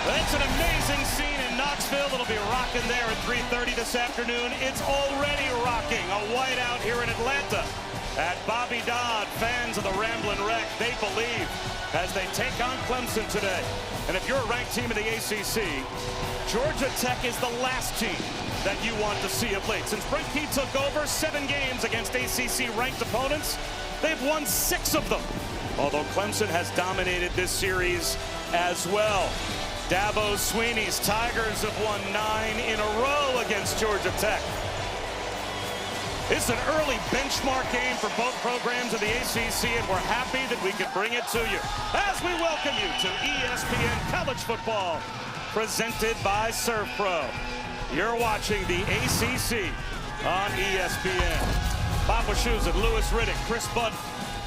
It's an amazing scene in Knoxville. It'll be rocking there at 3:30 this afternoon. It's already rocking. A whiteout here in Atlanta at Bobby Dodd. Fans of the Ramblin' Wreck, they believe as they take on Clemson today. And if you're a ranked team in the ACC, Georgia Tech is the last team that you want to see of late. Since Brent Key took over, 7 games against ACC-ranked opponents, they've won 6 of them. Although Clemson has dominated this series as well. Dabo Swinney's Tigers have won 9 in a row against Georgia Tech. It's an early benchmark game for both programs in the ACC, and we're happy that we can bring it to you as we welcome you to ESPN College Football, presented by Surf Pro. You're watching the ACC on ESPN. Papa Shoes and Lewis Riddick, Chris Budd,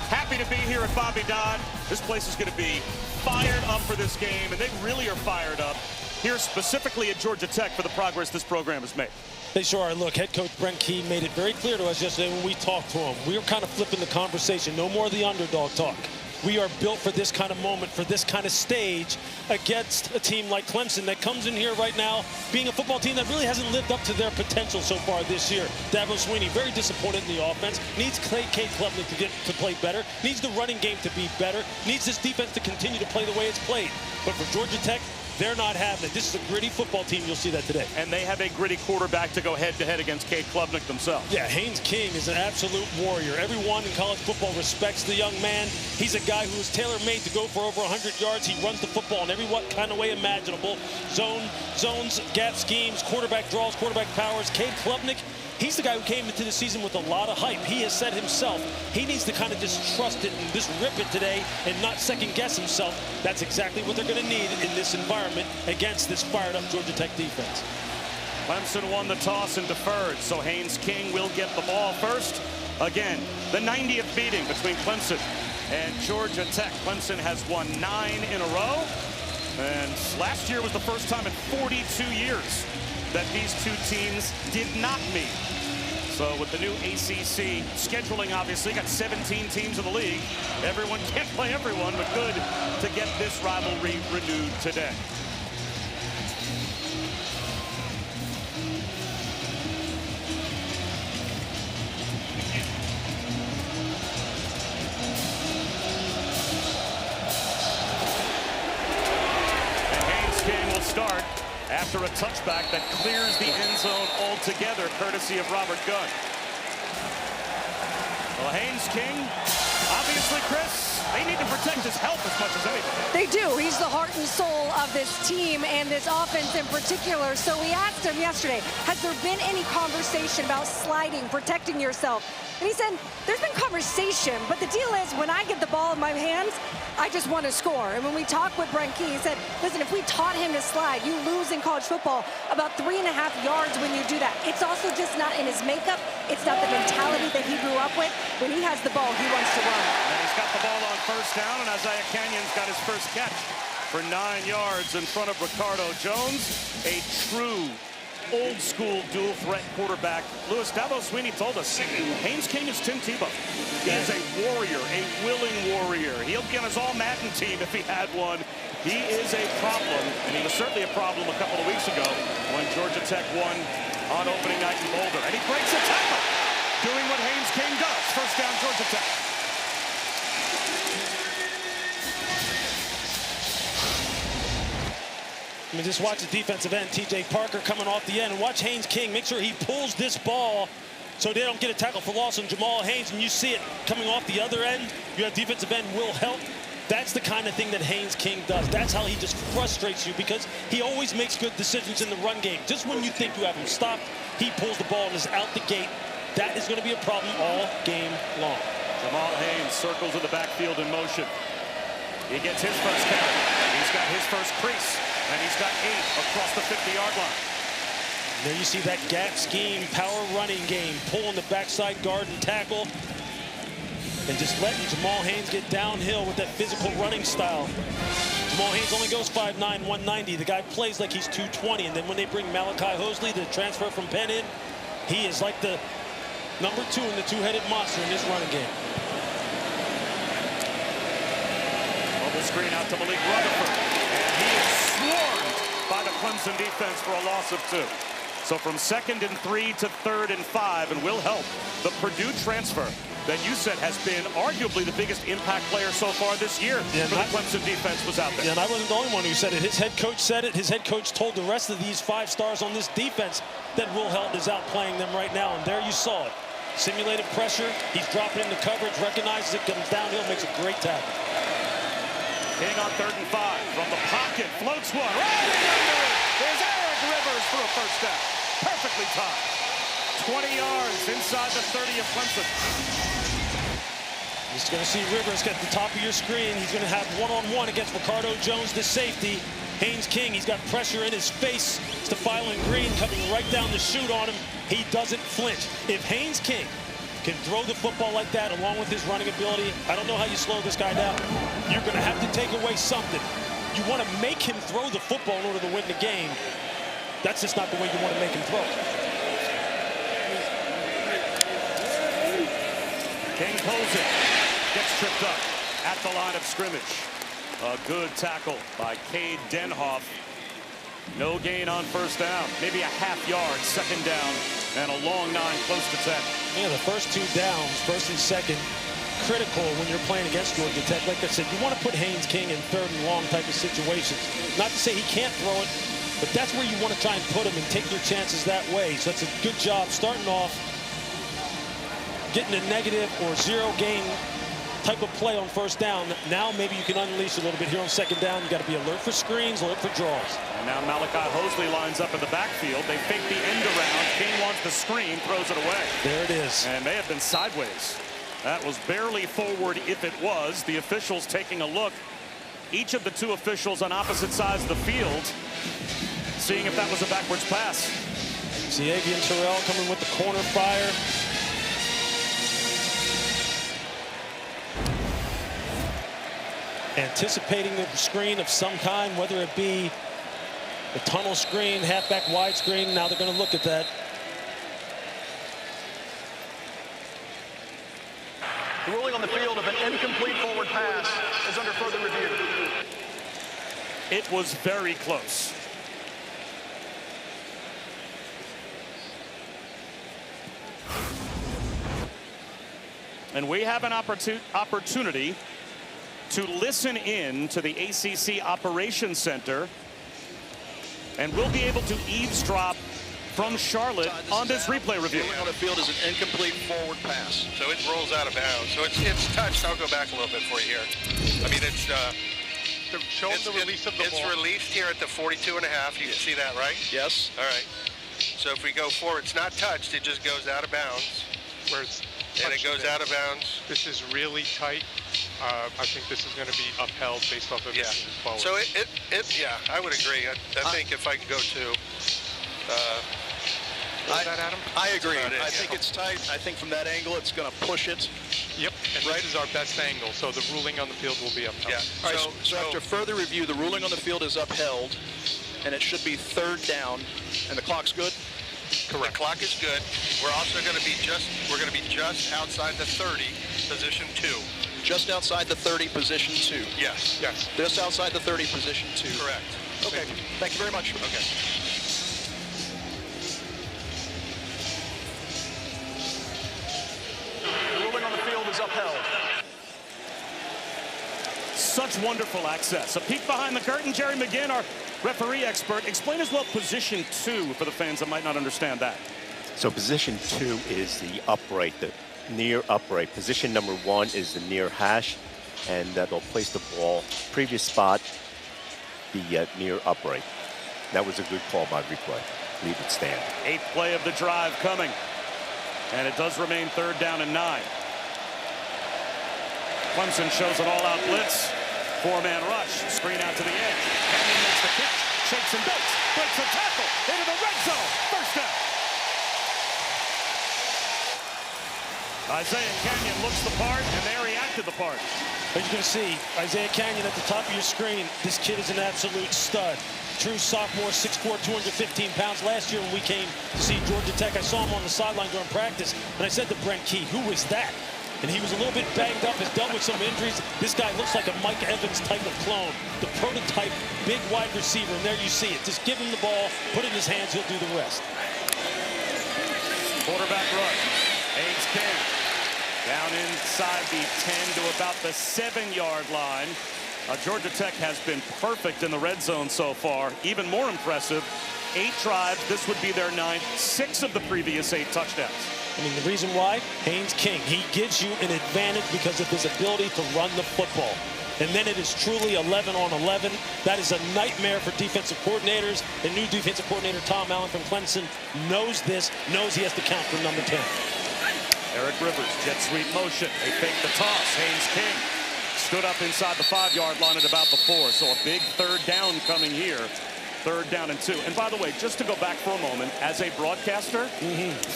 happy to be here at Bobby Dodd. This place is going to be fired up for this game, and they really are fired up here specifically at Georgia Tech for the progress this program has made. They sure are. Look, head coach Brent Key made it very clear to us yesterday when we talked to him. We were kind of flipping the conversation. No more of the underdog talk. We are built for this kind of moment, for this kind of stage against a team like Clemson that comes in here right now being a football team that really hasn't lived up to their potential so far this year. Dabo Swinney very disappointed in the offense, needs Cade Klubnik to play better, needs the running game to be better, needs this defense to continue to play the way it's played. But for Georgia Tech, they're not having it. This is a gritty football team. You'll see that today. And they have a gritty quarterback to go head-to-head against Cade Klubnik themselves. Yeah, Haynes King is an absolute warrior. Everyone in college football respects the young man. He's a guy who is tailor-made to go for over 100 yards. He runs the football in every kind of way imaginable. Zones, gap schemes, quarterback draws, quarterback powers. Cade Klubnik, he's the guy who came into the season with a lot of hype. He has said himself he needs to kind of just trust it and just rip it today and not second-guess himself. That's exactly what they're going to need in this environment against this fired-up Georgia Tech defense. Clemson won the toss and deferred, so Haynes King will get the ball first. Again, the 90th beating between Clemson and Georgia Tech. Clemson has won 9 in a row, and last year was the first time in 42 years that these two teams did not meet. So with the new ACC scheduling, obviously, got 17 teams in the league. Everyone can't play everyone, but good to get this rivalry renewed today. And Haynes King will start after a touchback that clears the end zone altogether, courtesy of Robert Gunn. Well, Haynes King, obviously, Chris, they need to protect his health as much as anything. They do. He's the heart and soul of this team and this offense in particular. So we asked him yesterday, has there been any conversation about sliding, protecting yourself? And he said, there's been conversation, but the deal is when I get the ball in my hands, I just want to score. And when we talked with Brent Key, he said, listen, if we taught him to slide, you lose in college football about 3.5 yards when you do that. It's also just not in his makeup. It's not the mentality that he grew up with. When he has the ball, he wants to run. And he's got the ball on first down, and Isaiah Canyon's got his first catch for 9 yards in front of Ricardo Jones. A true old-school dual-threat quarterback. Lewis, Dabo Swinney told us Haynes King is Tim Tebow. He is a warrior, a willing warrior. He'll be on his all-Madden team if he had one. He is a problem, and he was certainly a problem a couple of weeks ago when Georgia Tech won on opening night in Boulder. And he breaks a tackle, doing what Haynes King does. First down, Georgia Tech. I mean, just watch the defensive end, T.J. Parker coming off the end, and watch Haynes King make sure he pulls this ball so they don't get a tackle for loss on Jamal Haynes, and you see it coming off the other end. You have defensive end Will Help. That's the kind of thing that Haynes King does. That's how he just frustrates you, because he always makes good decisions in the run game. Just when you think you have him stopped, he pulls the ball and is out the gate. That is going to be a problem all game long. Jamal Haynes circles in the backfield in motion. He gets his first carry. He's got his first crease, and he's got 8 across the 50-yard line. There you see that gap scheme, power running game, pulling the backside guard and tackle, and just letting Jamal Haynes get downhill with that physical running style. Jamal Haynes only goes 5'9", 190. The guy plays like he's 220, and then when they bring Malachi Hosley, the transfer from Penn in, he is like the number 2 in the two-headed monster in this running game. Screen out to Malik Rutherford, and he is swarmed Clemson defense for a loss of 2. So from 2nd and 3 to 3rd and 5, and will help the Purdue transfer that you said has been arguably the biggest impact player so far this year for the Clemson defense was out there. Yeah, and I wasn't the only one who said it. His head coach said it. His head coach told the rest of these 5 stars on this defense that Will Helton is outplaying them right now, and there you saw it. Simulated pressure. He's dropping into coverage, recognizes it, comes downhill, makes a great tackle. King on 3rd and 5 from the pocket, floats one, right under it. There's Eric Rivers for a first down. Perfectly timed. 20 yards inside the 30 of Clemson. He's going to see Rivers get the top of your screen. He's going to have one-on-one against Ricardo Jones, the safety. Haynes King, he's got pressure in his face. Stefan Green coming right down the chute on him. He doesn't flinch. If Haynes King can throw the football like that along with his running ability, I don't know how you slow this guy down. You're going to have to take away something. You want to make him throw the football in order to win the game. That's just not the way you want to make him throw. King pulls it, gets tripped up at the line of scrimmage. A good tackle by Cade Denhoff. No gain on first down. Maybe a half-yard, 2nd down, and a long 9 close to 10. Yeah, the first 2 downs, 1st and 2nd, critical when you're playing against Georgia Tech. Like I said, you want to put Haynes King in 3rd and long type of situations. Not to say he can't throw it, but that's where you want to try and put him and take your chances that way. So that's a good job starting off, getting a negative or 0 gain type of play on first down. Now maybe you can unleash a little bit here on 2nd down. You got to be alert for screens, alert for draws. And now Malachi Hosley lines up in the backfield. They fake the end around. King wants the screen, throws it away. There it is. And may have been sideways. That was barely forward if it was. The officials taking a look. Each of the 2 officials on opposite sides of the field seeing if that was a backwards pass. See Avian Terrell coming with the corner fire. Anticipating a screen of some kind, whether it be a tunnel screen, halfback wide screen. Now they're going to look at that. The ruling on the field of an incomplete forward pass is under further review. It was very close. And we have an opportunity to listen in to the ACC Operations Center, and we'll be able to eavesdrop from Charlotte on this replay review. Ruling on the field is an incomplete forward pass. So it rolls out of bounds. So it's touched. I'll go back a little bit for you here. I mean, it's Show the release of the ball. It's released here at the 42.5. You can see that, right? Yes. All right. So if we go forward, it's not touched. It just goes out of bounds. Where it's And it goes out of bounds. This is really tight. I think this is going to be upheld based off of Yeah. it being forward. So yeah, I would agree. I think if I could go to. Was that, Adam? I agree. That's about it, I think it's tight. I think from that angle, it's going to push it. Yep. And this is our best angle, so the ruling on the field will be upheld. Yeah. All right, so after further review, the ruling on the field is upheld, and it should be 3rd down, and the clock's good. The clock is good. We're also going to be just outside the 30, position 2. Just outside the 30, position 2. Yes. Yes. Just outside the 30, position 2. Correct. Okay. Thank you very much. Okay. The ruling on the field is upheld. Such wonderful access. A peek behind the curtain. Jerry McGinn, our referee expert. Explain as well position 2 for the fans that might not understand that. So position 2 is the upright, the near upright. Position number 1 is the near hash, and they'll place the ball previous spot, the near upright. That was a good call by replay. Leave it stand. 8th play of the drive coming, and it does remain 3rd down and 9. Clemson shows an all-out blitz. 4-man rush, screen out to the edge. Canyon makes the catch, shakes and bakes, breaks a tackle into the red zone. First down. Isaiah Canyon looks the part, and there he acted the part. As you can see, Isaiah Canyon at the top of your screen. This kid is an absolute stud. True sophomore, 6'4", 215 pounds. Last year when we came to see Georgia Tech, I saw him on the sideline during practice, and I said to Brent Key, who is that? and he was a little bit banged up, has dealt with some injuries. This guy looks like a Mike Evans type of clone, the prototype big wide receiver, and there you see it. Just give him the ball, put it in his hands, he'll do the rest. Quarterback run. Haynes King down inside the 10 to about the 7-yard line. Georgia Tech has been perfect in the red zone so far. Even more impressive, 8 drives. This would be their 9th, 6 of the previous 8 touchdowns. I mean, the reason why? Haynes King. He gives you an advantage because of his ability to run the football. And then it is truly 11 on 11. That is a nightmare for defensive coordinators. The new defensive coordinator, Tom Allen from Clemson, knows this, knows he has to count for number 10. Eric Rivers, jet sweep motion. They fake the toss. Haynes King stood up inside the 5-yard line at about the 4. So a big 3rd down coming here. 3rd down and 2. And by the way, just to go back for a moment, as a broadcaster,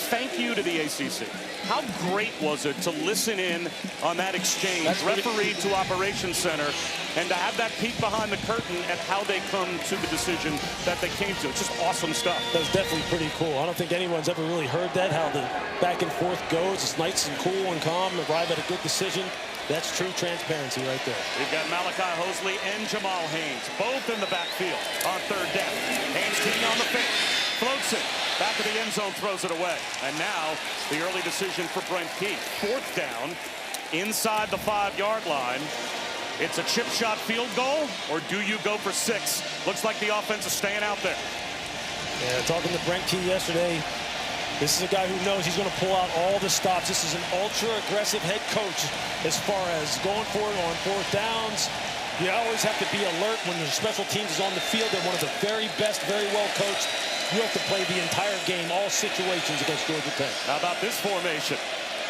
thank you to the ACC. How great was it to listen in on that exchange, referee to operations center, and to have that peek behind the curtain at how they come to the decision that they came to. It's just awesome stuff. That was definitely pretty cool. I don't think anyone's ever really heard that, how the back and forth goes. It's nice and cool and calm, arrive at a good decision. That's true transparency right there. We've got Malachi Hosley and Jamal Haynes, both in the backfield on 3rd down. Haynes King on the fake, floats it, back of the end zone, throws it away. And now the early decision for Brent Key. 4th down, inside the 5-yard line. It's a chip shot field goal, or do you go for 6? Looks like the offense is staying out there. Yeah, talking to Brent Key yesterday, this is a guy who knows he's going to pull out all the stops. This is an ultra-aggressive head coach as far as going for it on 4th downs. You always have to be alert when your special teams is on the field. They're one of the very best, very well coached. You have to play the entire game, all situations against Georgia Tech. How about this formation?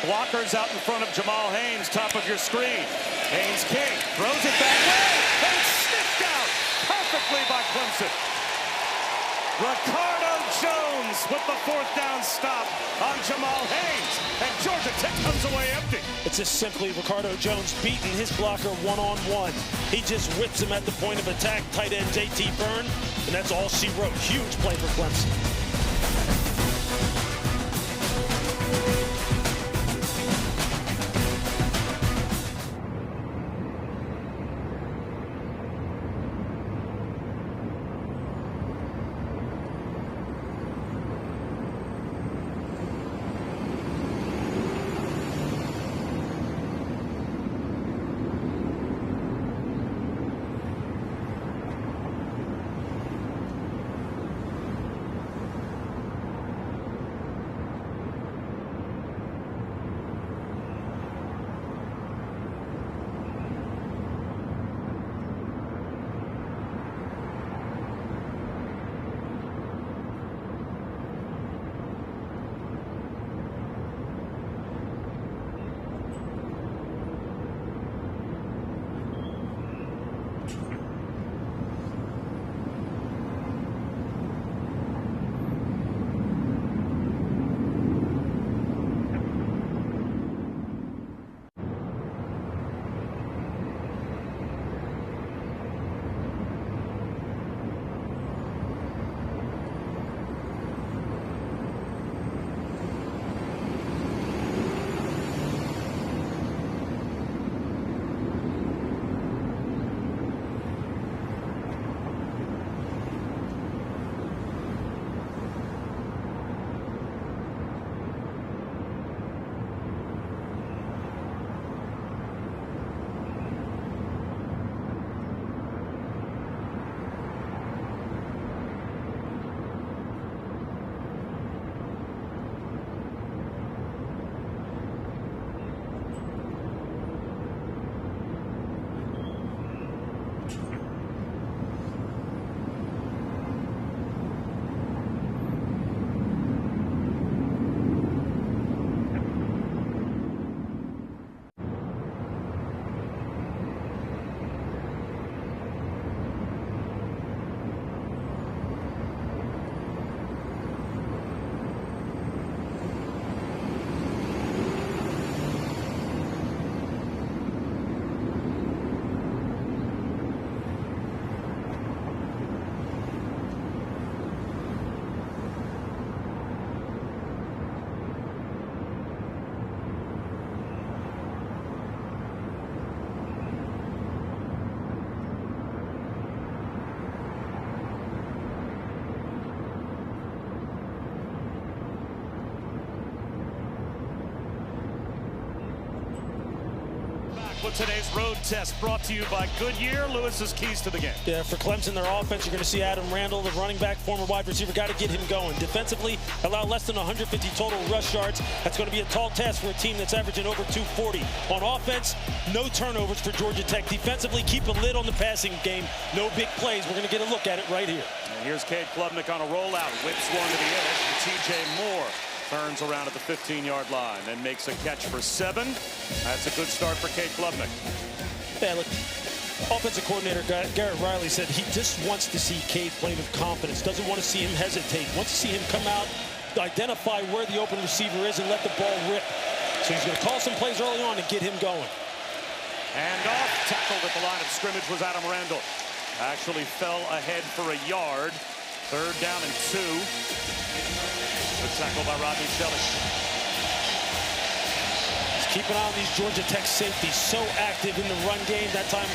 Blockers out in front of Jamal Haynes, top of your screen. Haynes King throws it that way, and sniffed out perfectly by Clemson. Ricardo Jones with the 4th down stop on Jamal Haynes, and Georgia Tech comes away empty. It's just simply Ricardo Jones beating his blocker one-on-one. He just whips him at the point of attack, tight end J.T. Byrne, and that's all she wrote. Huge play for Clemson. with today's road test brought to you by Goodyear, Lewis's keys to the game. Yeah, for Clemson, their offense, you're going to see Adam Randall, the running back, former wide receiver, got to get him going. Defensively, allow less than 150 total rush yards. That's going to be a tall task for a team that's averaging over 240. On offense, no turnovers for Georgia Tech. Defensively, keep a lid on the passing game. No big plays. We're going to get a look at it right here. And here's Cade Klubnik on a rollout. Whips one to the edge. T.J. Moore turns around at the 15-yard line and makes a catch for 7. That's a good start for Cade Klubnik. Yeah, look, offensive coordinator Garrett Riley said he just wants to see Cade play with confidence. Doesn't want to see him hesitate. Wants to see him come out, identify where the open receiver is, and let the ball rip. So he's going to call some plays early on to get him going. And off, tackled at the line of scrimmage was Adam Randall. Actually fell ahead for a yard. 3rd down and 2. Good tackle by Rodney Shelley. Just keep an eye on these Georgia Tech safeties. So active in the run game. That time,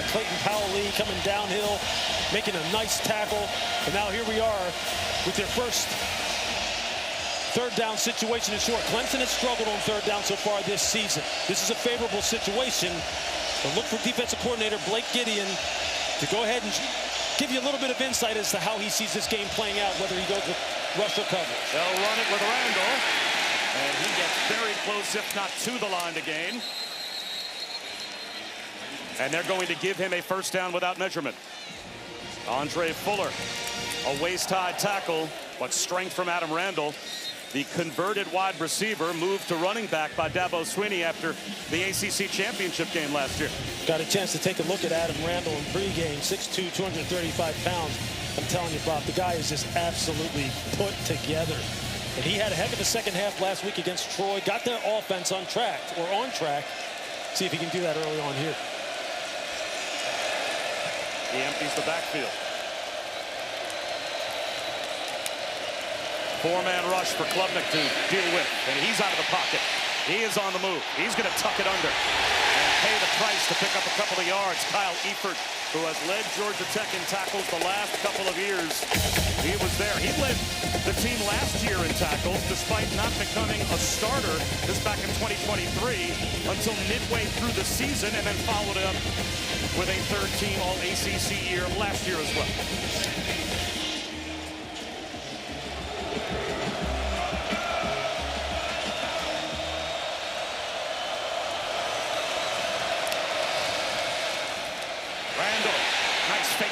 Clayton Powell-Lee coming downhill, making a nice tackle. And now here we are with their first 3rd down situation in short. Clemson has struggled on 3rd down so far this season. This is a favorable situation. But look for defensive coordinator Blake Gideon to go ahead and give you a little bit of insight as to how he sees this game playing out, whether he goes with rush or coverage. They'll run it with Randall. And he gets very close, if not to the line to gain. And they're going to give him a 1st down without measurement. Andre Fuller, a waist-high tackle, but strength from Adam Randall. The converted wide receiver moved to running back by Dabo Swinney after the ACC championship game last year. Got a chance to take a look at Adam Randall in pregame, 6'2", 235 pounds. I'm telling you, Bob, the guy is just absolutely put together. And he had a heck of a second half last week against Troy. Got their offense on track. See if he can do that early on here. He empties the backfield. 4-man rush for Klubnik to deal with, and he's out of the pocket. He is on the move. He's going to tuck it under and pay the price to pick up a couple of yards. Kyle Eifert, who has led Georgia Tech in tackles the last couple of years. He was there. He led the team last year in tackles, despite not becoming a starter this back in 2023 until midway through the season, and then followed it up with a 3rd-team All-ACC year last year as well.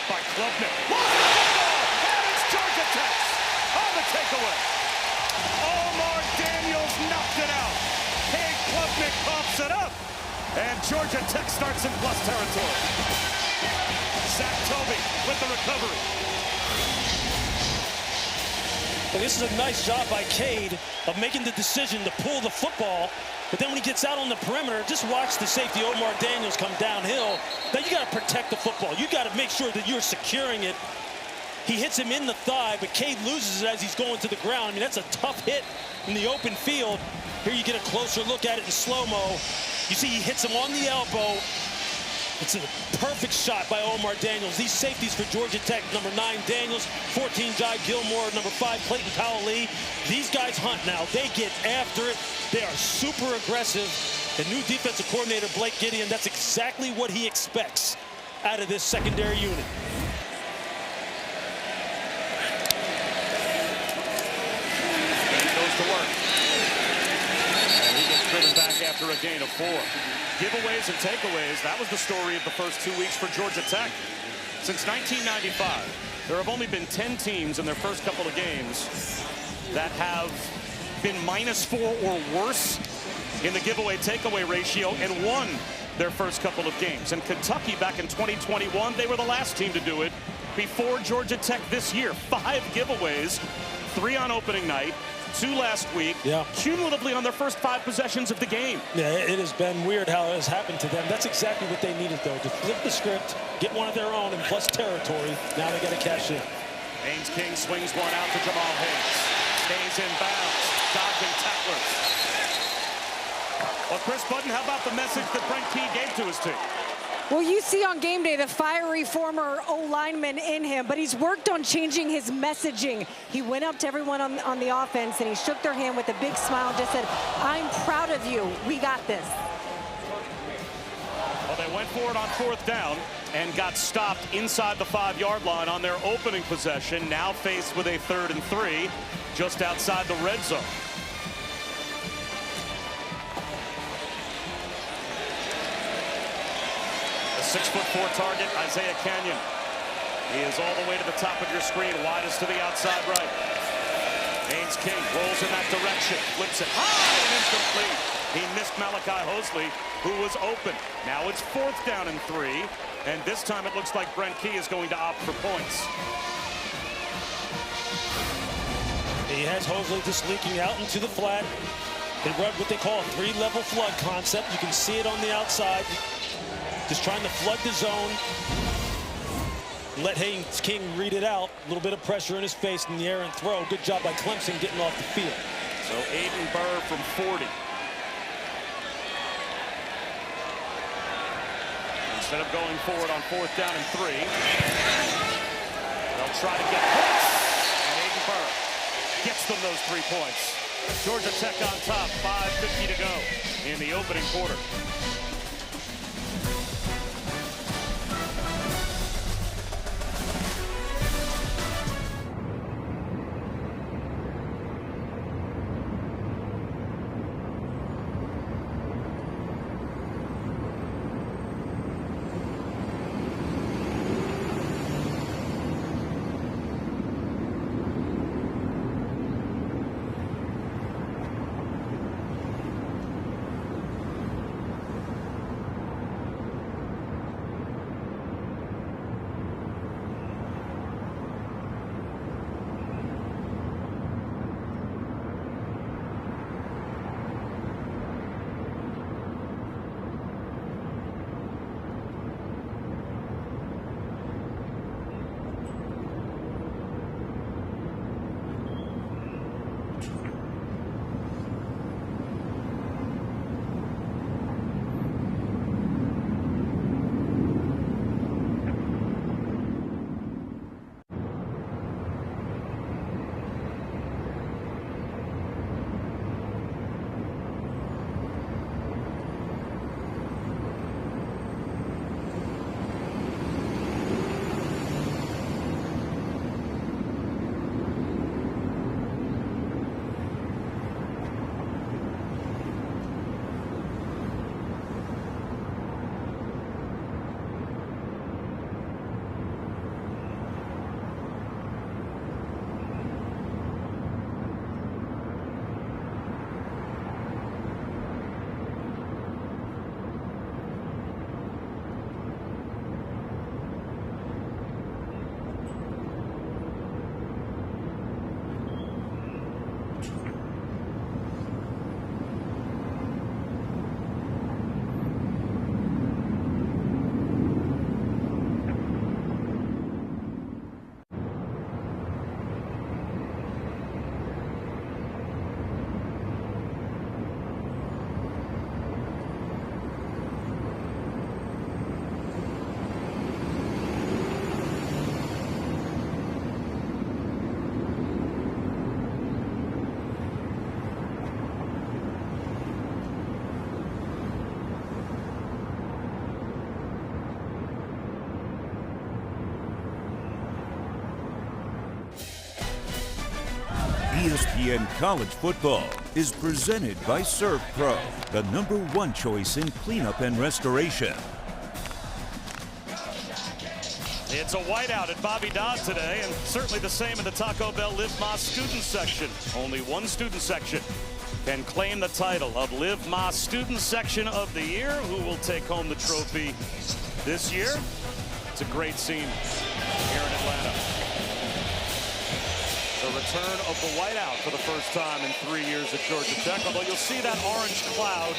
By Klubnik. And it's Georgia Tech on the takeaway. Omar Daniels knocked it out. Cade Klubnik pops it up. And Georgia Tech starts in plus territory. Zach Toby with the recovery. Well, this is a nice job by Cade of making the decision to pull the football. But then when he gets out on the perimeter, just watch the safety Omar Daniels come downhill. Now you got to protect the football. You got to make sure that you're securing it. He hits him in the thigh, but Cade loses it as he's going to the ground. I mean, that's a tough hit in the open field. Here you get a closer look at it in slow-mo. You see he hits him on the elbow. It's a perfect shot by Omar Daniels. These safeties for Georgia Tech, number 9, Daniels, 14, Jai Gilmore, number 5, Clayton Powell-Lee. These guys hunt now. They get after it. They are super aggressive. And new defensive coordinator Blake Gideon, that's exactly what he expects out of this secondary unit. And he goes to work. And he gets driven back after a gain of 4. Giveaways and takeaways, that was the story of the first 2 weeks for Georgia Tech. Since 1995, there have only been 10 teams in their first couple of games that have been -4 or worse in the giveaway takeaway ratio and won their first couple of games. And Kentucky back in 2021, they were the last team to do it before Georgia Tech this year. 5 giveaways, 3 on opening night, 2 last week, cumulatively on their first 5 possessions of the game. Yeah, it has been weird how it has happened to them. That's exactly what they needed, though, to flip the script, get one of their own in plus territory. Now they got to cash in. Haynes King swings one out to Jamal Hayes. Stays in bounds, dodging tacklers. Well, Chris Button, how about the message that Brent Key gave to his team? Well, you see on game day the fiery former O-lineman in him, but he's worked on changing his messaging. He went up to everyone on the offense and he shook their hand with a big smile and just said, "I'm proud of you. We got this." for it on 4th down and got stopped inside the 5-yard line on their opening possession. Now faced with a 3rd and 3 just outside the red zone. The 6'4" target, Isaiah Canyon. He is all the way to the top of your screen, widest to the outside right. Haynes King rolls in that direction, flips it high and incomplete. He missed Malachi Hosley, who was open. Now it's 4th down and 3, and this time it looks like Brent Key is going to opt for points. He has Hosley just leaking out into the flat. They run what they call a 3-level flood concept. You can see it on the outside. Just trying to flood the zone. Let Haynes King read it out. A little bit of pressure in his face in the air and throw. Good job by Clemson getting off the field. So Aiden Burr from 40. Instead of going forward on 4th down and 3, they'll try to get points. And Aiden Burr gets them those 3 points. Georgia Tech on top, 5:50 to go in the opening quarter. ESPN College Football is presented by Serve Pro, the #1 choice in cleanup and restoration. It's a whiteout at Bobby Dodd today, and certainly the same in the Taco Bell Live Más student section. Only one student section can claim the title of Live Más Student Section of the Year. Who will take home the trophy this year? It's a great scene here in Atlanta. The return of the whiteout for the first time in 3 years at Georgia Tech, although you'll see that orange cloud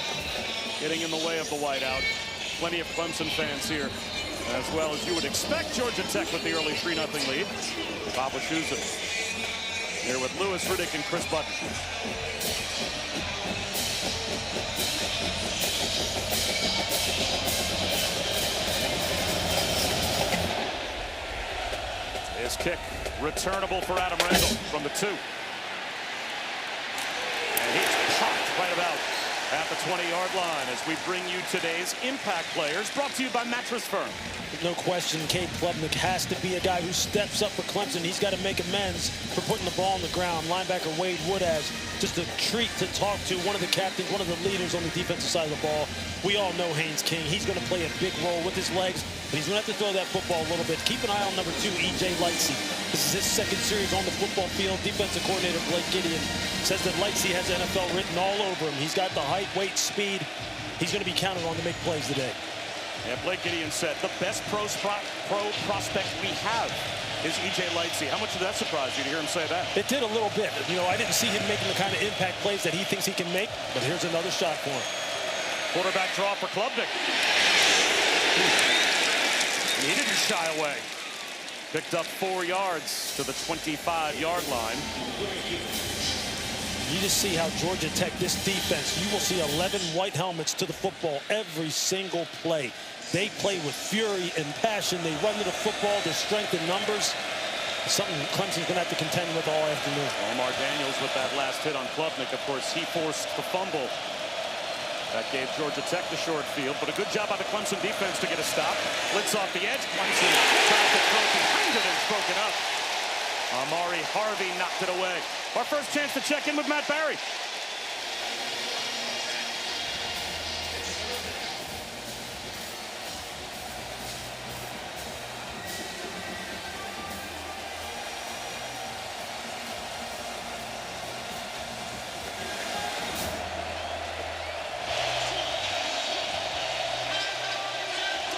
getting in the way of the whiteout. Plenty of Clemson fans here, as well as you would expect. Georgia Tech with the early 3-0 lead. Bob Wischusen here with Lewis Riddick and Chris Button. His kick returnable for Adam Randall from the 2. And he's popped right about at the 20-yard line as we bring you today's impact players, brought to you by Mattress Firm. No question, Cade Klubnik has to be a guy who steps up for Clemson. He's got to make amends for putting the ball on the ground. Linebacker Wade Wood has just a treat to talk to, one of the captains, one of the leaders on the defensive side of the ball. We all know Haynes King. He's going to play a big role with his legs, but he's going to have to throw that football a little bit. Keep an eye on number 2, E.J. Lightsey. This is his second series on the football field. Defensive coordinator Blake Gideon says that Lightsey has NFL written all over him. He's got the height, weight, speed. He's going to be counted on to make plays today. Yeah, Blake Gideon said the best pro prospect we have is E.J. Lightsey. How much did that surprise you to hear him say that? It did a little bit. You know, I didn't see him making the kind of impact plays that he thinks he can make, but here's another shot for him. Quarterback draw for Klubnik. And he didn't shy away. Picked up 4 yards to the 25-yard line. You just see how Georgia Tech, this defense, you will see 11 white helmets to the football every single play. They play with fury and passion. They run to the football, their strength in numbers. Something Clemson's going to have to contend with all afternoon. Omar Daniels with that last hit on Klubnik. Of course, he forced the fumble. That gave Georgia Tech the short field, but a good job by the Clemson defense to get a stop. Blitz off the edge. Clemson tried to throw behind it and it's broken up. Amari Harvey knocked it away. Our first chance to check in with Matt Barry.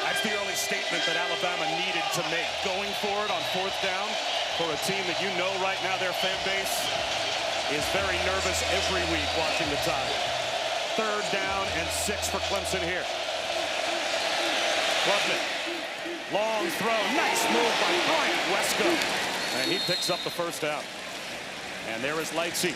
That's the early statement that Alabama needed to make. Going for it on 4th down. For a team that you know right now their fan base is very nervous every week watching the Tide. 3rd down and 6 for Clemson here. Klubnik, long throw, nice move by Bryant Wesco. And he picks up the 1st down. And there is Lightsey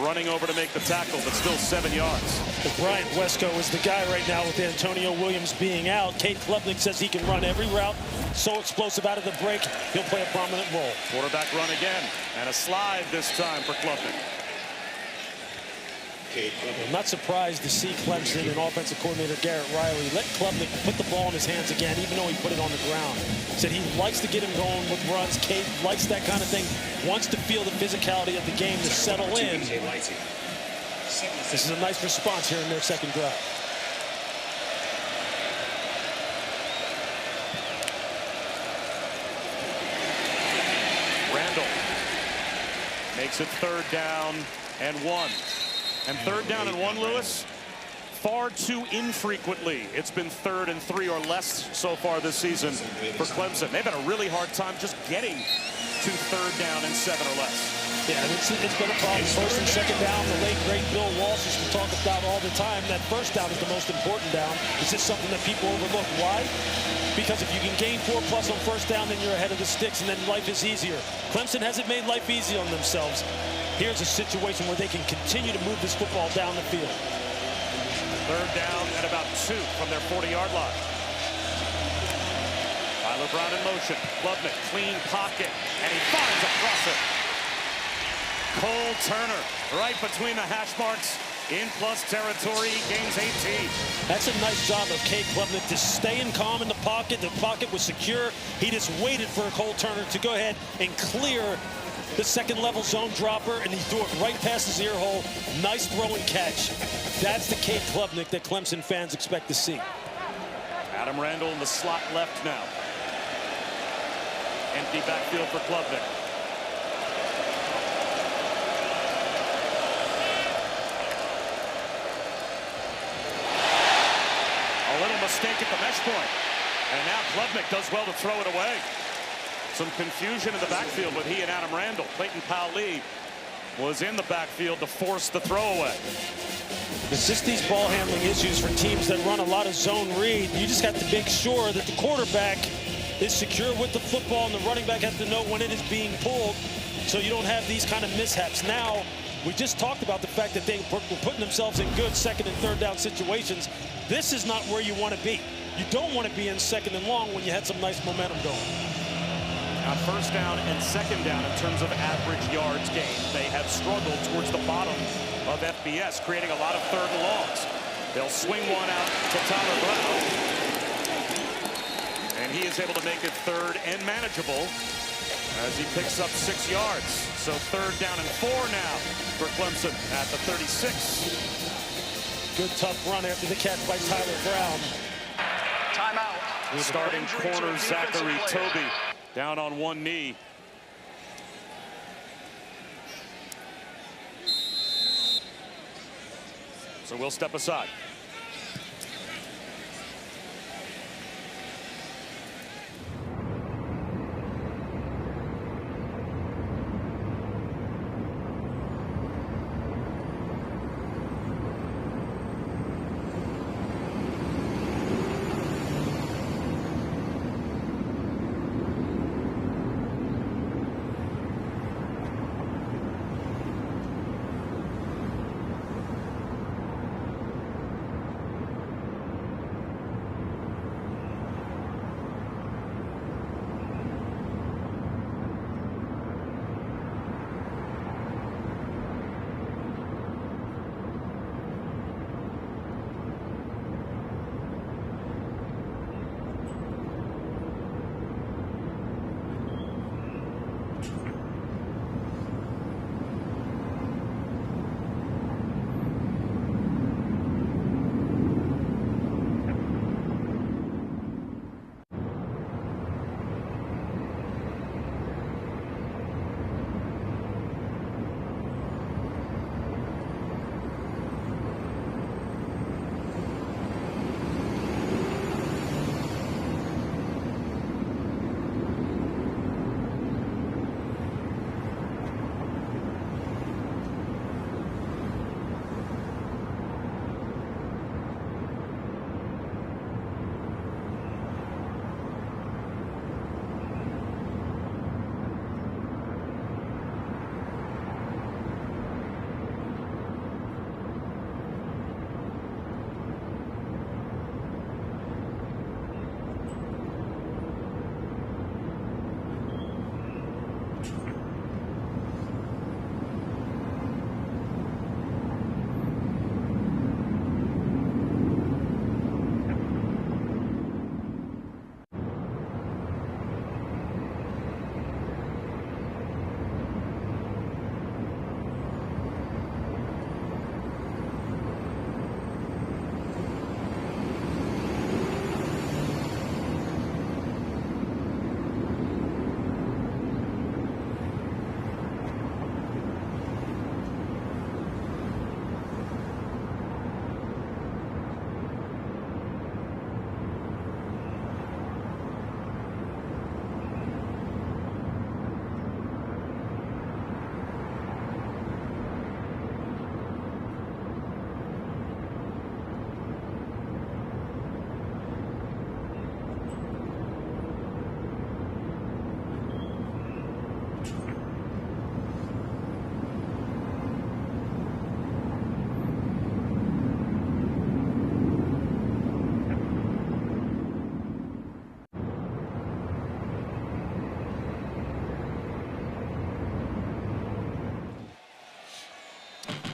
running over to make the tackle, but still 7 yards. Bryant Wesco is the guy right now with Antonio Williams being out. Cade Klubnik says he can run every route. So explosive out of the break, he'll play a prominent role. Quarterback run again, and a slide this time for Klubnik. I'm not surprised to see Clemson and offensive coordinator Garrett Riley let Klubnik put the ball in his hands again, even though he put it on the ground. Said he likes to get him going with runs. Cade likes that kind of thing, wants to feel the physicality of the game to settle in. This is a nice response here in their second drive. Makes it 3rd down and 1. And 3rd down and 1, Lewis, far too infrequently. It's been 3rd and 3 or less so far this season for Clemson. They've had a really hard time just getting to 3rd down and 7 or less. Yeah, it's been a problem. 1st and 2nd down. The late, great Bill Walsh used to talk about all the time. That 1st down is the most important down. It's just something that people overlook. Why? Because if you can gain 4+ on 1st down, then you're ahead of the sticks, and then life is easier. Clemson hasn't made life easy on themselves. Here's a situation where they can continue to move this football down the field. 3rd down and about 2 from their 40-yard line. Tyler Brown in motion. Klubnik, clean pocket, and he finds a crosser. Cole Turner right between the hash marks. In plus territory, he gains 18. That's a nice job of Cade Klubnik to stay in calm in the pocket. The pocket was secure. He just waited for Cole Turner to go ahead and clear the 2nd-level zone dropper, and he threw it right past his ear hole. Nice throw and catch. That's the Cade Klubnik that Clemson fans expect to see. Adam Randall in the slot left now. Empty backfield for Klubnik. A little mistake at the mesh point. And now Klubnik does well to throw it away. Some confusion in the backfield with he and Adam Randall. Clayton Powell-Lee was in the backfield to force the throwaway. It's just these ball handling issues for teams that run a lot of zone read. You just have to make sure that the quarterback is secure with the football, and the running back has to know when it is being pulled so you don't have these kind of mishaps. Now, we just talked about the fact that they were putting themselves in good 2nd and 3rd down situations. This is not where you want to be. You don't want to be in 2nd and long when you had some nice momentum going. On 1st down and 2nd down in terms of average yards gained, they have struggled towards the bottom of FBS, creating a lot of 3rd and longs. They'll swing one out to Tyler Brown. And he is able to make it third and manageable as he picks up 6 yards. So third down and 4 now for Clemson at the 36. Good tough run after the catch by Tyler Brown. Timeout. Starting corner Zachary Toby down on one knee. So we'll step aside.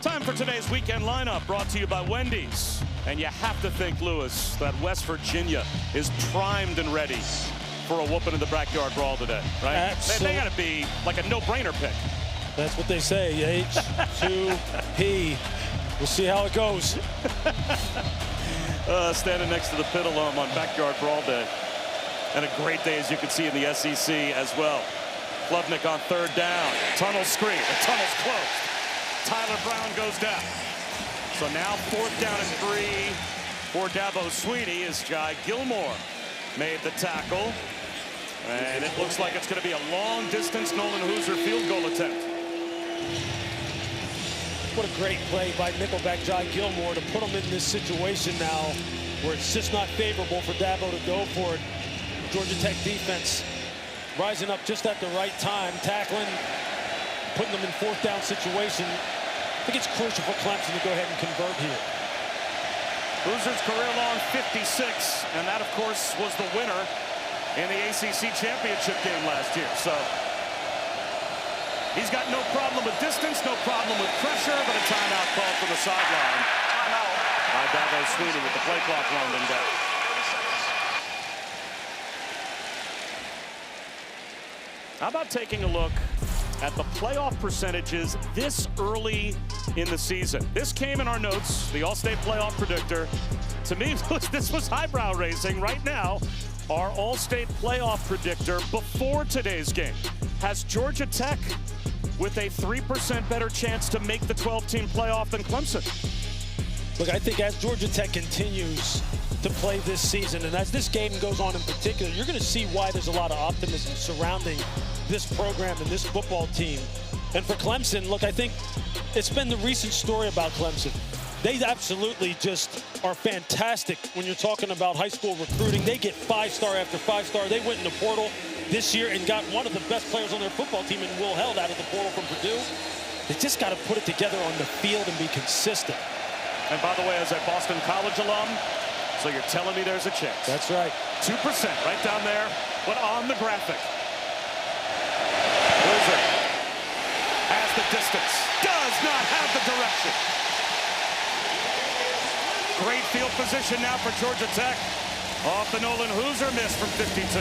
Time for today's weekend lineup, brought to you by Wendy's. And you have to think, Lewis, that West Virginia is primed and ready for a whooping in the backyard brawl today, right? Absolutely. They got to be like a no-brainer pick. That's what they say, H2P. We'll see how it goes. Standing next to the pit alum on backyard brawl day. And a great day, as you can see, in the SEC as well. Klubnik on third down. Tunnel screen. The tunnel's closed. Tyler Brown goes down. So now fourth down and 3 for Dabo Swinney as Jai Gilmore made the tackle. And it looks like it's going to be a long-distance Nolan Hoosier field goal attempt. What a great play by nickelback Jai Gilmore to put him in this situation now where it's just not favorable for Dabo to go for it. Georgia Tech defense rising up just at the right time, tackling, putting them in fourth down situation. I think it's crucial for Clemson to go ahead and convert here. Hoosiers career-long 56, and that, of course, was the winner in the ACC championship game last year. So he's got no problem with distance, no problem with pressure, but a timeout call from the sideline by by Dabo Swinney with the play clock winding down. How about taking a look at the playoff percentages this early in the season? This came in our notes, the All-State Playoff Predictor. To me, this was eyebrow-raising. Right now, our All-State Playoff Predictor before today's game has Georgia Tech with a 3% better chance to make the 12-team playoff than Clemson. Look, I think as Georgia Tech continues to play this season, and as this game goes on in particular, you're going to see why there's a lot of optimism surrounding this program and this football team. And for Clemson, look, I think it's been the recent story about Clemson. They absolutely just are fantastic when you're talking about high school recruiting. They get 5-star after 5-star. They went in the portal this year and got one of the best players on their football team in Will Held out of the portal from Purdue. They just got to put it together on the field and be consistent. And by the way, as a Boston College alum, so you're telling me there's a chance. That's right. 2% right down there, but on the graphic. Loser has the distance, does not have the direction. Great field position now for Georgia Tech. Off the Nolan Hooser miss from 52.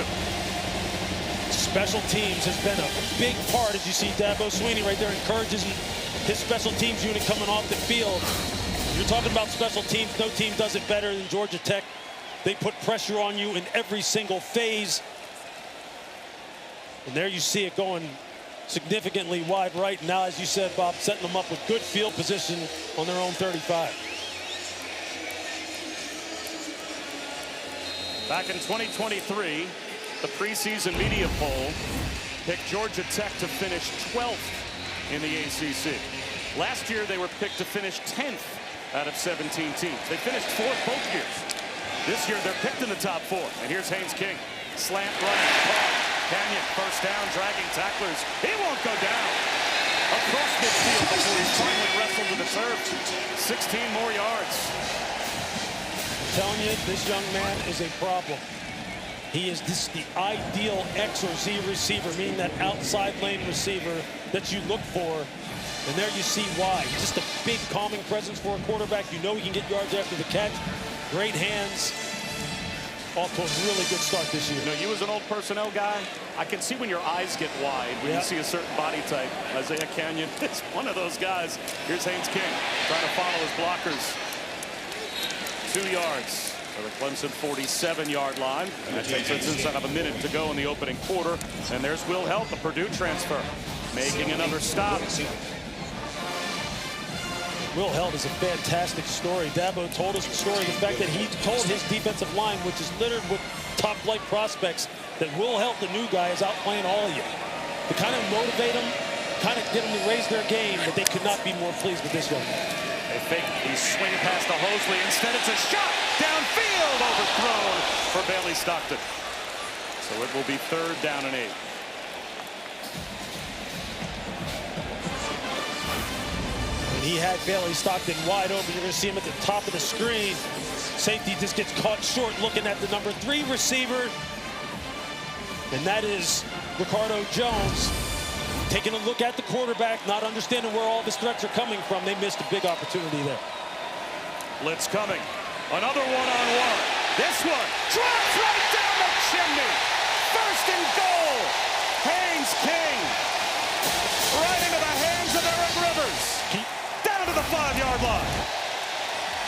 Special teams has been a big part, as you see Dabo Swinney right there encourages his special teams unit coming off the field. You're talking about special teams. No team does it better than Georgia Tech. They put pressure on you in every single phase. And there you see it going significantly wide right. Now, as you said, Bob, setting them up with good field position on their own 35. Back in 2023, the preseason media poll picked Georgia Tech to finish 12th in the ACC. Last year, they were picked to finish 10th out of 17 teams. They finished 4th both years. This year, they're picked in the top 4. And here's Haynes King. Slant running caught. Canyon, first down, dragging tacklers. He won't go down. Across midfield before he's finally wrestled to the turf. 16 more yards. I'm telling you, this young man is a problem. He is the ideal X or Z receiver, meaning that outside lane receiver that you look for. And there you see why. Just a big calming presence for a quarterback. You know he can get yards after the catch. Great hands. Off to a really good start this year. You know, you as an old personnel guy, I can see when your eyes get wide when you see a certain body type. Isaiah Canyon is one of those guys. Here's Haynes King trying to follow his blockers. 2 yards for the Clemson 47-yard line. And that takes us inside of a minute to go in the opening quarter. And there's Will Held, the Purdue transfer, making another stop. Will Held is a fantastic story. Dabo told us the story, the fact that he told his defensive line, which is littered with top-flight prospects, that Will Held, the new guy, is outplaying all of you. To kind of motivate them, kind of get them to raise their game, but they could not be more pleased with this young man. They fake the swing past to Hosley. Instead, it's a shot downfield, overthrown for Bailey Stockton. So it will be 3rd down and 8. He had Bailey Stockton wide open. You're going to see him at the top of the screen. Safety just gets caught short looking at the number 3 receiver. And that is Ricardo Jones. Taking a look at the quarterback, not understanding where all of his threats are coming from. They missed a big opportunity there. Blitz coming. Another one-on-one. This one drops right down the chimney. 1st and goal. Haynes King. Right into the hands of Eric Rivers. Down to the 5-yard line.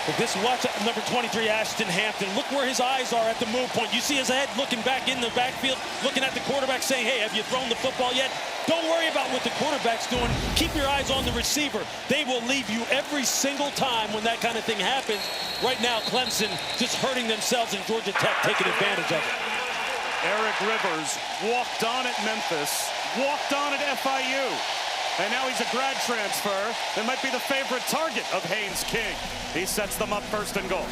But this, watch number 23, Ashton Hampton. Look where his eyes are at the move point. You see his head looking back in the backfield, looking at the quarterback saying, hey, have you thrown the football yet? Don't worry about what the quarterback's doing. Keep your eyes on the receiver. They will leave you every single time when that kind of thing happens. Right now, Clemson just hurting themselves and Georgia Tech taking advantage of it. Eric Rivers walked on at Memphis, walked on at FIU. And now he's a grad transfer that might be the favorite target of Haynes King. He sets them up 1st and goal.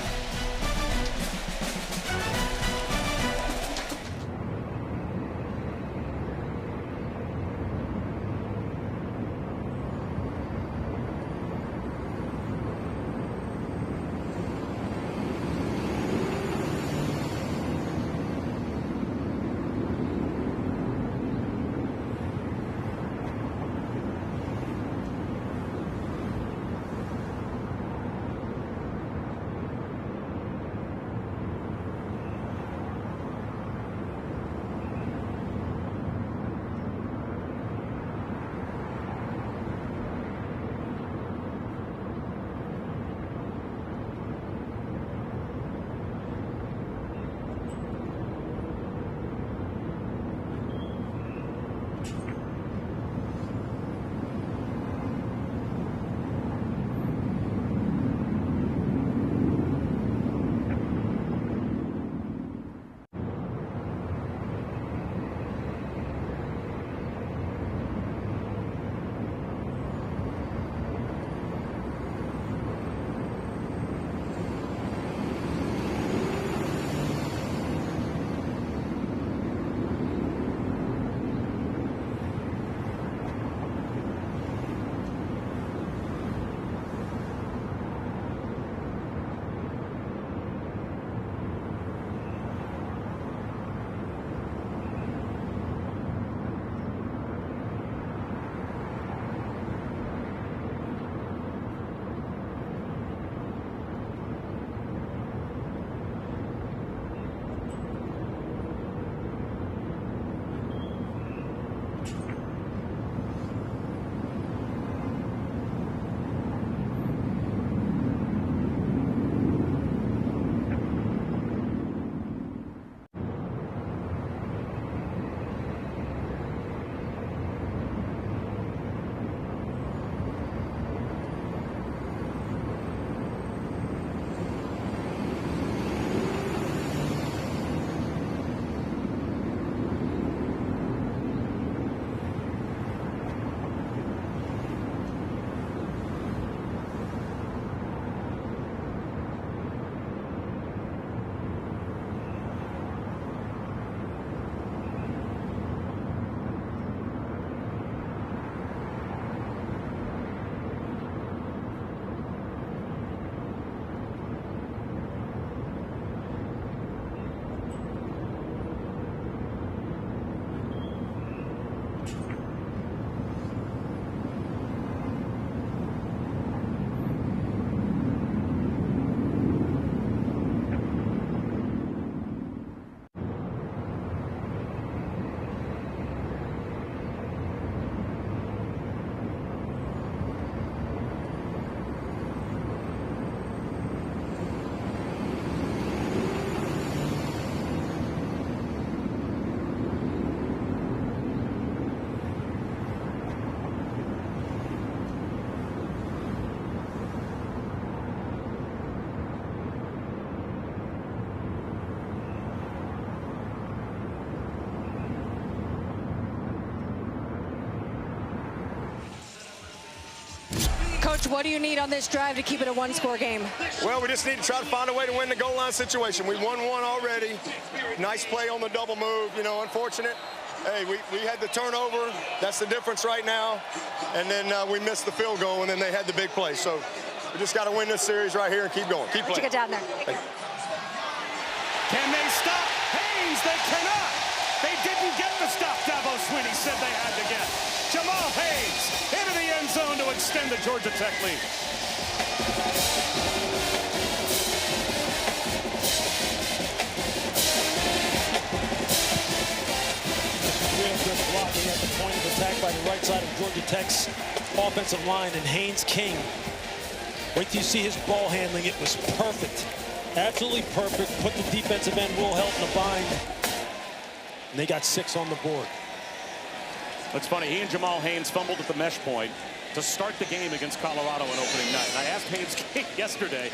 Coach, what do you need on this drive to keep it a one-score game? Well, we just need to try to find a way to win the goal line situation. We won one already. Nice play on the double move. You know, unfortunate. Hey, we had the turnover. That's the difference right now. And then we missed the field goal, and then they had the big play. So we just got to win this series right here and keep going. Keep playing. Get down there. Hey. Can they stop Haynes? They cannot. They didn't get the stop Dabo Swinney said they had to get. Jamal Haynes into the end zone to extend the Georgia Tech lead. Real good blocking at the point of attack by the right side of Georgia Tech's offensive line, and Haynes King. Wait till you see his ball handling. It was perfect. Absolutely perfect. Put the defensive end, Will Held, in a bind. And they got 6 on the board. It's funny, he and Jamal Haynes fumbled at the mesh point to start the game against Colorado on opening night. And I asked Haynes yesterday,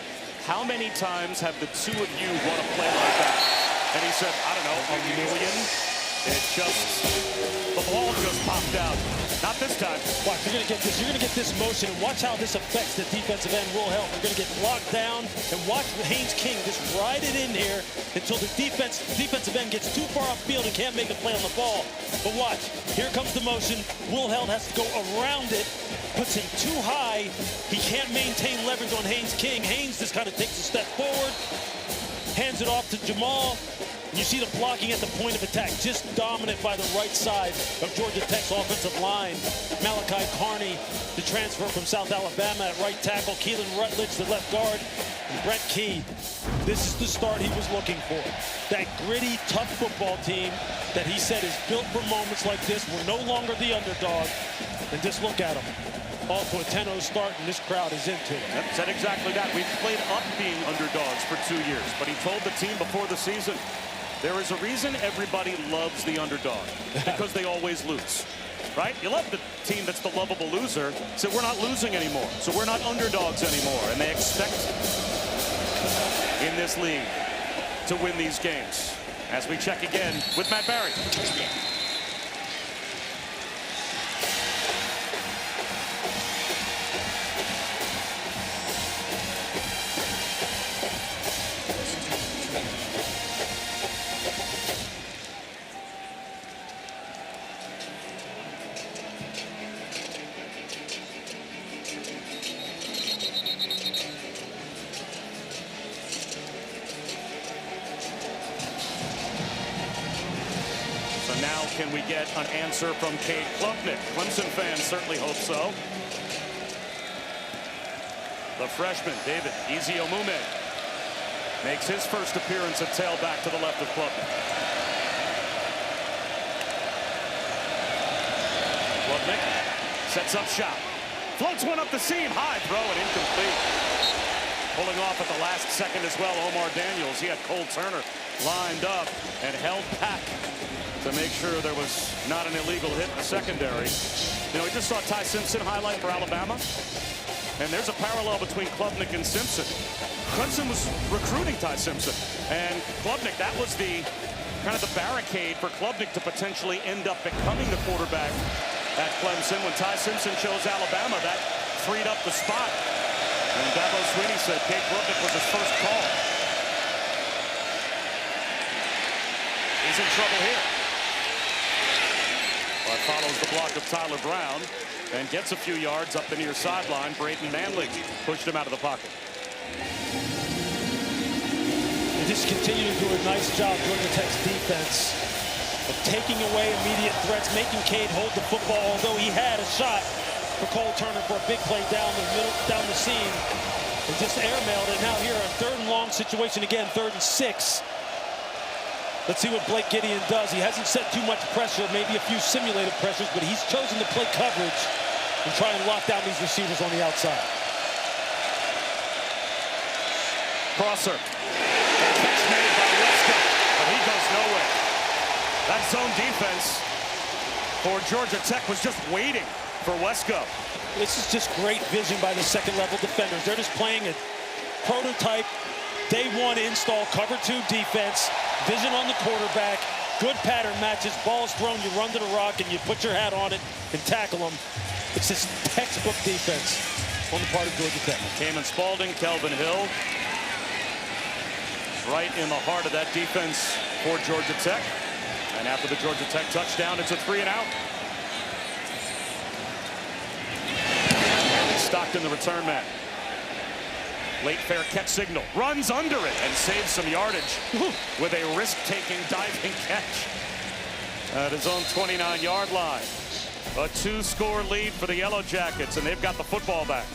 how many times have the two of you run a play like that? And he said, I don't know, a million. It just, the ball just popped out. Not this time. Watch, you're gonna get this. You're gonna get this motion, and watch how this affects the defensive end. Will Help. We're gonna get blocked down, and watch Haynes King just ride it in here until the defensive end gets too far upfield and can't make a play on the ball. But watch, here comes the motion. Will Held has to go around it, puts him too high. He can't maintain leverage on Haynes King. Haynes just kind of takes a step forward, hands it off to Jamal. You see the blocking at the point of attack, just dominant by the right side of Georgia Tech's offensive line. Malachi Carney, the transfer from South Alabama at right tackle. Keelan Rutledge, the left guard. And Brett Key, this is the start he was looking for. That gritty, tough football team that he said is built for moments like this. We're no longer the underdog. And just look at them. Off to a 10-0 start, and this crowd is into it. Yep, said exactly that. We've played up being underdogs for 2 years, but he told the team before the season, there is a reason everybody loves the underdog, because they always lose, right? You love the team that's the lovable loser, so we're not losing anymore, so we're not underdogs anymore, and they expect in this league to win these games. As we check again with Matt Barry. Now can we get an answer from Cade Klubnik? Clemson fans certainly hope so. The freshman, David Eziomume, makes his first appearance at tailback to the left of Klubnik. Klubnik sets up shop. Floats one up the seam. High throw and incomplete. Pulling off at the last second as well, Omar Daniels. He had Cole Turner lined up and held back to make sure there was not an illegal hit in the secondary. You know, we just saw Ty Simpson highlight for Alabama. And there's a parallel between Klubnik and Simpson. Clemson was recruiting Ty Simpson. And Klubnik, that was the kind of the barricade for Klubnik to potentially end up becoming the quarterback at Clemson. When Ty Simpson chose Alabama, that freed up the spot. And Dabo Swinney said Cade Klubnik was his first call. He's in trouble here. But follows the block of Tyler Brown and gets a few yards up the near sideline. Braden Manley pushed him out of the pocket. They just continue to do a nice job, Georgia Tech's defense, of taking away immediate threats, making Cade hold the football, although he had a shot for Cole Turner for a big play down the middle, down the seam, and just airmailed it. Now here, a 3rd and long situation again, 3rd and 6. Let's see what Blake Gideon does. He hasn't set too much pressure, maybe a few simulated pressures, but he's chosen to play coverage and try and lock down these receivers on the outside. Crosser. Catch made by Wesco, but he goes nowhere. That zone defense for Georgia Tech was just waiting for Wesco. This is just great vision by the second-level defenders. They're just playing a prototype day 1 install cover 2 defense. Vision on the quarterback, good pattern matches, ball's thrown, you run to the rock and you put your hat on it and tackle them. It's just textbook defense. on the part of Georgia Tech. Cayman Spalding, Kelvin Hill. Right in the heart of that defense for Georgia Tech. And after the Georgia Tech touchdown, it's a 3-and-out. Stockton, the return man. Late fair catch signal. Runs under it and saves some yardage with a risk-taking diving catch at his own 29-yard line. A 2-score lead for the Yellow Jackets, and they've got the football back.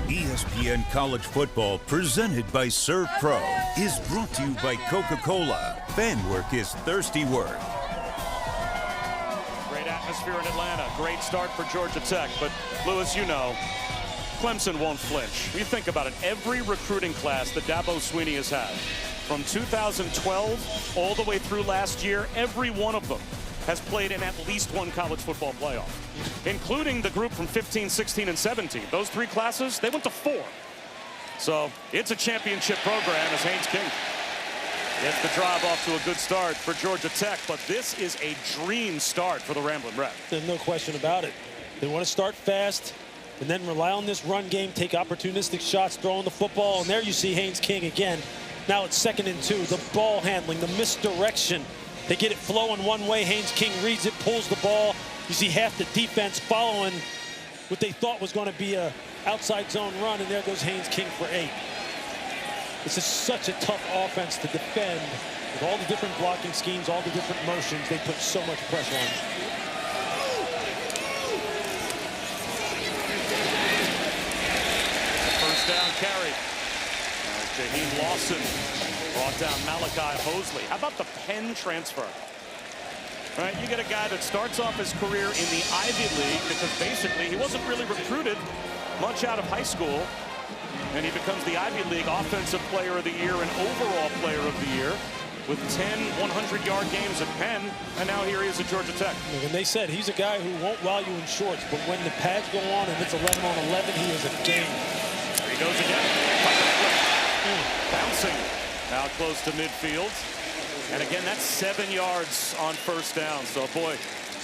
ESPN College Football, presented by Serve Pro, is brought to you by Coca-Cola. Fan work is thirsty work. Great atmosphere in Atlanta. Great start for Georgia Tech. But, Lewis, you know, Clemson won't flinch. You think about it. Every recruiting class that Dabo Swinney has had, from 2012 all the way through last year, every one of them has played in at least one college football playoff, including the group from 15, 16, and 17. Those three classes, they went to 4. So it's a championship program as Haynes King gets the drive off to a good start for Georgia Tech. But this is a dream start for the Ramblin' Wreck. There's no question about it. They want to start fast and then rely on this run game, take opportunistic shots, throwing the football. And there you see Haynes King again. Now it's 2nd and 2. The ball handling, the misdirection. They get it flowing one way. Haynes King reads it, pulls the ball. You see half the defense following what they thought was going to be a outside zone run, and there goes Haynes King for 8. This is such a tough offense to defend. With all the different blocking schemes, all the different motions, they put so much pressure on it. First down carry. Jaheim Lawson brought down Malachi Hosley. How about the Penn transfer? Right, you get a guy that starts off his career in the Ivy League because basically he wasn't really recruited much out of high school, and he becomes the Ivy League Offensive Player of the Year and Overall Player of the Year. with 10 100-yard games at Penn, and now here he is at Georgia Tech. And they said he's a guy who won't wow you in shorts, but when the pads go on and it's 11 on 11, he is a game. There he goes again. Bouncing now close to midfield. And again, that's 7 yards on first down. So, boy,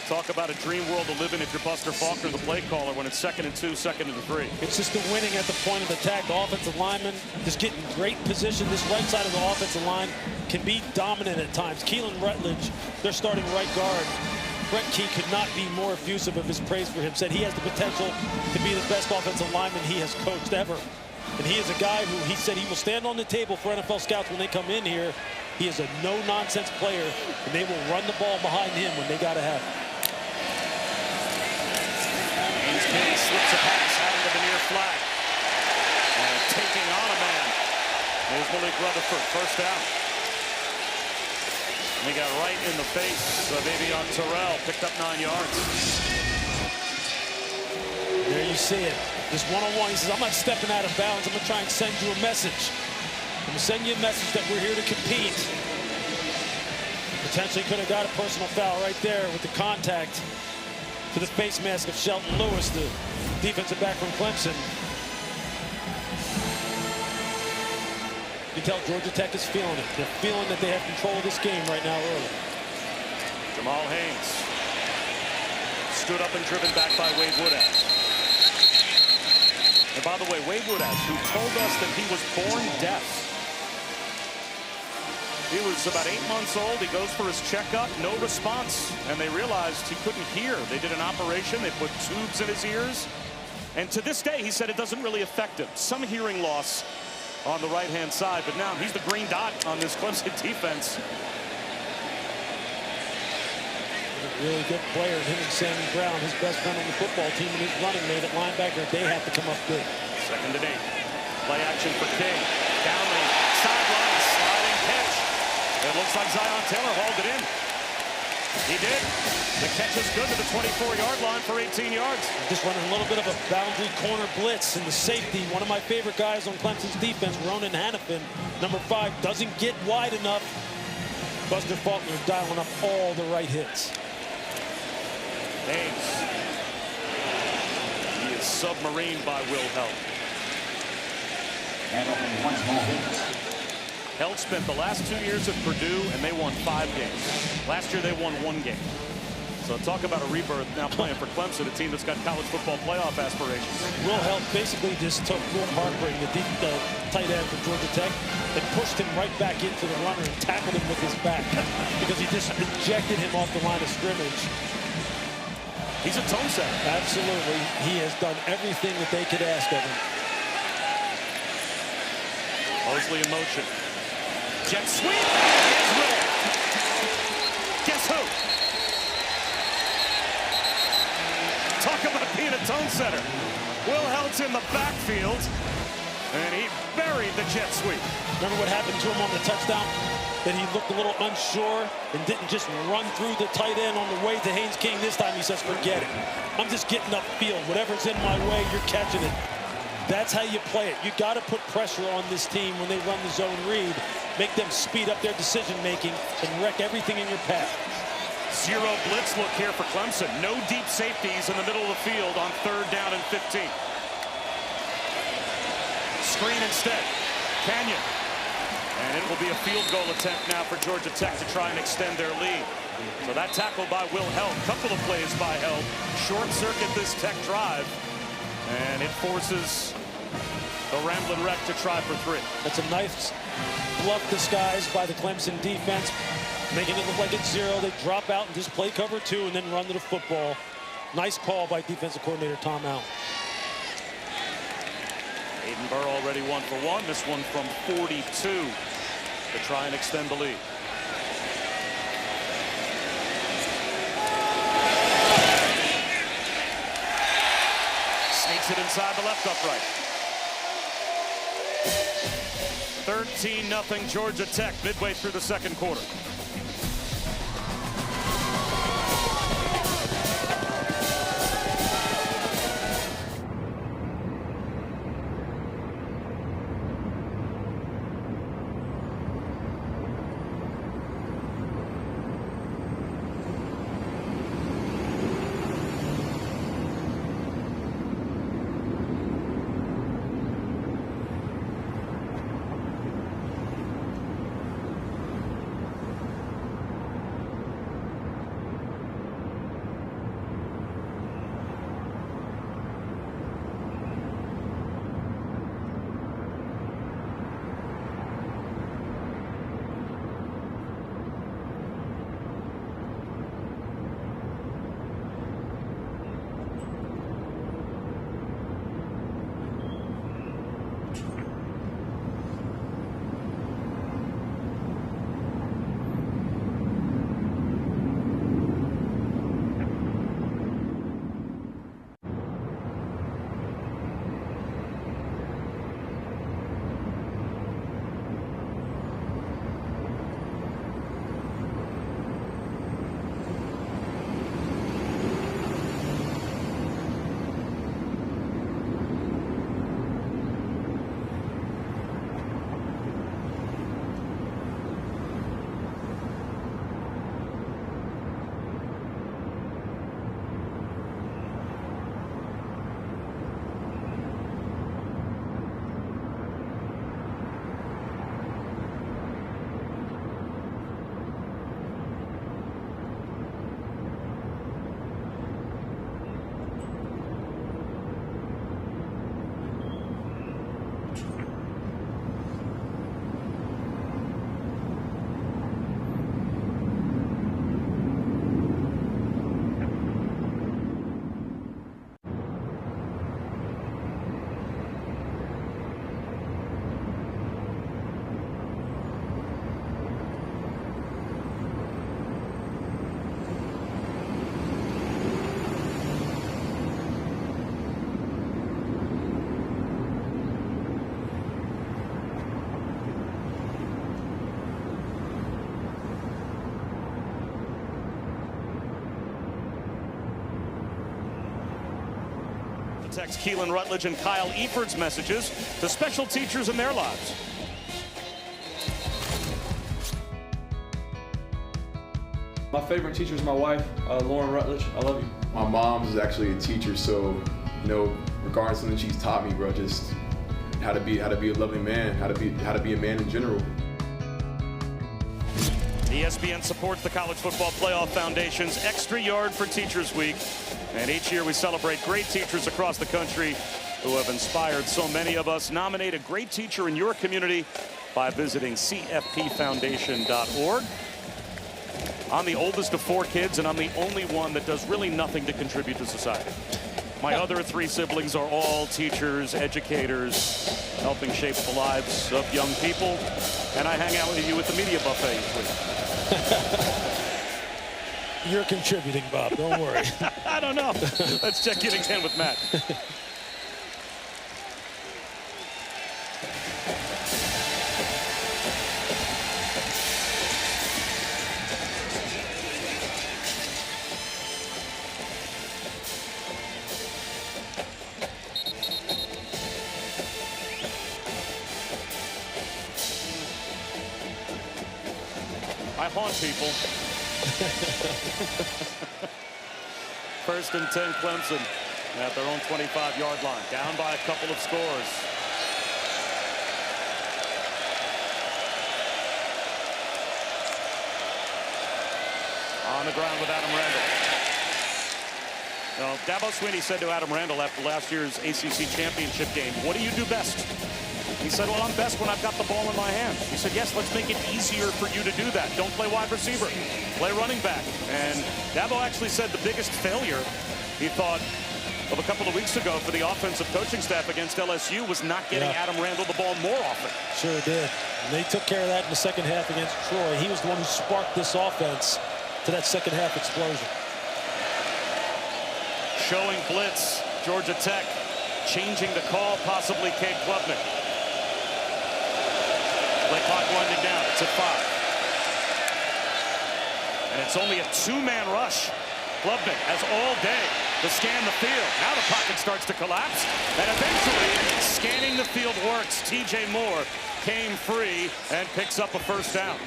talk about a dream world to live in if you're Buster Faulkner, the play caller, when it's 2nd and 2, 2nd and 3. It's just the winning at the point of attack. The offensive lineman just getting great position. This right side of the offensive line can be dominant at times. Keelan Rutledge, their starting right guard. Brent Key could not be more effusive of his praise for him. Said he has the potential to be the best offensive lineman he has coached ever. And he is a guy who he said he will stand on the table for NFL scouts when they come in here. He is a no-nonsense player, and they will run the ball behind him when they got to have it. King slips a pass out into the near flag. And taking on a man. There's Malik Rutherford, first down. And he got right in the face of Avion Terrell, picked up 9 yards. There you see it. Just one-on-one. He says, I'm not stepping out of bounds. I'm going to try and send you a message. I'm going to send you a message that we're here to compete. Potentially could have got a personal foul right there with the contact to the face mask of Shelton Lewis, the defensive back from Clemson. You can tell Georgia Tech is feeling it. They're feeling that they have control of this game right now early. Jamal Haynes stood up and driven back by Wade Woodash. And by the way, Wade Woodash, who told us that he was born deaf. He was about 8 months old. He goes for his checkup, no response. And they realized he couldn't hear. They did an operation. They put tubes in his ears. And to this day, he said it doesn't really affect him. Some hearing loss on the right-hand side. But now he's the green dot on this Clemson defense. A really good player. Him and Sammy Brown, his best friend on the football team, and his running mate at linebacker, they have to come up big. 2nd and 8. Play action for King. Down the sideline, sliding catch. It looks like Zion Taylor hauled it in. He did. The catch is good to the 24-yard line for 18 yards. Just running a little bit of a boundary corner blitz, and the safety, one of my favorite guys on Clemson's defense, Ronan Hannafin, number 5, doesn't get wide enough. Buster Faulkner dialing up all the right hits. Haynes. He is submarined by Will Held. Held spent the last 2 years at Purdue, and they won 5 games. Last year, they won 1 game. So talk about a rebirth now playing for Clemson, a team that's got college football playoff aspirations. Will Held basically just took Will Harper, the tight end for Georgia Tech, and pushed him right back into the runner and tackled him with his back because he just ejected him off the line of scrimmage. He's a tone setter. Absolutely. He has done everything that they could ask of him. Mosley in motion. Jet sweep. Israel. Guess who? Talk about being a tone setter. Will Held's in the backfield, and he buried the jet sweep. Remember what happened to him on the touchdown? That he looked a little unsure and didn't just run through the tight end on the way to Haynes King. This time he says, forget it. I'm just getting upfield. Whatever's in my way, you're catching it. That's how you play it. You got to put pressure on this team when they run the zone read. Make them speed up their decision-making and wreck everything in your path. Zero blitz look here for Clemson. No deep safeties in the middle of the field on 3rd down and 15. Screen instead. Canyon. And it will be a field goal attempt now for Georgia Tech to try and extend their lead. So that tackle by Will Held, couple of plays by Held, short circuit this Tech drive, and it forces the Ramblin' Wreck to try for 3. That's a nice bluff disguised by the Clemson defense, making it look like it's 0. They drop out and just play cover 2 and then run to the football. Nice call by defensive coordinator Tom Allen. Aiden Burr already 1 for 1. This one from 42 to try and extend the lead. Sneaks it inside the left upright. 13-0 Georgia Tech midway through the 2nd quarter. Text Keelan Rutledge and Kyle Eford's messages to special teachers in their lives. My favorite teacher is my wife, Lauren Rutledge. I love you. My mom is actually a teacher, so regardless of something she's taught me, bro, just how to be a loving man, how to be a man in general. ESPN supports the College Football Playoff Foundation's Extra Yard for Teachers Week. And each year we celebrate great teachers across the country who have inspired so many of us. Nominate a great teacher in your community by visiting cfpfoundation.org. I'm the oldest of 4 kids, and I'm the only one that does really nothing to contribute to society. My other 3 siblings are all teachers, educators, helping shape the lives of young people. And I hang out with you at the media buffet each week. You're contributing, Bob. Don't worry. I don't know. Let's check in again with Matt. I haunt people. 1st and 10 Clemson at their own 25-yard line, down by a couple of scores. On the ground with Adam Randall. Now, Dabo Swinney said to Adam Randall after last year's ACC championship game, "What do you do best?" He said, "Well, I'm best when I've got the ball in my hand." He said, "Yes, let's make it easier for you to do that. Don't play wide receiver. Play running back." And Dabo actually said the biggest failure he thought of a couple of weeks ago for the offensive coaching staff against LSU was not getting Adam Randall the ball more often. Sure did. And they took care of that in the second half against Troy. He was the one who sparked this offense to that second half explosion. Showing blitz, Georgia Tech changing the call, possibly Cade Klubnik. Play clock winding down. It's at 5. And it's only a 2-man rush. Klubnik has all day to scan the field. Now the pocket starts to collapse. And eventually, scanning the field works. TJ Moore came free and picks up a first down.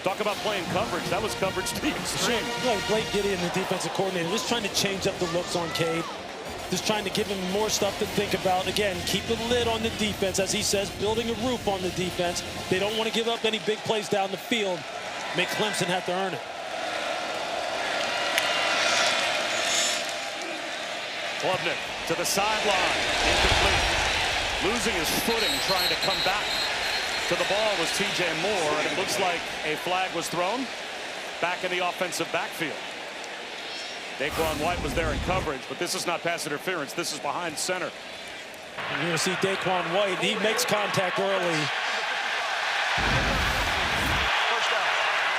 Talk about playing coverage. That was coverage to the extreme. Yeah, Blake Gideon, the defensive coordinator, just trying to change up the looks on Cade. Just trying to give him more stuff to think about. Again, keep a lid on the defense, as he says, building a roof on the defense. They don't want to give up any big plays down the field. Make Clemson have to earn it. Klubnik to the sideline. Incomplete. Losing his footing, trying to come back to the ball was TJ Moore, and it looks like a flag was thrown back in the offensive backfield. Daquan White was there in coverage, but this is not pass interference. This is behind center. You're going to see Daquan White. He makes contact early.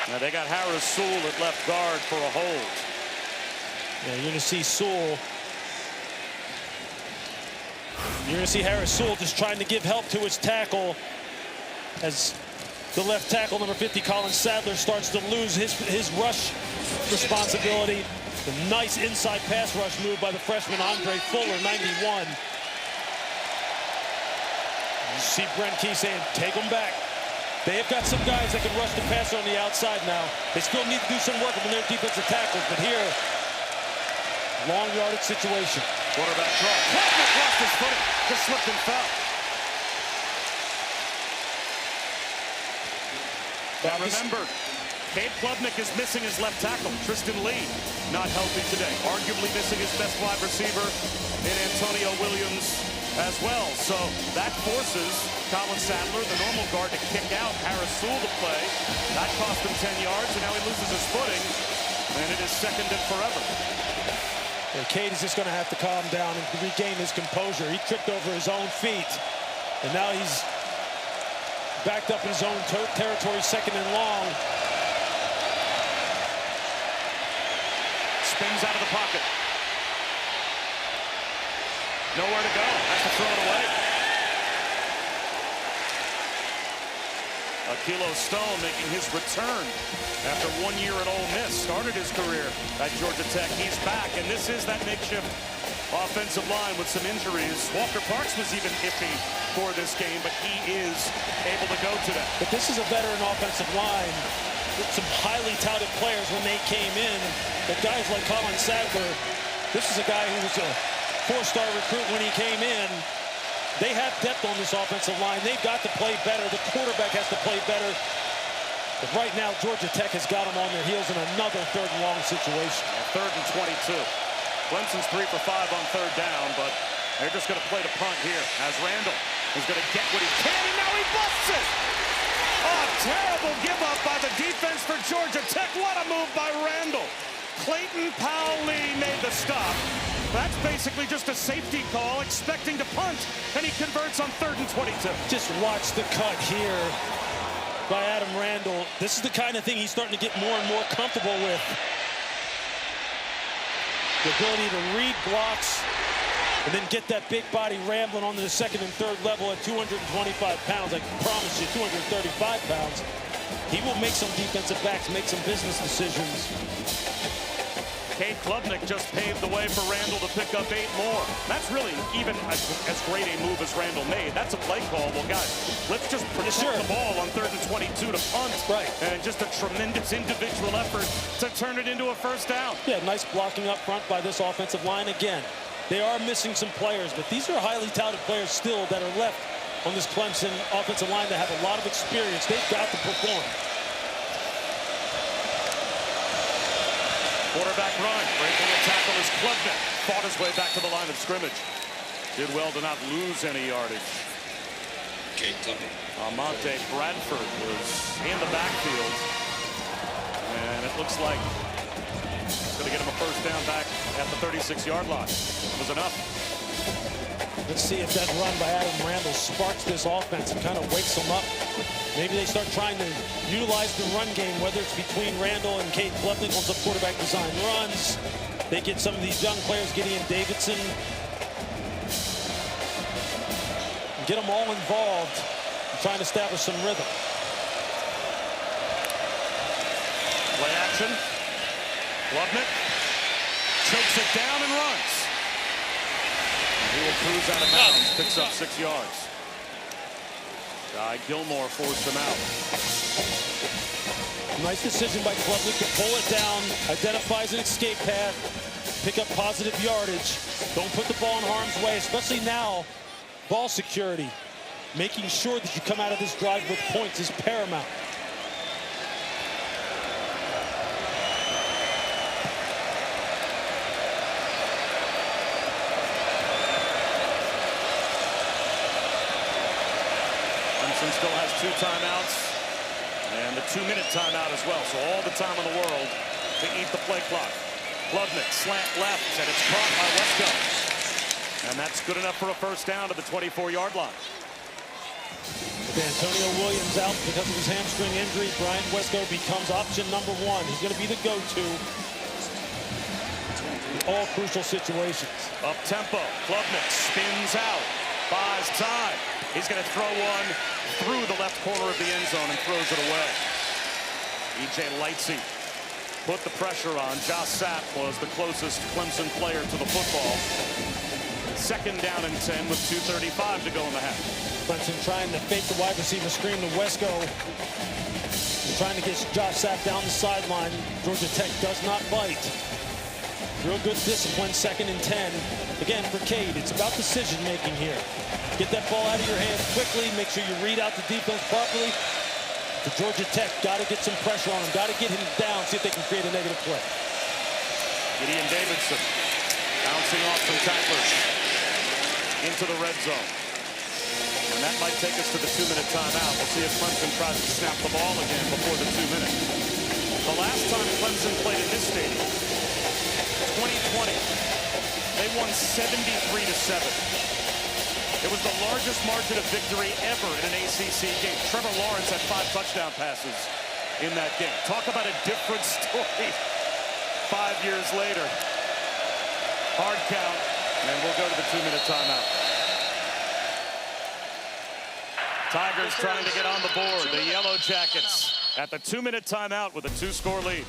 Now they got Harris Sewell at left guard for a hold. Yeah, you're going to see Sewell. You're going to see Harris Sewell just trying to give help to his tackle as the left tackle, number 50, Colin Sadler, starts to lose his rush responsibility. The nice inside pass rush move by the freshman Andre Fuller, 91. You see Brent Key saying, take them back. They have got some guys that can rush the passer on the outside now. They still need to do some work on their defensive tackles, but here, long yardage situation. Quarterback draw. Klubnik lost his footing. Just slipped and fell. Now remember, Cade Klubnik is missing his left tackle. Tristan Lee not healthy today. Arguably missing his best wide receiver in Antonio Williams as well. So that forces Colin Sadler, the normal guard, to kick out Harris Sewell to play. That cost him 10 yards, and now he loses his footing. And it is second and forever. Yeah, Cade is just going to have to calm down and regain his composure. He tripped over his own feet, and now he's backed up in his own territory, second and long. Spins out of the pocket. Nowhere to go. Has to throw it away. Akilo Stone making his return after 1 year at Ole Miss. Started his career at Georgia Tech. He's back, and this is that makeshift offensive line with some injuries. Walker Parks was even iffy for this game, but he is able to go today. But this is a veteran offensive line with some highly touted players when they came in. But guys like Colin Sadler, this is a guy who was a four-star recruit when he came in. They have depth on this offensive line. They've got to play better. The quarterback has to play better. But right now, Georgia Tech has got them on their heels in another third and long situation. 3rd and 22. Clemson's 3 for 5 on 3rd down, but they're just going to play the punt here as Randall is going to get what he can, and now he busts it. Oh, terrible give up by the defense for Georgia Tech. What a move by Randall. Clayton Powell-Lee made the stop. That's basically just a safety call, expecting to punt, and he converts on 3rd and 22. Just watch the cut here by Adam Randall. This is the kind of thing he's starting to get more and more comfortable with. The ability to read blocks and then get that big body rambling onto the 2nd and 3rd level at 225 pounds. I promise you, 235 pounds. He will make some defensive backs make some business decisions. Cade Klubnik just paved the way for Randall to pick up 8 more. That's really even as great a move as Randall made. That's a play call. Well, guys, let's just protect the ball on 3rd and 22 to punt. Right. And just a tremendous individual effort to turn it into a 1st down. Yeah, nice blocking up front by this offensive line again. They are missing some players, but these are highly touted players still that are left on this Clemson offensive line that have a lot of experience. They've got to perform. Quarterback run, breaking a tackle is Klubnik. Fought his way back to the line of scrimmage. Did well to not lose any yardage. Amonte Bradford was in the backfield. And it looks like it's going to get him a 1st down back at the 36-yard line. It was enough. Let's see if that run by Adam Randall sparks this offense and kind of wakes them up. Maybe they start trying to utilize the run game, whether it's between Randall and Cade Klubnik once the quarterback design runs. They get some of these young players, Gideon Davidson. Get them all involved and trying to establish some rhythm. Play action. Klubnik chokes it down and runs. He will cruise out of bounds, picks up 6 yards. Guy Gilmore forced him out. Nice decision by Klubnik to pull it down, identifies an escape path, pick up positive yardage. Don't put the ball in harm's way, especially now. Ball security, making sure that you come out of this drive with points is paramount. Clemson still has 2 timeouts and the 2-minute timeout as well. So all the time in the world to eat the play clock. Klubnik slant left, and it's caught by Wesco. And that's good enough for a 1st down to the 24-yard line. With Antonio Williams out because of his hamstring injury, Brian Wesco becomes option number 1. He's going to be the go-to in all crucial situations. Up tempo, Klubnik spins out, buys time. He's going to throw one through the left corner of the end zone and throws it away. E.J. Lightsey put the pressure on. Josh Sapp was the closest Clemson player to the football. 2nd down and 10 with 2:35 to go in the half. Clemson trying to fake the wide receiver screen to Wesco. They're trying to get Josh Sapp down the sideline. Georgia Tech does not bite. Real good discipline, 2nd and 10. Again, for Cade, it's about decision making here. Get that ball out of your hands quickly. Make sure you read out the defense properly. For Georgia Tech, got to get some pressure on him. Got to get him down, see if they can create a negative play. Gideon Davidson bouncing off some tacklers into the red zone. And that might take us to the 2-minute timeout. We'll see if Clemson tries to snap the ball again before the 2 minutes. The last time Clemson played in this stadium, 2020, they won 73-7. It was the largest margin of victory ever in an ACC game. Trevor Lawrence had 5 touchdown passes in that game. Talk about a different story 5 years later. Hard count, and we'll go to the 2-minute timeout. Tigers trying to get on the board. The Yellow Jackets at the 2-minute timeout with a 2-score lead.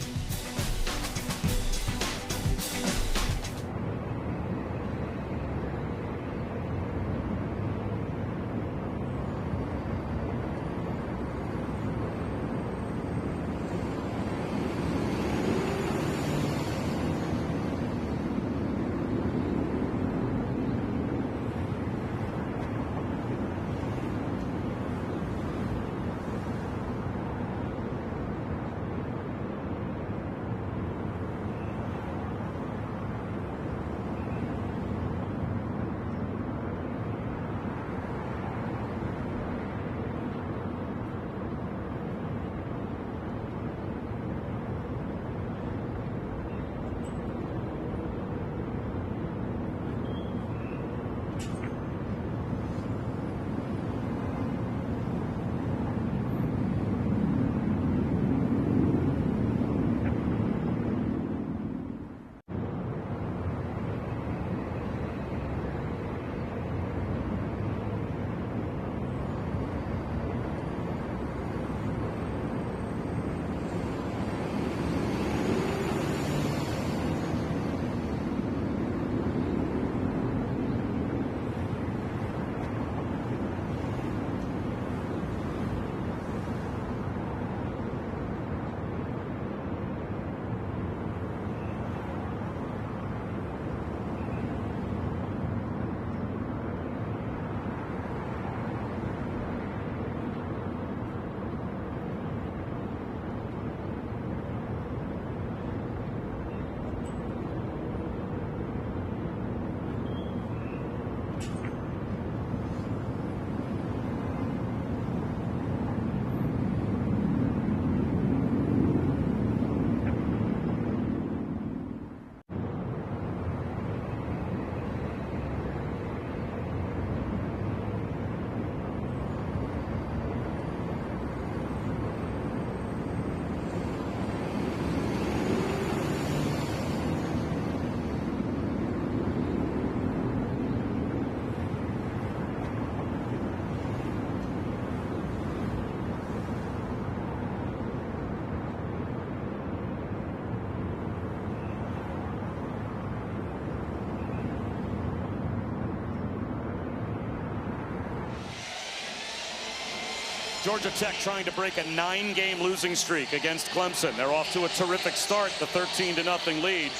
Georgia Tech trying to break a 9-game losing streak against Clemson. They're off to a terrific start, the 13-0 lead.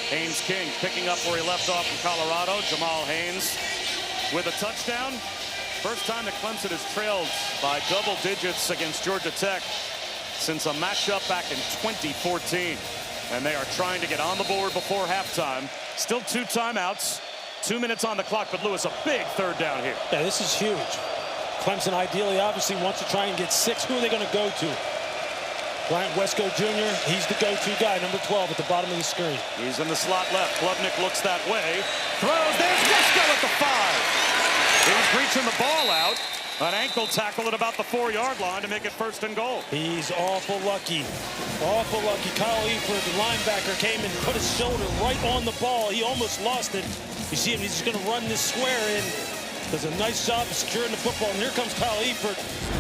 Haynes King picking up where he left off in Colorado. Jamal Haynes with a touchdown. First time that Clemson has trailed by double digits against Georgia Tech since a matchup back in 2014. And they are trying to get on the board before halftime. Still 2 timeouts, 2 minutes on the clock, but Lewis, a big third down here. Yeah, this is huge. Clemson ideally obviously wants to try and get 6. Who are they going to go to? Bryant Wesco Jr., he's the go-to guy, number 12 at the bottom of the screen. He's in the slot left. Klubnik looks that way. Throws. There's Wesco at the 5. He's reaching the ball out. An ankle tackle at about the 4-yard line to make it 1st and goal. He's awful lucky. Awful lucky. Kyle Eford, the linebacker, came and put his shoulder right on the ball. He almost lost it. You see him, he's just going to run this square in. Does a nice job of securing the football. And here comes Kyle Eford.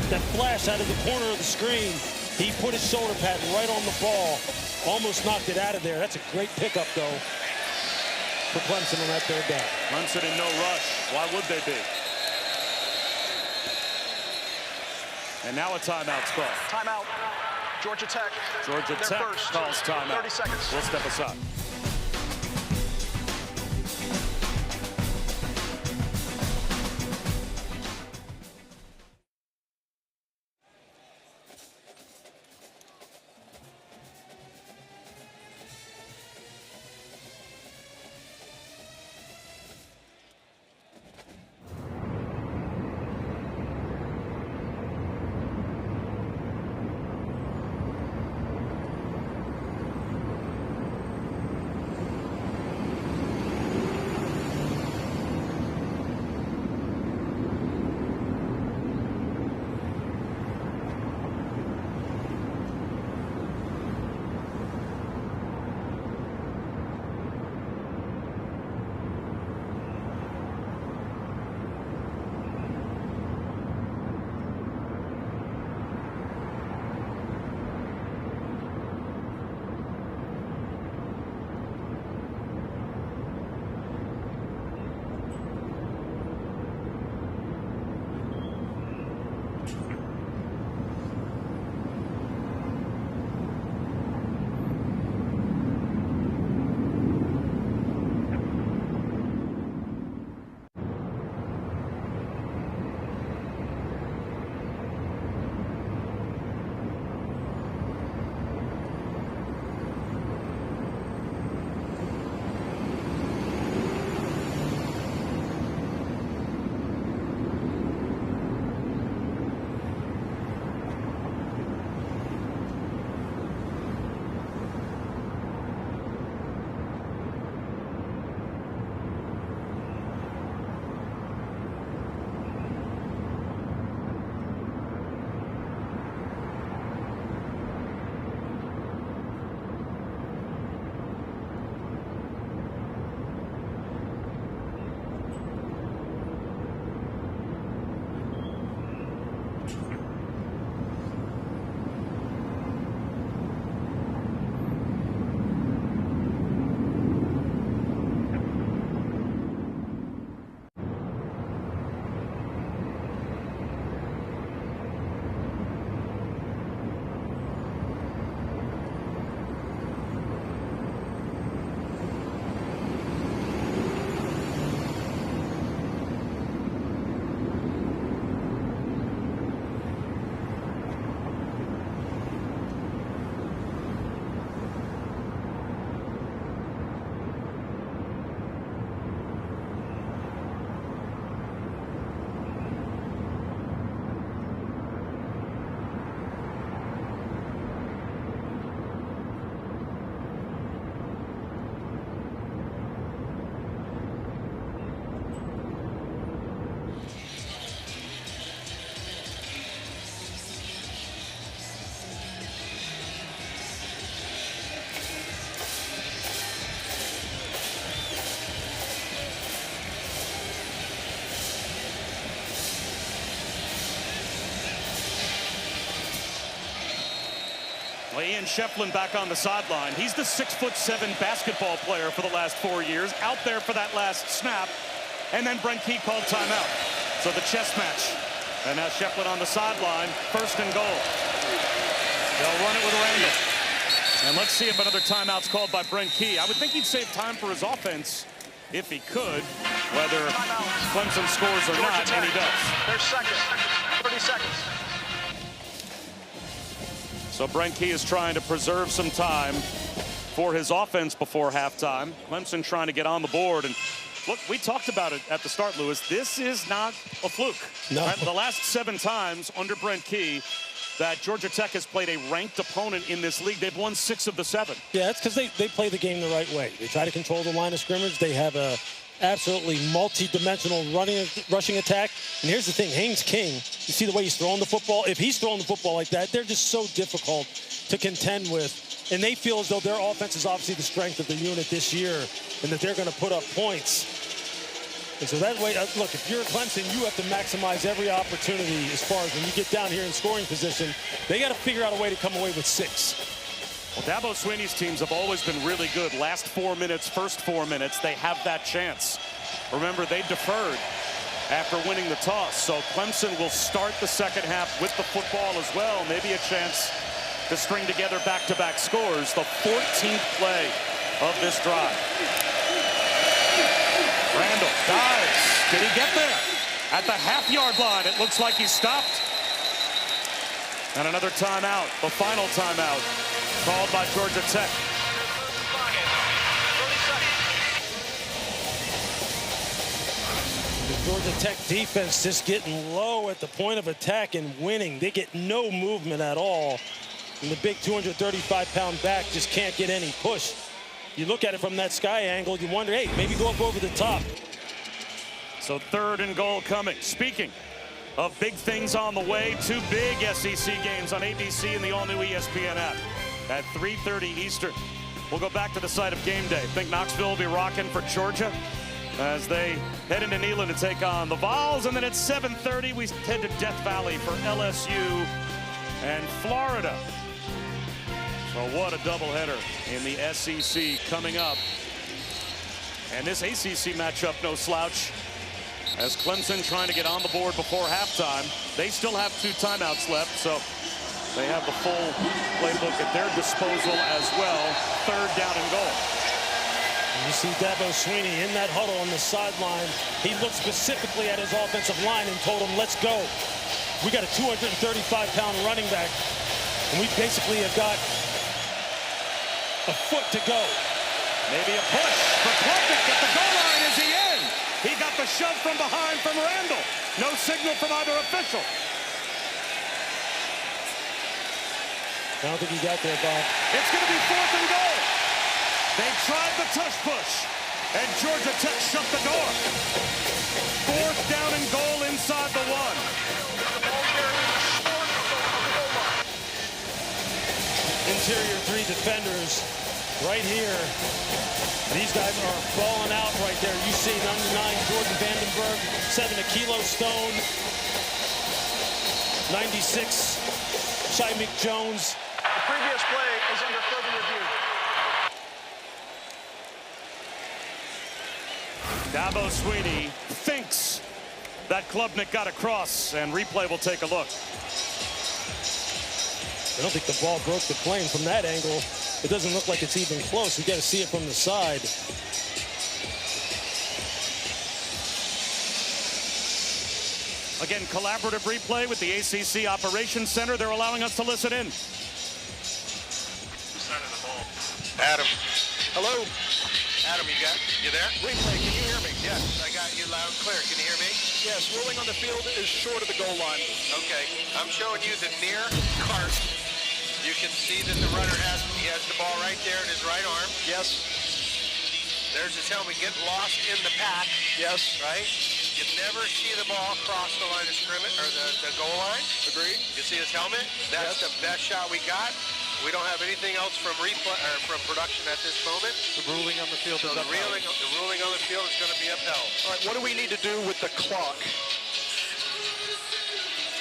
That flash out of the corner of the screen. He put his shoulder pad right on the ball. Almost knocked it out of there. That's a great pickup, though, for Clemson on that third down. Clemson in no rush. Why would they be? And now a timeout's called. Timeout. Georgia Tech. Georgia Tech calls timeout. 30 seconds. We'll step aside. Well, Ian Shefflin back on the sideline. He's the 6'7" basketball player for the last 4 years, out there for that last snap. And then Brent Key called timeout. So the chess match And now Shepard on the sideline, 1st and goal. They'll run it with Randall. And let's see if another timeout's called by Brent Key. I would think he'd save time for his offense if he could, whether Clemson scores or not, and he does. There's seconds, 30 seconds. So Brent Key is trying to preserve some time for his offense before halftime. Clemson trying to get on the board. And look, we talked about it at the start, Lewis. This is not a fluke. No. Right? The last 7 times under Brent Key that Georgia Tech has played a ranked opponent in this league, they've won 6 of the 7. Yeah, that's because they play the game the right way. They try to control the line of scrimmage. They have a absolutely multi-dimensional rushing attack. And here's the thing, Haynes King, you see the way he's throwing the football? If he's throwing the football like that, they're just so difficult to contend with. And they feel as though their offense is obviously the strength of the unit this year and that they're going to put up points. And so that way, look, if you're Clemson, you have to maximize every opportunity as far as when you get down here in scoring position. They got to figure out a way to come away with 6. Well, Dabo Swinney's teams have always been really good. Last 4 minutes, first 4 minutes, they have that chance. Remember, they deferred after winning the toss. So Clemson will start the second half with the football as well. Maybe a chance to string together back-to-back scores. The 14th play of this drive. Randall dives. Did he get there? At the half-yard line, it looks like he stopped. And another timeout, the final timeout, called by Georgia Tech. The Georgia Tech defense just getting low at the point of attack and winning. They get no movement at all. And the big 235-pound back just can't get any push. You look at it from that sky angle, you wonder, hey, maybe go up over the top. So 3rd and goal coming. Speaking of big things on the way, 2 big SEC games on ABC and the all-new ESPN app at 3:30 Eastern. We'll go back to the site of game day. Think Knoxville will be rocking for Georgia as they head into Neyland to take on the Vols. And then at 7:30, we head to Death Valley for LSU and Florida. So what a doubleheader in the SEC coming up. And this ACC matchup, no slouch, as Clemson trying to get on the board before halftime. They still have 2 timeouts left, so they have the full playbook at their disposal as well. 3rd down and goal. You see Dabo Swinney in that huddle on the sideline. He looked specifically at his offensive line and told him, let's go. We got a 235-pound running back, and we basically have got a foot to go. Maybe a push for Klubnik at the goal line. Is he in? He got the shove from behind from Randall. No signal from either official. I don't think he got there, Bob. It's going to be 4th and goal. They tried the tush push, and Georgia Tech shut the door. 4th down and goal inside the 1. Interior 3 defenders right here. These guys are balling out right there. You see number 9, Jordan Vandenberg, 7, Akilo Stone, 96, Shymick Jones. The previous play is under further review. Dabo Swinney thinks that Klubnik got across, and replay will take a look. I don't think the ball broke the plane from that angle. It doesn't look like it's even close. We got to see it from the side. Again, collaborative replay with the ACC Operations Center. They're allowing us to listen in. Adam. Hello? Adam, you there? Replay, can you hear me? Yes, I got you loud and clear. Can you hear me? Yes, ruling on the field is short of the goal line. Okay, I'm showing you the near cart. You can see that the runner has the ball right there in his right arm. Yes. There's his helmet getting lost in the pack. Yes. Right? You never see the ball cross the line of scrimmage or the goal line. Agreed. You see his helmet? That's the best shot we got. We don't have anything else from replay or from production at this moment. The ruling on the field So is the ruling on the field is going to be upheld. All right, what do we need to do with the clock?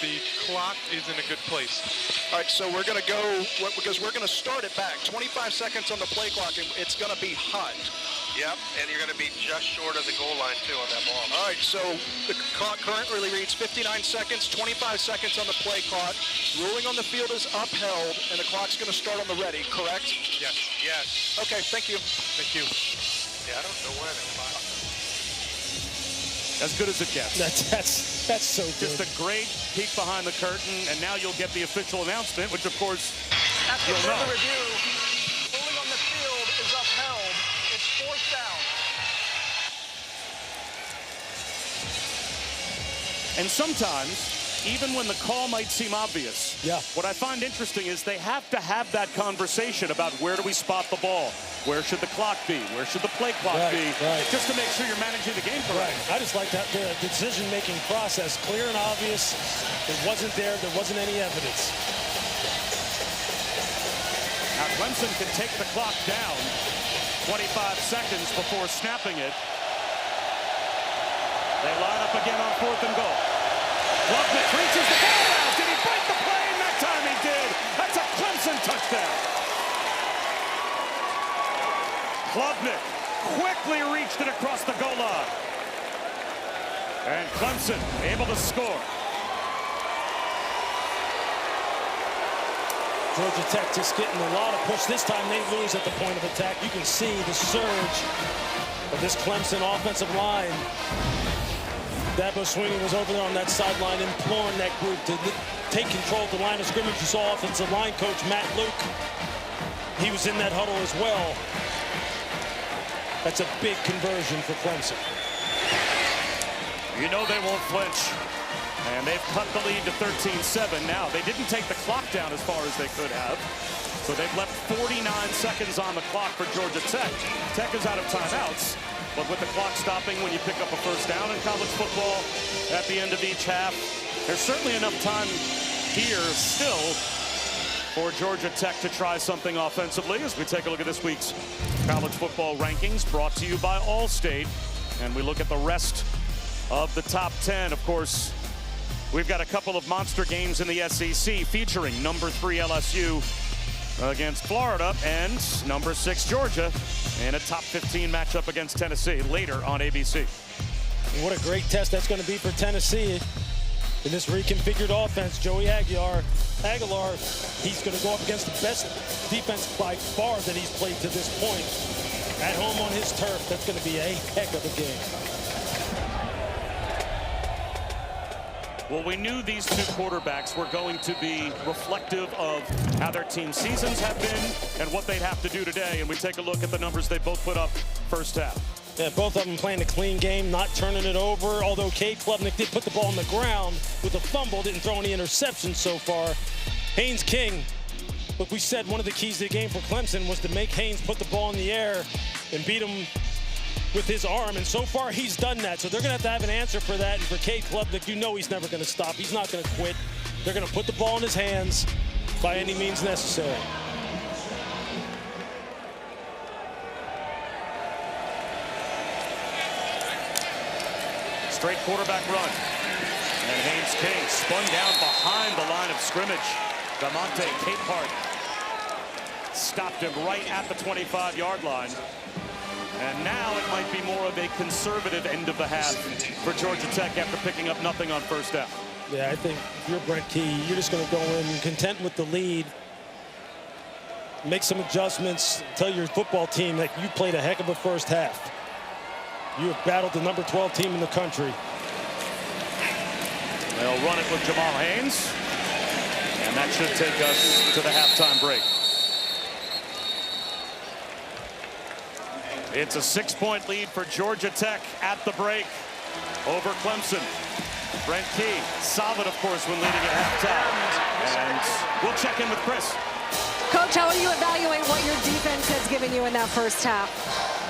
The clock is in a good place. All right, so we're going to go, because we're going to start it back. 25 seconds on the play clock, and it's going to be hot. Yep, and you're going to be just short of the goal line, too, on that ball. All right, so the clock currently reads 59 seconds, 25 seconds on the play clock. Ruling on the field is upheld, and the clock's going to start on the ready, correct? Yes. Yes. Okay, thank you. Thank you. Yeah, I don't know why the clock. As good as it gets. That's so good. Just a great peek behind the curtain, and now you'll get the official announcement, which, of course, After you'll know. further review, ruling on the field is upheld. It's fourth down. And sometimes, even when the call might seem obvious, what I find interesting is they have to have that conversation about where do we spot the ball? Where should the clock be? Where should the play clock be? Just to make sure you're managing the game correctly. I just like that the decision-making process, clear and obvious. It wasn't there wasn't any evidence. Now Clemson can take the clock down 25 seconds before snapping it. They line up again on 4th and goal. Klubnik reaches the ball out. Did he break the play? And that time he did. That's a Clemson touchdown. Klubnik quickly reached it across the goal line. And Clemson able to score. Georgia Tech just getting a lot of push. This time they lose at the point of attack. You can see the surge of this Clemson offensive line. Dabo Swinney was over there on that sideline imploring that group to take control of the line of scrimmage. You saw offensive line coach Matt Luke. He was in that huddle as well. That's a big conversion for Clemson. You know they won't flinch. And they've cut the lead to 13-7 now. They didn't take the clock down as far as they could have. So they've left 49 seconds on the clock for Georgia Tech. Tech is out of timeouts. But with the clock stopping when you pick up a first down in college football at the end of each half, there's certainly enough time here still for Georgia Tech to try something offensively as we take a look at this week's college football rankings brought to you by Allstate. And we look at the rest of the top 10. Of course, we've got a couple of monster games in the SEC featuring number 3 LSU against Florida and number 6 Georgia in a top 15 matchup against Tennessee later on ABC. And what a great test that's going to be for Tennessee in this reconfigured offense. Joey Aguilar, he's going to go up against the best defense by far that he's played to this point. At home on his turf, that's going to be a heck of a game. Well, we knew these two quarterbacks were going to be reflective of how their team seasons have been and what they'd have to do today. And we take a look at the numbers they both put up first half. Yeah, both of them playing a clean game, not turning it over. Although Cade Klubnik did put the ball on the ground with a fumble, didn't throw any interceptions so far. Haynes King, look, we said one of the keys to the game for Clemson was to make Haynes put the ball in the air and beat him with his arm, and so far he's done that. So they're going to have an answer for that. And for Cade Klubnik, you know he's never going to stop. He's not going to quit. They're going to put the ball in his hands by any means necessary. Straight quarterback run. And Haynes King spun down behind the line of scrimmage. DeMonte Capehart stopped him right at the 25-yard line. And now it might be more of a conservative end of the half for Georgia Tech after picking up nothing on first down. Yeah, I think if you're Brent Key, you're just going to go in content with the lead, make some adjustments, tell your football team that you played a heck of a first half. You have battled the number 12 team in the country. They'll run it with Jamal Haynes. And that should take us to the halftime break. It's a 6-point lead for Georgia Tech at the break over Clemson. Brent Key, solid, of course, when leading at halftime. And we'll check in with Chris. Coach, how will you evaluate what your defense has given you in that first half?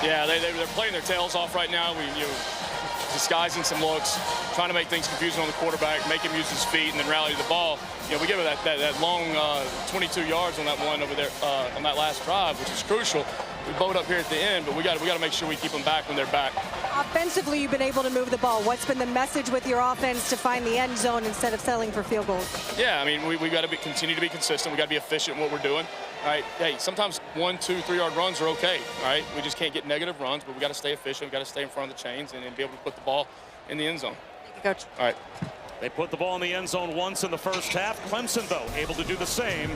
Yeah, they're playing their tails off right now. Disguising some looks, trying to make things confusing on the quarterback, make him use his feet, and then rally the ball. We give it that long 22 yards on that one over there on that last drive, which is crucial. We bowed up here at the end, but we got to make sure we keep them back when they're back. Offensively, you've been able to move the ball. What's been the message with your offense to find the end zone instead of settling for field goals? Yeah, I mean, we got to continue to be consistent. We got to be efficient in what we're doing. All right, hey, sometimes 1, 2, 3 yard runs are okay. All right, we just can't get negative runs, but we got to stay efficient. We got to stay in front of the chains and be able to put the ball in the end zone. Thank you, Coach. All right. They put the ball in the end zone once in the first half. Clemson, though, able to do the same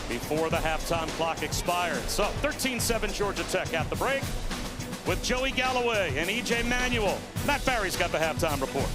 before the halftime clock expired. So 13-7 Georgia Tech at the break with Joey Galloway and E.J. Manuel. Matt Barry's got the halftime report.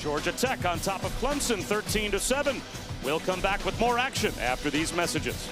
Georgia Tech on top of Clemson 13-7. We'll come back with more action after these messages.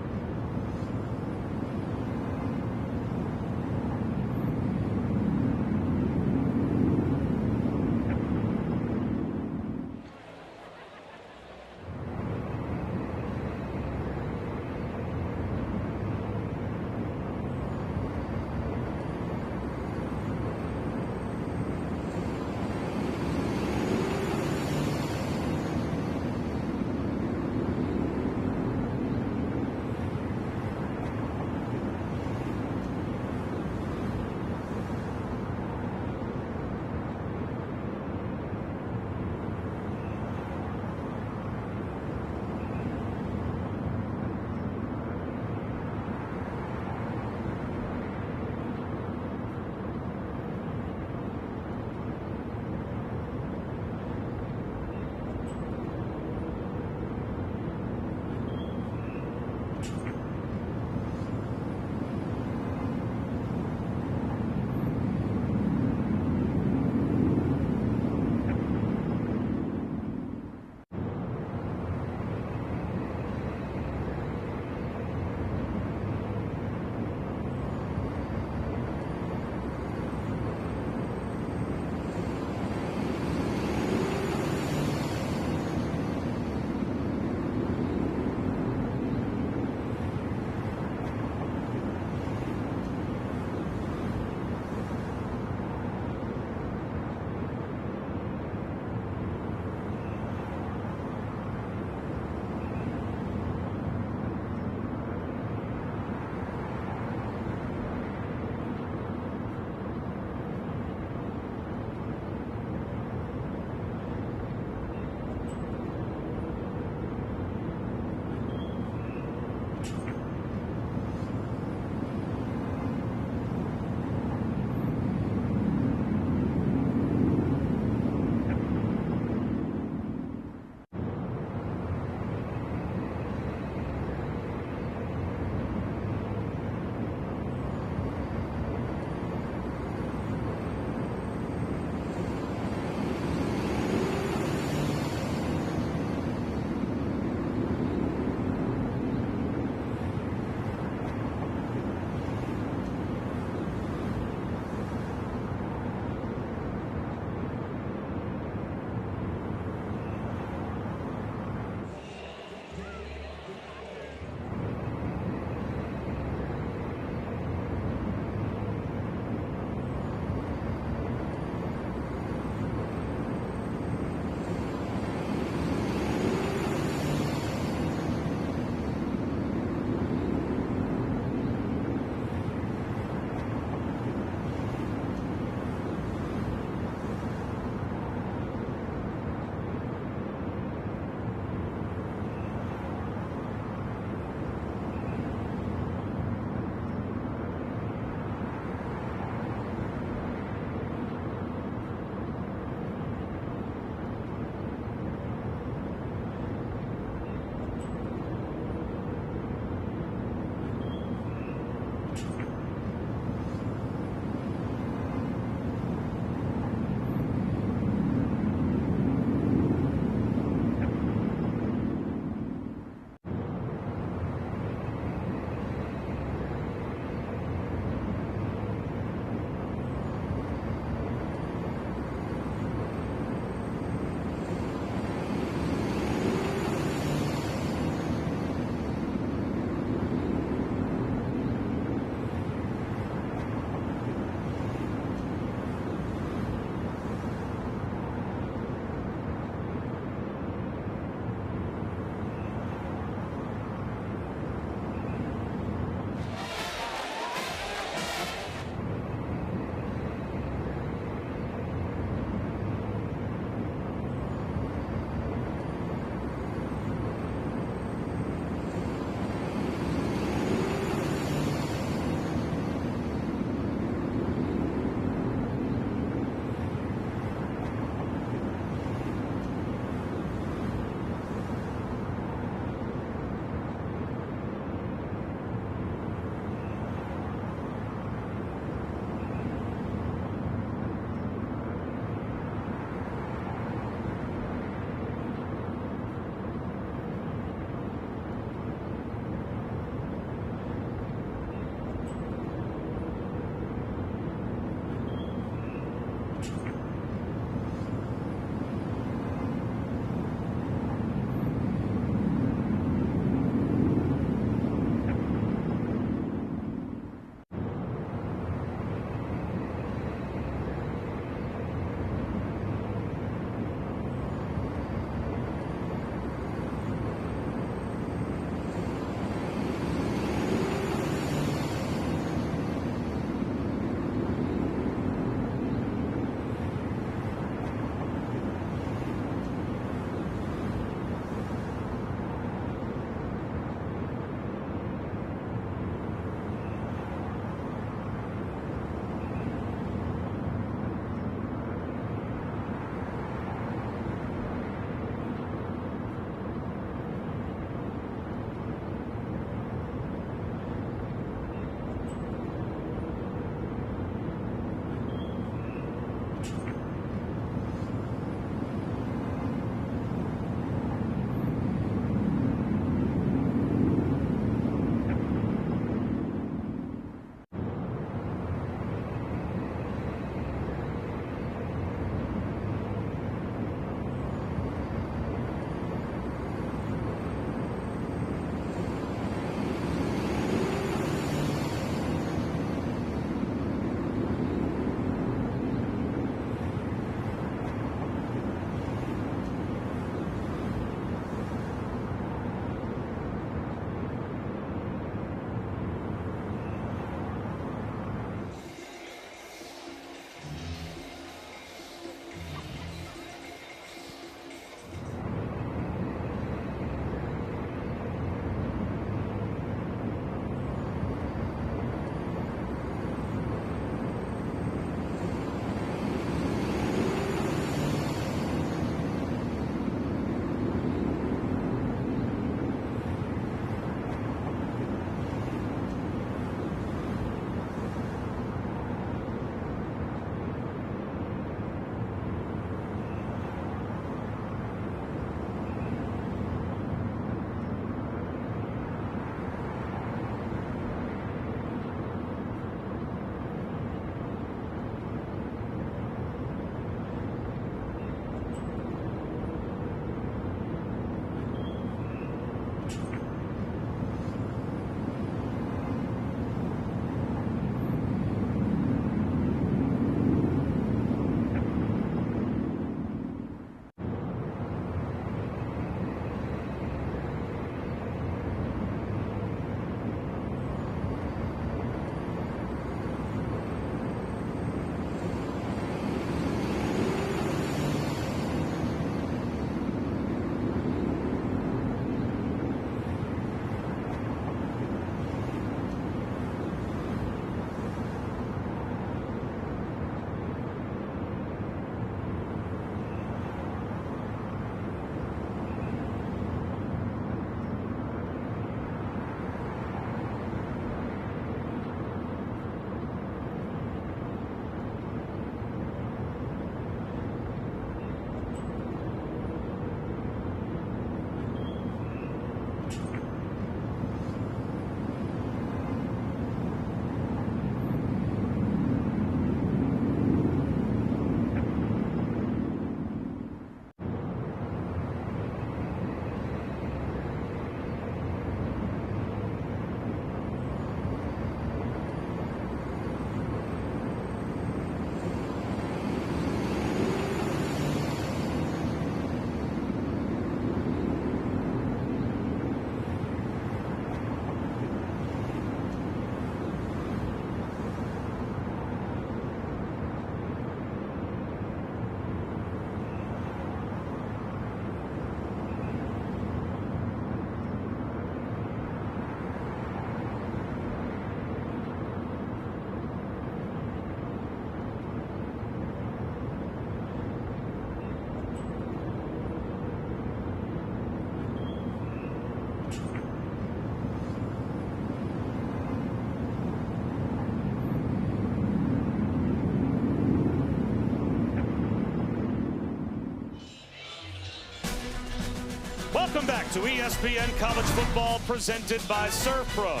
Welcome back to ESPN College Football presented by Surf Pro.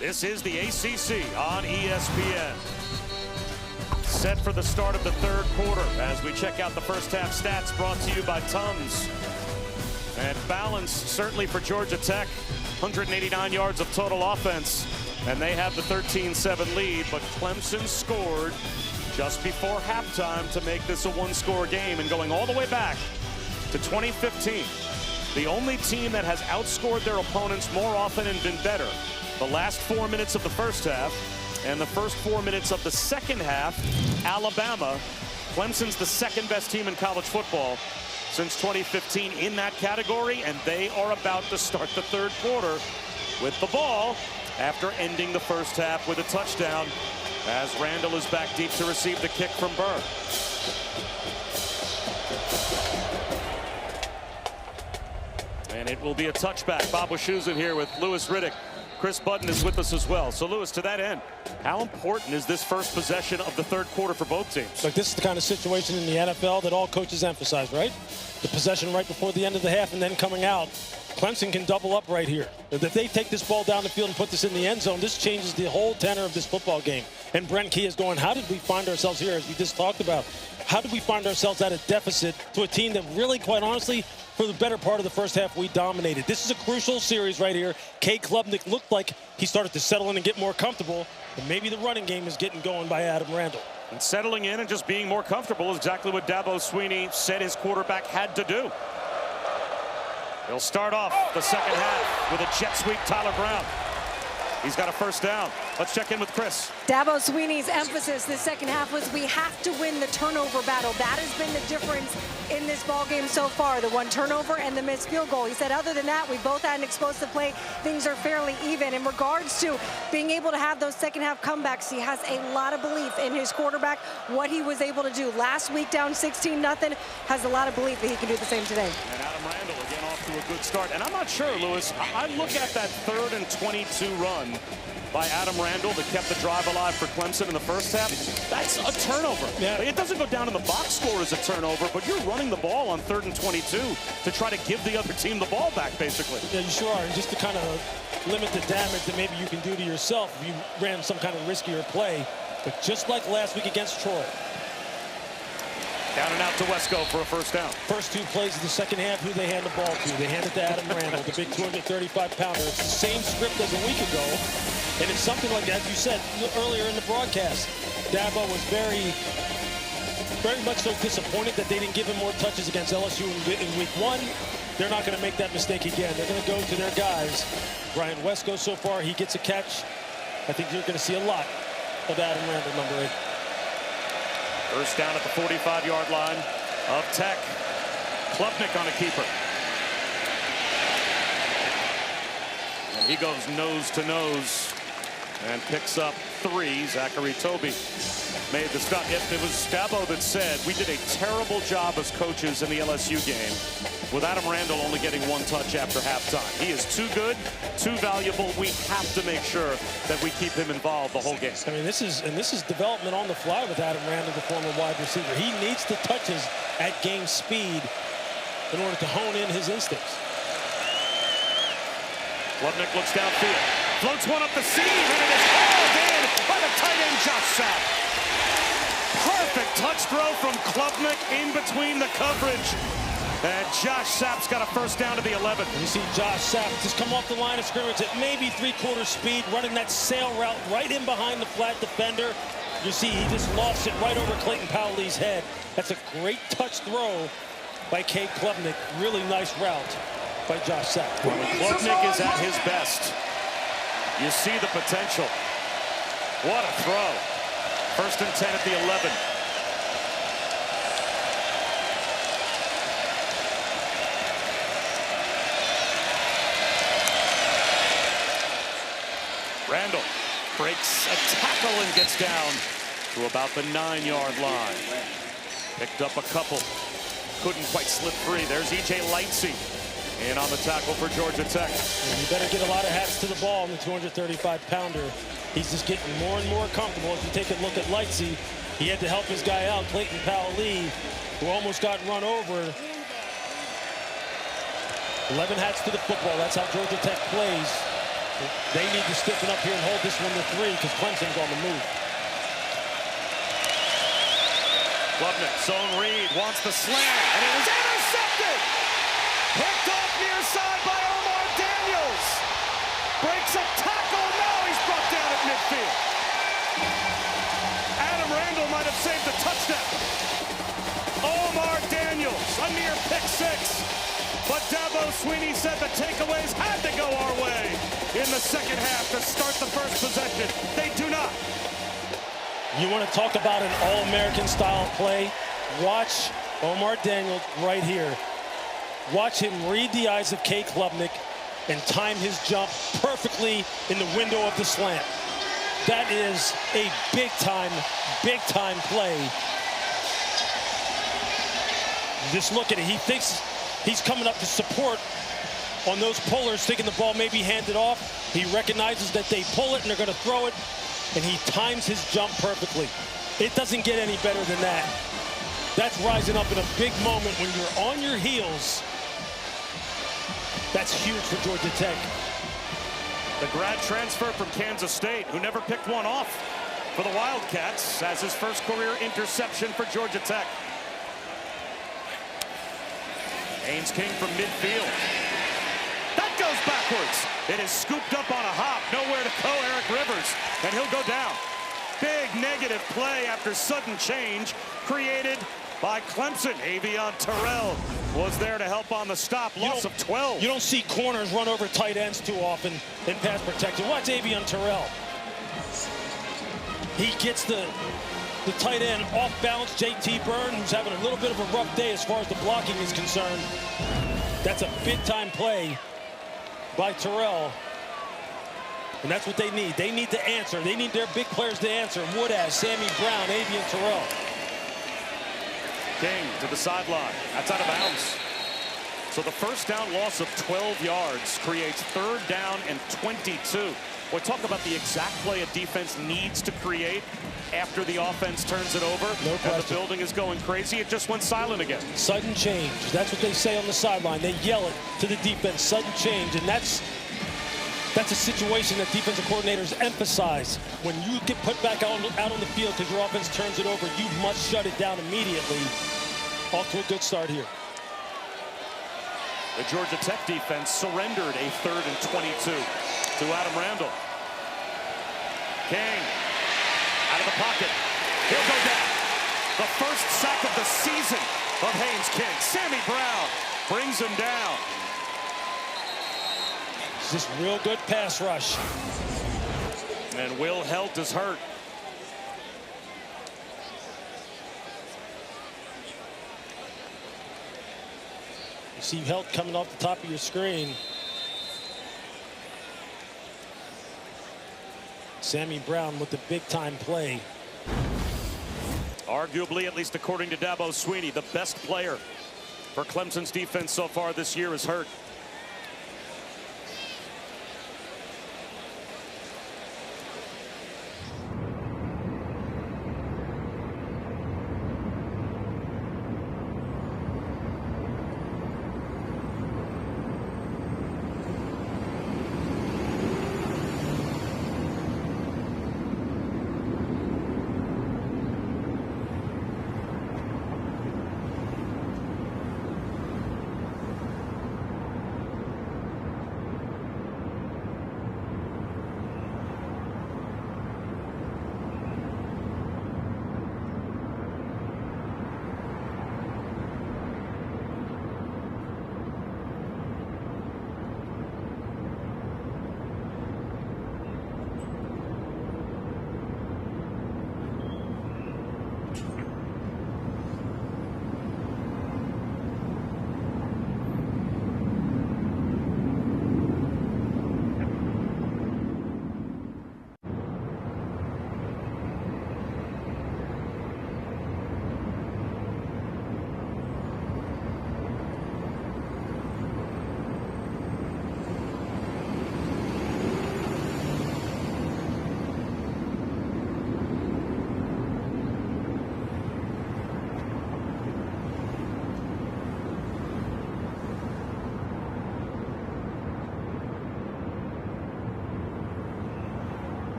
This is the ACC on ESPN. Set for the start of the third quarter as we check out the first half stats brought to you by Tums. And balance certainly for Georgia Tech. 189 yards of total offense. And they have the 13-7 lead, but Clemson scored just before halftime to make this a one-score game. And going all the way back to 2015, the only team that has outscored their opponents more often and been better. The last 4 minutes of the first half and the first 4 minutes of the second half, Alabama. Clemson's the second best team in college football since 2015 in that category, and they are about to start the third quarter with the ball after ending the first half with a touchdown as Randall is back deep to receive the kick from Burr. And it will be a touchback. Bob Wischusen here with Louis Riddick. Chris Budden is with us as well. So, Louis, to that end, how important is this first possession of the third quarter for both teams? Look, this is the kind of situation in the NFL that all coaches emphasize, right? The possession right before the end of the half and then coming out. Clemson can double up right here. If they take this ball down the field and put this in the end zone, this changes the whole tenor of this football game. And Brent Key is going, how did we find ourselves here, as we just talked about? How did we find ourselves at a deficit to a team that really, quite honestly, for the better part of the first half, we dominated? This is a crucial series right here. Cade Klubnik looked like he started to settle in and get more comfortable. And maybe the running game is getting going by Adam Randall. And settling in and just being more comfortable is exactly what Dabo Swinney said his quarterback had to do. He'll start off the second half with a jet sweep, Tyler Brown. He's got a first down. Let's check in with Chris. Dabo Swinney's emphasis this second half was we have to win the turnover battle. That has been the difference in this ball game so far, the one turnover and the missed field goal. He said other than that, we both had an explosive play. Things are fairly even. In regards to being able to have those second half comebacks, he has a lot of belief in his quarterback, what he was able to do last week down 16-0, has a lot of belief that he can do the same today. And Adam Randall again off to a good start. And I'm not sure, Louis, I look at that 3rd and 22 run by Adam Randall that kept the drive alive for Clemson in the first half. That's a turnover. Yeah. It doesn't go down in the box score as a turnover, but you're running the ball on 3rd and 22 to try to give the other team the ball back, basically. Yeah, you sure are. And just to kind of limit the damage that maybe you can do to yourself if you ran some kind of riskier play. But just like last week against Troy. Down and out to Wesco for a first down. First 2 plays of the second half, who they hand the ball to. They hand it to Adam Randall, the big 235-pounder. It's the same script as a week ago. And it's something like, as you said earlier in the broadcast, Dabo was very much so disappointed that they didn't give him more touches against LSU in week 1. They're not going to make that mistake again. They're going to go to their guys. Brian Wesco so far, he gets a catch. I think you're going to see a lot of Adam Randall, number 8. First down at the 45-yard line of Tech. Klubnik on a keeper. And he goes nose to nose and picks up 3. Zachary Toby made the stop. If it was Dabo that said, we did a terrible job as coaches in the LSU game with Adam Randall only getting 1 touch after halftime. He is too good, too valuable. We have to make sure that we keep him involved the whole game. I mean, this is development on the fly with Adam Randall, the former wide receiver. He needs the touches at game speed in order to hone in his instincts. Klubnik looks downfield, floats one up the seam, and it is hauled in by the tight end Josh Sapp. Perfect touch throw from Klubnik in between the coverage. And Josh Sapp's got a first down to the 11. You see Josh Sapp just come off the line of scrimmage at maybe 3/4 speed, running that sail route right in behind the flat defender. You see he just lost it right over Clayton Powley's head. That's a great touch throw by Cade Klubnik. Really nice route by Josh Sapp. When Klubnik is at his best, you see the potential. What a throw. First and 10 at the 11. Randall breaks a tackle and gets down to about the 9-yard line. Picked up a couple. Couldn't quite slip free. There's E.J. Lightsey in on the tackle for Georgia Tech. And you better get a lot of hats to the ball in the 235-pounder. He's just getting more and more comfortable. If you take a look at Lightsey, he had to help his guy out, Clayton Powley, who almost got run over. 11 hats to the football. That's how Georgia Tech plays. They need to stiffen up here and hold this one to 3 because Clemson's on the move. Klubnik, zone read, wants the slam, and it was intercepted! Picked off near side by Omar Daniels. Breaks a tackle, now he's brought down at midfield. Adam Randall might have saved the touchdown. Omar Daniels, a near pick 6. But Dabo Swinney said the takeaways had to go our way in the second half to start the first possession. They do not. You want to talk about an all-American style play? Watch Omar Daniels right here. Watch him read the eyes of K. Klubnik and time his jump perfectly in the window of the slant. That is a big-time play. Just look at it. He thinks he's coming up to support on those pullers, thinking the ball may be handed off. He recognizes that they pull it and they're going to throw it, and he times his jump perfectly. It doesn't get any better than that. That's rising up in a big moment when you're on your heels. That's huge for Georgia Tech. The grad transfer from Kansas State, who never picked one off for the Wildcats, has his first career interception for Georgia Tech. Haynes King from midfield. That goes backwards. It is scooped up on a hop. Nowhere to go, Eric Rivers, and he'll go down. Big negative play after sudden change created by Clemson. Avion Terrell was there to help on the stop. Loss of 12. You don't see corners run over tight ends too often in pass protection. Watch Avion Terrell. He gets the tight end off balance. JT Byrne, who's having a little bit of a rough day as far as the blocking is concerned. That's a big-time play by Terrell. And that's what they need. They need to answer. They need their big players to answer. Woodaz, Sammy Brown, Avion Terrell. King to the sideline. That's out of bounds. So the first down loss of 12 yards creates 3rd down and 22. We'll talk about the exact play a defense needs to create after the offense turns it over. No question. And the building is going crazy. It just went silent again. Sudden change. That's what they say on the sideline. They yell it to the defense. Sudden change. And that's a situation that defensive coordinators emphasize. When you get put back out on the field because your offense turns it over, you must shut it down immediately. Off to a good start here. The Georgia Tech defense surrendered a 3rd and 22 to Adam Randall. King out of the pocket. He'll go down. The first sack of the season of Haynes King. Sammy Brown brings him down. Just real good pass rush. And Will Helt is hurt. You see Helt coming off the top of your screen. Sammy Brown with the big-time play. Arguably, at least according to Dabo Swinney, the best player for Clemson's defense so far this year is hurt.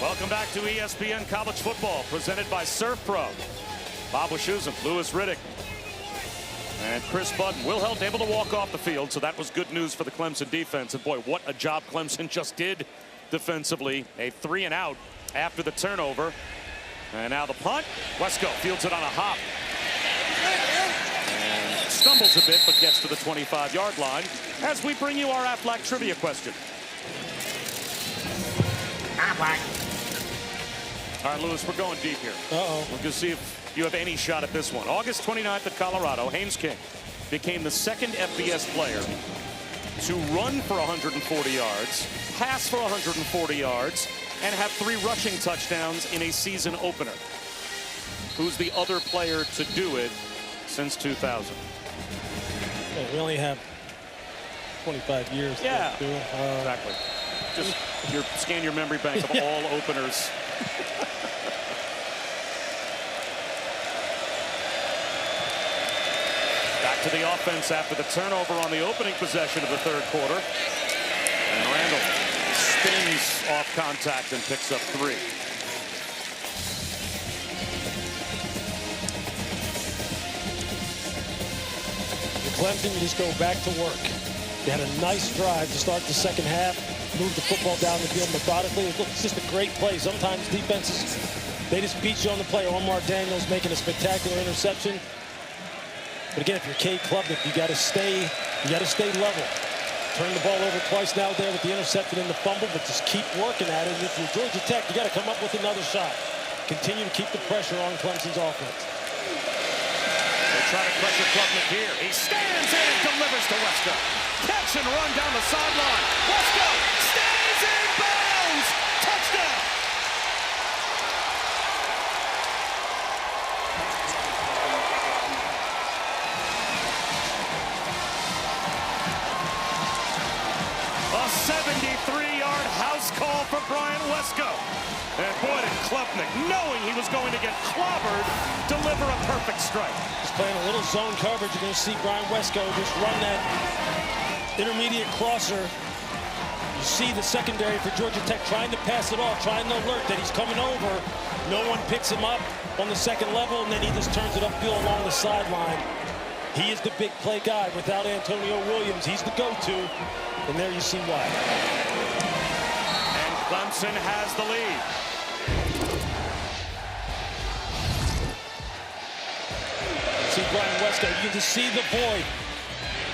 Welcome back to ESPN College Football, presented by Surf Pro. Bob Wischusen, Louis Riddick, and Chris Budden. Will Helt able to walk off the field, so that was good news for the Clemson defense. And boy, what a job Clemson just did defensively. A 3-and-out after the turnover. And now the punt. Wesco fields it on a hop. And stumbles a bit, but gets to the 25-yard line as we bring you our Aflac trivia question. All right, Louis, we're going deep here. Uh-oh. We're going to see if you have any shot at this one. August 29th at Colorado, Haynes King became the second FBS player to run for 140 yards, pass for 140 yards, and have 3 rushing touchdowns in a season opener. Who's the other player to do it since 2000? Well, we only have 25 years. Yeah, exactly. Just scan your memory bank of all openers. Back to the offense after the turnover on the opening possession of the third quarter. And Randall spins off contact and picks up 3. Clemson just go back to work. They had a nice drive to start the second half. Move the football down the field methodically. It's just a great play. Sometimes defenses, they just beat you on the play. Omar Daniels making a spectacular interception. But again, if you're Cade Klubnik, you got to stay level. Turn the ball over twice now there with the interception and the fumble, but just keep working at it. And if you're Georgia Tech, you got to come up with another shot. Continue to keep the pressure on Clemson's offense. They try to pressure Klubnik here. He stands in and delivers to Wesco. Catch and run down the sideline. Wesco stays in bounds. Touchdown. A 73-yard house call for Brian Wesco. And boy, did Klubnik, knowing he was going to get clobbered, deliver a perfect strike. Just playing a little zone coverage. You're going to see Brian Wesco just run that intermediate crosser. You see the secondary for Georgia Tech trying to pass it off, trying to alert that he's coming over. No one picks him up on the second level, and then he just turns it upfield along the sideline. He is the big play guy. Without Antonio Williams, he's the go-to. And there you see why. And Clemson has the lead. See Brian Wesco, you can just see the void.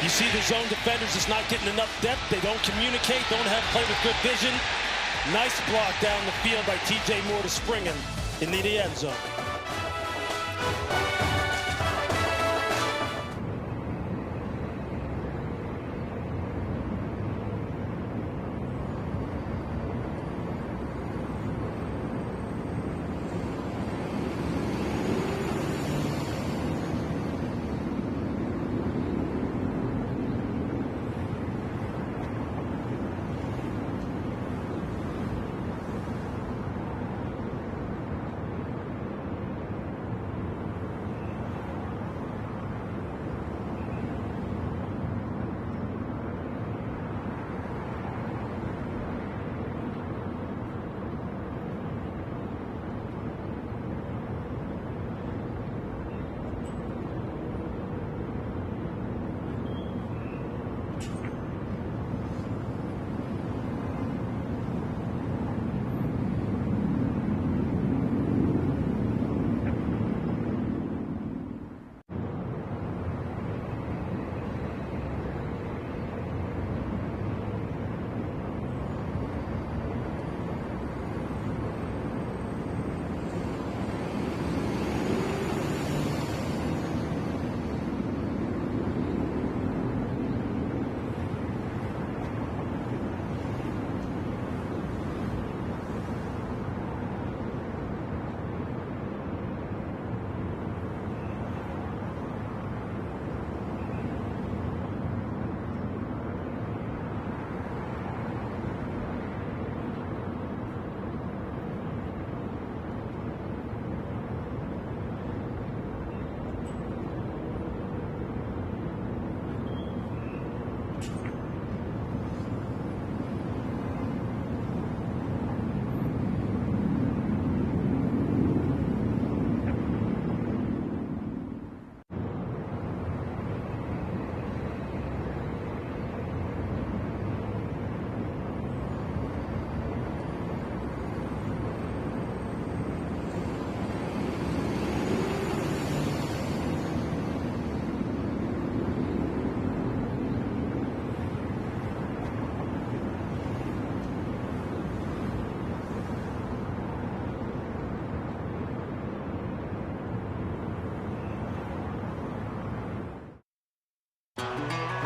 You see the zone defenders just not getting enough depth. They don't communicate, don't have play with good vision. Nice block down the field by TJ Moore to spring him into the end zone.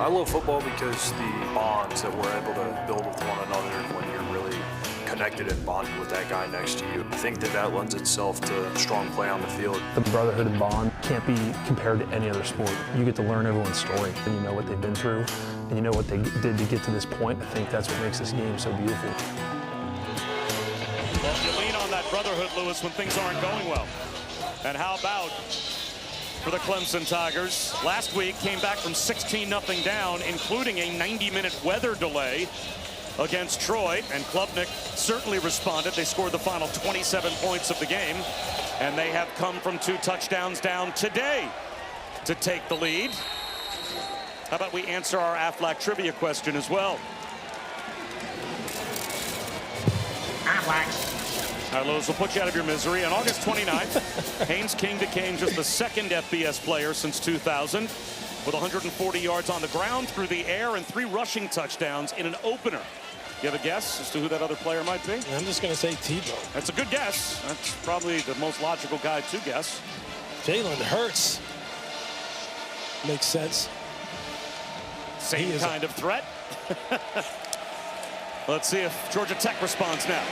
I love football because the bonds that we're able to build with one another when you're really connected and bonded with that guy next to you. I think that lends itself to strong play on the field. The brotherhood and bond can't be compared to any other sport. You get to learn everyone's story, and you know what they've been through, and you know what they did to get to this point. I think that's what makes this game so beautiful. Well, you lean on that brotherhood, Lewis, when things aren't going well. And how about for the Clemson Tigers? Last week came back from 16-0 down, including a 90-minute weather delay against Troy, and Klubnik certainly responded. They scored the final 27 points of the game, and they have come from 2 touchdowns down today to take the lead. How about we answer our Aflac trivia question as well? Aflac. All right, Lewis, we'll put you out of your misery. On August 29th, Haynes King became just the 2nd FBS player since 2000 with 140 yards on the ground, through the air, and 3 rushing touchdowns in an opener. You have a guess as to who that other player might be? I'm just going to say Tebow. That's a good guess. That's probably the most logical guy to guess. Jalen Hurts. Makes sense. Same kind of threat. Let's see if Georgia Tech responds now.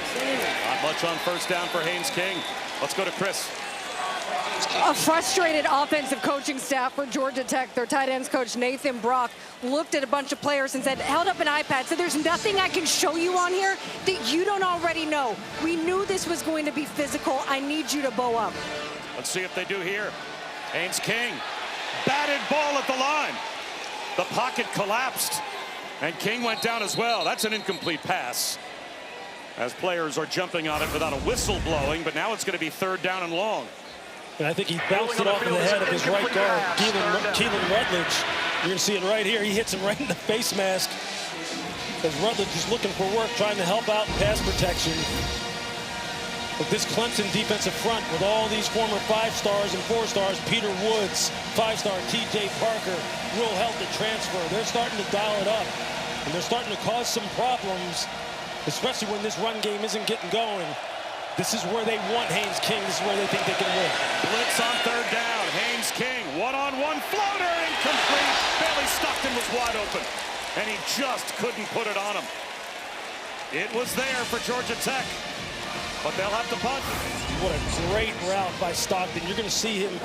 Not much on first down for Haynes King. Let's go to Chris. A frustrated offensive coaching staff for Georgia Tech. Their tight ends coach Nathan Brock looked at a bunch of players and said, held up an iPad, said, there's nothing I can show you on here that you don't already know. We knew this was going to be physical. I need you to bow up. Let's see if they do here. Haynes King, batted ball at the line. The pocket collapsed, and King went down as well. That's an incomplete pass, as players are jumping on it without a whistle blowing, but now it's going to be 3rd down and long. And I think he bounced it off of the head of his right guard, Keelan Rutledge. You're going to see it right here. He hits him right in the face mask as Rutledge is looking for work, trying to help out in pass protection. But this Clemson defensive front with all these former 5-stars and 4-stars, Peter Woods, 5-star TJ Parker, Will Helt the transfer. They're starting to dial it up, and they're starting to cause some problems, especially when this run game isn't getting going. This is where they want Haynes King. This is where they think they can win. Blitz on 3rd down. Haynes King, one-on-one floater, incomplete. Bailey Stockton was wide open, and he just couldn't put it on him. It was there for Georgia Tech, but they'll have to punt. What a great route by Stockton. You're going to see him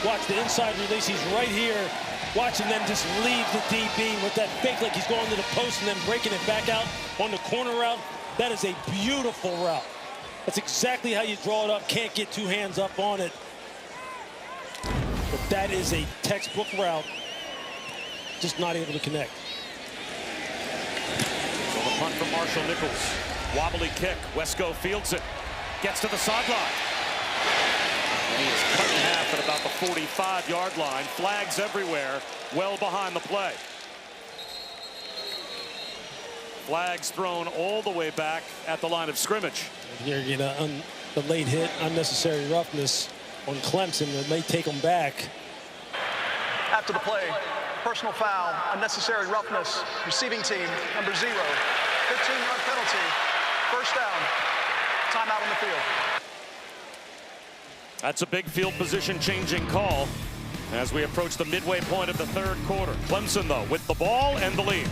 watch the inside release. He's right here. Watch him then just leave the DB with that fake, like he's going to the post and then breaking it back out on the corner route. That is a beautiful route. That's exactly how you draw it up. Can't get 2 hands up on it. But that is a textbook route. Just not able to connect. So the punt from Marshall Nichols. Wobbly kick. Wesco fields it. Gets to the sideline. And he is cut in half at about the 45-yard line. Flags everywhere. Well behind the play. Flags thrown all the way back at the line of scrimmage. Here, you know, the late hit, unnecessary roughness on Clemson that may take them back. After the play, personal foul, unnecessary roughness, receiving team, number 0. 15-yard penalty, 1st down, timeout on the field. That's a big field position changing call as we approach the midway point of the 3rd quarter. Clemson, though, with the ball and the lead.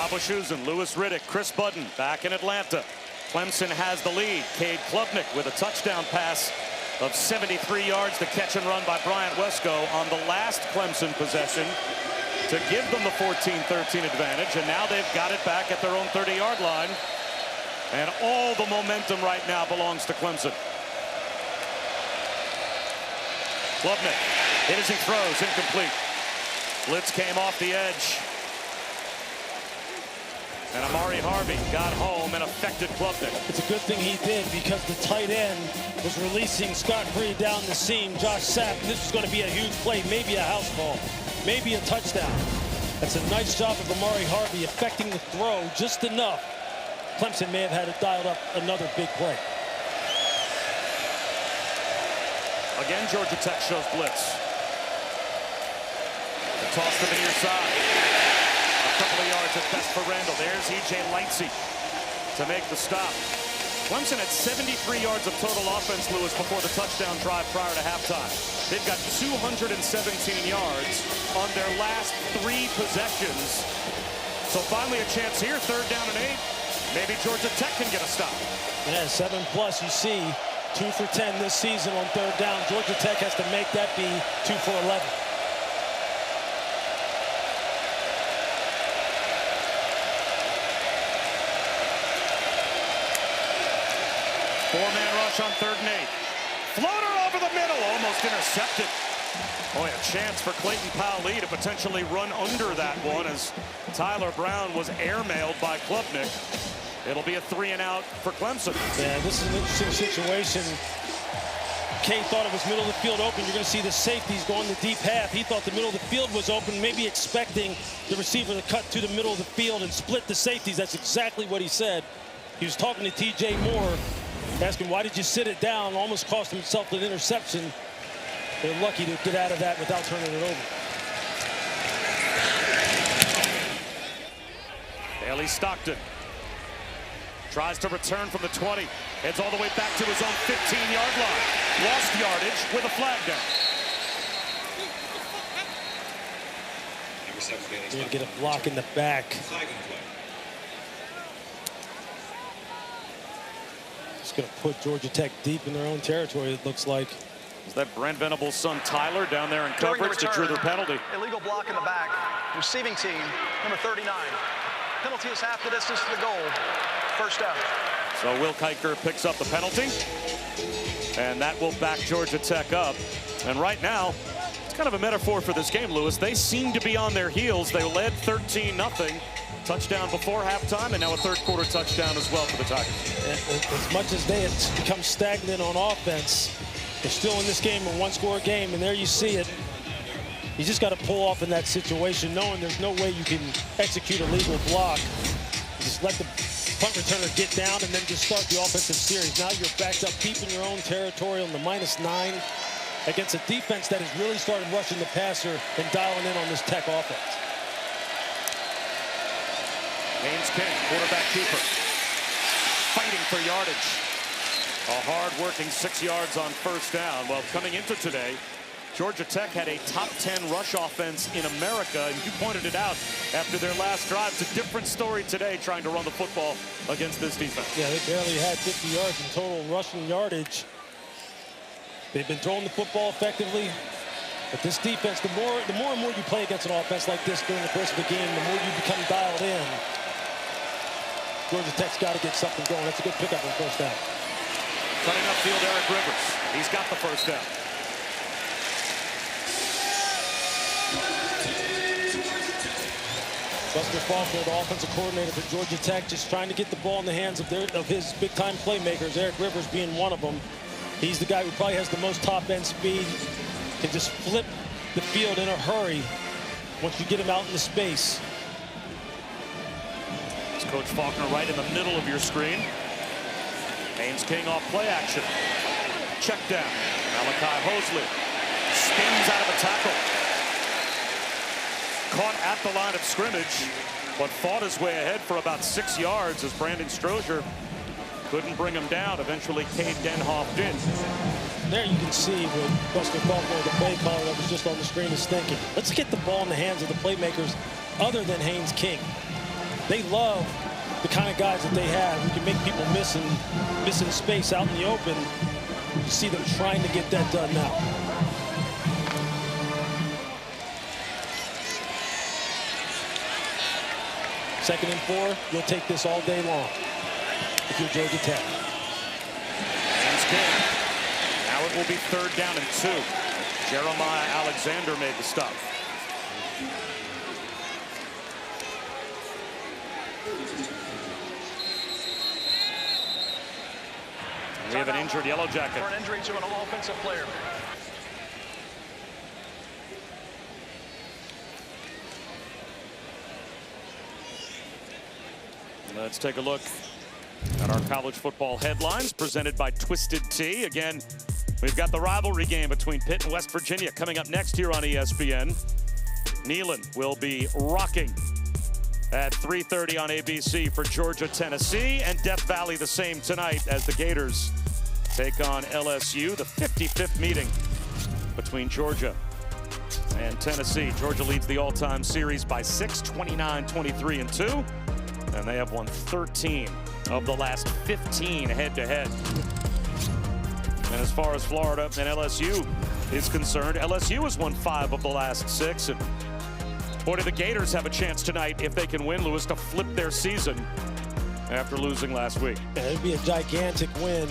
Aboushuz and Louis Riddick, Chris Budden back in Atlanta. Clemson has the lead. Cade Klubnik with a touchdown pass of 73 yards, the catch and run by Bryant Wesco on the last Clemson possession to give them the 14-13 advantage, and now they've got it back at their own 30-yard line, and all the momentum right now belongs to Clemson. Klubnik hit as he throws, incomplete. Blitz came off the edge, and Amari Harvey got home and affected Klubnik. It's a good thing he did, because the tight end was releasing scot-free down the seam. Josh Sapp, this was going to be a huge play, maybe a house call, maybe a touchdown. That's a nice job of Amari Harvey affecting the throw just enough. Clemson may have had it dialed up another big play. Again, Georgia Tech shows blitz. The toss to the near side. A couple of yards at best for Randall. There's E.J. Lightsey to make the stop. Clemson had 73 yards of total offense, Lewis, before the touchdown drive prior to halftime. They've got 217 yards on their last 3 possessions. So finally a chance here, 3rd down and 8. Maybe Georgia Tech can get a stop. Yeah, 7+, you see, 2 for 10 this season on 3rd down. Georgia Tech has to make that be 2 for 11. Four-man rush on 3rd and 8. Floater over the middle, almost intercepted. Boy, a chance for Clayton Powell to potentially run under that one as Tyler Brown was airmailed by Klubnik. It'll be a 3-and-out for Clemson. Yeah, this is an interesting situation. Kay thought it was middle of the field open. You're going to see the safeties going the deep half. He thought the middle of the field was open, maybe expecting the receiver to cut to the middle of the field and split the safeties. That's exactly what he said. He was talking to T.J. Moore, asking, why did you sit it down? Almost cost himself an interception. They're lucky to get out of that without turning it over. Bailey Stockton tries to return from the 20. Heads all the way back to his own 15-yard line. Lost yardage with a flag down. He's going to get a block in the back. It's going to put Georgia Tech deep in their own territory, it looks like. Is that Brent Venables' son Tyler down there in coverage that drew their penalty? Illegal block in the back. Receiving team, number 39. Penalty is half the distance to the goal. 1st down. So Will Kiker picks up the penalty, and that will back Georgia Tech up. And right now, it's kind of a metaphor for this game, Lewis. They seem to be on their heels. They led 13-0. Touchdown before halftime, and now a 3rd quarter touchdown as well for the Tigers. As much as they have become stagnant on offense, they're still in this game, a 1-score game, and there you see it. You just got to pull off in that situation, knowing there's no way you can execute a legal block. Just let the punt returner get down and then just start the offensive series. Now you're backed up deep in your own territory on the -9 against a defense that has really started rushing the passer and dialing in on this Tech offense. Haynes King, quarterback keeper, fighting for yardage. A hard-working 6 yards on 1st down. Well, coming into today, Georgia Tech had a top 10 rush offense in America, and you pointed it out after their last drive. It's a different story today trying to run the football against this defense. Yeah, they barely had 50 yards in total rushing yardage. They've been throwing the football effectively, but this defense, the more and more you play against an offense like this during the course of the game, the more you become dialed in. Georgia Tech's got to get something going. That's a good pickup on 1st down. Cutting upfield, Eric Rivers. He's got the 1st down. Buster Faulkner, the offensive coordinator for Georgia Tech, just trying to get the ball in the hands of his big-time playmakers, Eric Rivers being one of them. He's the guy who probably has the most top-end speed, can just flip the field in a hurry once you get him out into space. It's Coach Faulkner right in the middle of your screen. Haynes King off play action. Check down. Malachi Hosley spins out of a tackle. Caught at the line of scrimmage, but fought his way ahead for about 6 yards as Brandon Strozier couldn't bring him down. Eventually, Cade Denhoff did. There you can see what Buster Faulkner, the play caller that was just on the screen, is thinking. Let's get the ball in the hands of the playmakers other than Haynes King. They love the kind of guys that they have who can make people missing space out in the open. You see them trying to get that done now. Second and 4, you'll take this all day long if you're Georgia Tech. James King. Now it will be 3rd down and 2. Jeremiah Alexander made the stop. We have an injured Yellow Jacket. For an injury to an offensive player. Let's take a look at our college football headlines presented by Twisted Tea. Again, we've got the rivalry game between Pitt and West Virginia coming up next here on ESPN. Neyland will be rocking at 3:30 on ABC for Georgia, Tennessee, and Death Valley the same tonight as the Gators take on LSU, the 55th meeting between Georgia and Tennessee. Georgia leads the all-time series by 6, 29-23-2, and they have won 13 of the last 15 head-to-head. And as far as Florida and LSU is concerned, LSU has won 5 of the last 6, and boy, do the Gators have a chance tonight, if they can win, Lewis, to flip their season after losing last week. Yeah, it'd be a gigantic win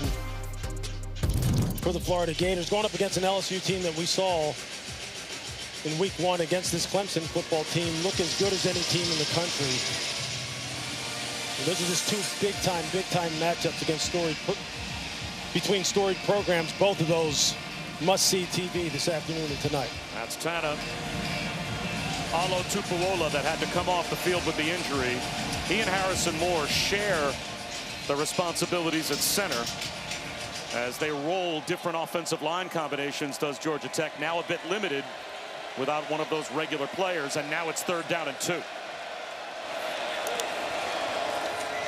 for the Florida Gators, going up against an LSU team that we saw in week 1 against this Clemson football team look as good as any team in the country. And those are just 2 big-time matchups against between storied programs. Both of those must-see TV this afternoon and tonight. That's Tana Alo Tupuola that had to come off the field with the injury. He and Harrison Moore share the responsibilities at center as they roll different offensive line combinations. Does Georgia Tech, now a bit limited without one of those regular players, and now it's 3rd down and 2.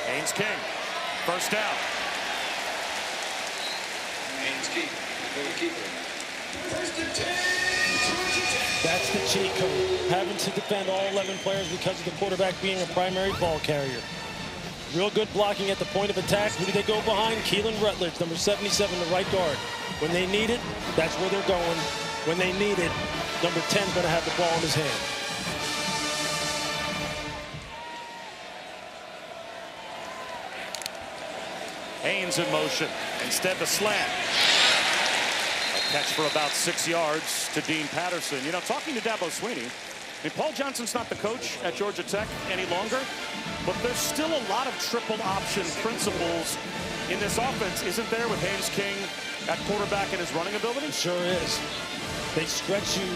Haynes King, 1st down. Haynes King, the keeper. 1st and 10, Georgia Tech. That's the cheat code. Having to defend all 11 players because of the quarterback being a primary ball carrier. Real good blocking at the point of attack. Who do they go behind? Keelan Rutledge, number 77, the right guard. When they need it, that's where they're going. When they need it, number 10 is going to have the ball in his hand. Haynes in motion. Instead, the slant. A catch for about 6 yards to Dean Patterson. You know, talking to Dabo Swinney, I mean, Paul Johnson's not the coach at Georgia Tech any longer, but there's still a lot of triple option principles in this offense, isn't there, with Haynes King at quarterback and his running ability? Sure is. They stretch you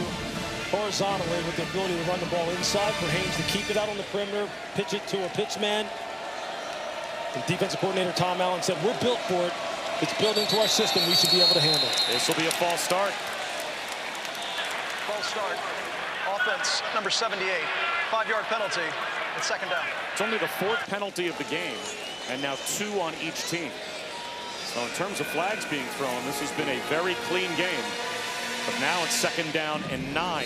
horizontally with the ability to run the ball inside for Haynes to keep it out on the perimeter, pitch it to a pitch man. And defensive coordinator Tom Allen said, we're built for it. It's built into our system. We should be able to handle it. This will be a false start. False start. Offense, number 78. 5-yard penalty. It's 2nd down. It's only the 4th penalty of the game, and now 2 on each team. So in terms of flags being thrown, this has been a very clean game. But now it's 2nd down and 9.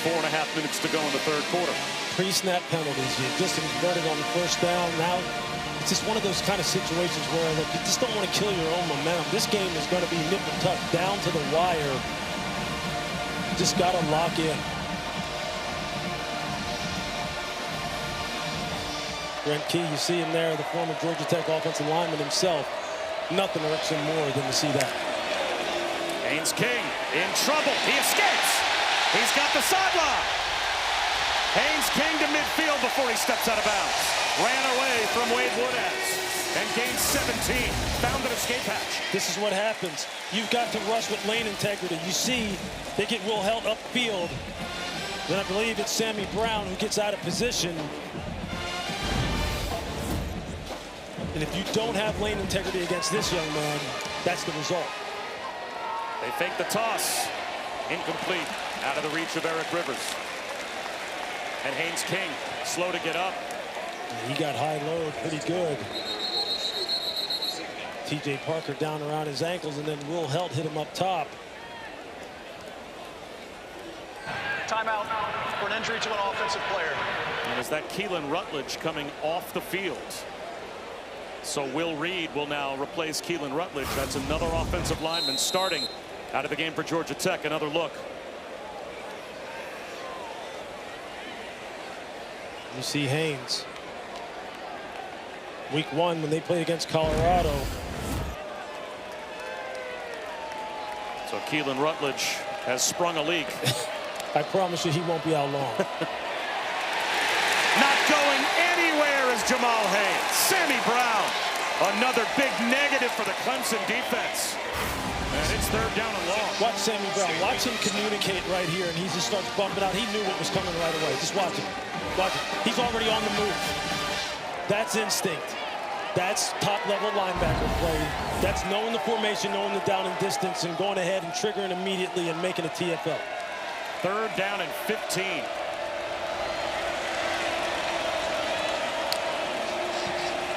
4.5 minutes to go in the 3rd quarter. Pre-snap penalties. You just converted on the 1st down. Now it's just one of those kind of situations where, look, you just don't want to kill your own momentum. This game is going to be nip and tuck, down to the wire. You just got to lock in. Brent Key, you see him there, the former Georgia Tech offensive lineman himself. Nothing hurts him more than to see that. Haynes King in trouble. He escapes. He's got the sideline. Haynes King to midfield before he steps out of bounds. Ran away from Wade Woodaz and gained 17. Found an escape hatch. This is what happens. You've got to rush with lane integrity. You see they get Will Helt upfield. Then I believe it's Sammy Brown who gets out of position. And if you don't have lane integrity against this young man, that's the result. They fake the toss. Incomplete. Out of the reach of Eric Rivers. And Haynes King, slow to get up. He got high load pretty good. TJ Parker down around his ankles, and then Will Helt hit him up top. Timeout. for an injury to an offensive player. And is that Keelan Rutledge coming off the field? So Will Reed will now replace Keelan Rutledge. That's another offensive lineman starting out of the game for Georgia Tech. Another look. You see Haynes. Week 1 when they played against Colorado. So Keelan Rutledge has sprung a leak. I promise you he won't be out long. Not going anywhere is Jamal Haynes. Sammy Brown, another big negative for the Clemson defense. And it's 3rd down and long. Watch Sammy Brown. Watch him communicate right here, and he just starts bumping out. He knew what was coming right away. Just watch him. Watch him. He's already on the move. That's instinct. That's top-level linebacker play. That's knowing the formation, knowing the down and distance, and going ahead and triggering immediately and making a TFL. 3rd down and 15.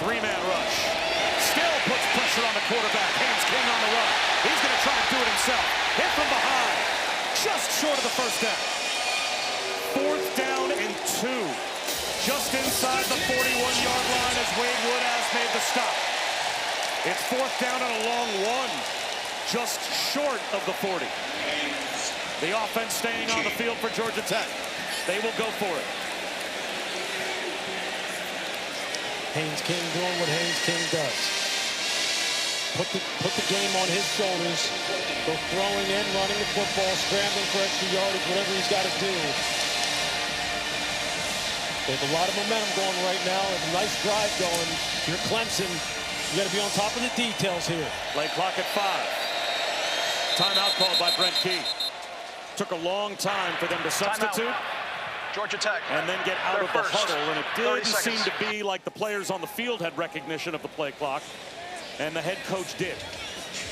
Three-man rush. Still puts pressure on the quarterback. Haynes King on the run. He's going to try to do it himself. Hit from behind. Just short of the 1st down. 4th down and 2. Just inside the 41-yard line as Wade Wood has made the stop. It's 4th down and a long 1. Just short of the 40. The offense staying on the field for Georgia Tech. They will go for it. Haynes King doing what Haynes King does. Put the game on his shoulders. Both throwing and running the football, scrambling for extra yardage, whatever he's got to do. They have a lot of momentum going right now. A nice drive going. If you're Clemson, you got to be on top of the details here. Play clock at 5. Timeout called by Brent Key. Took a long time for them to substitute. Georgia Tech. And then get out of the huddle. And it didn't seem seconds. to be like the players on the field had recognition of the play clock. And the head coach did.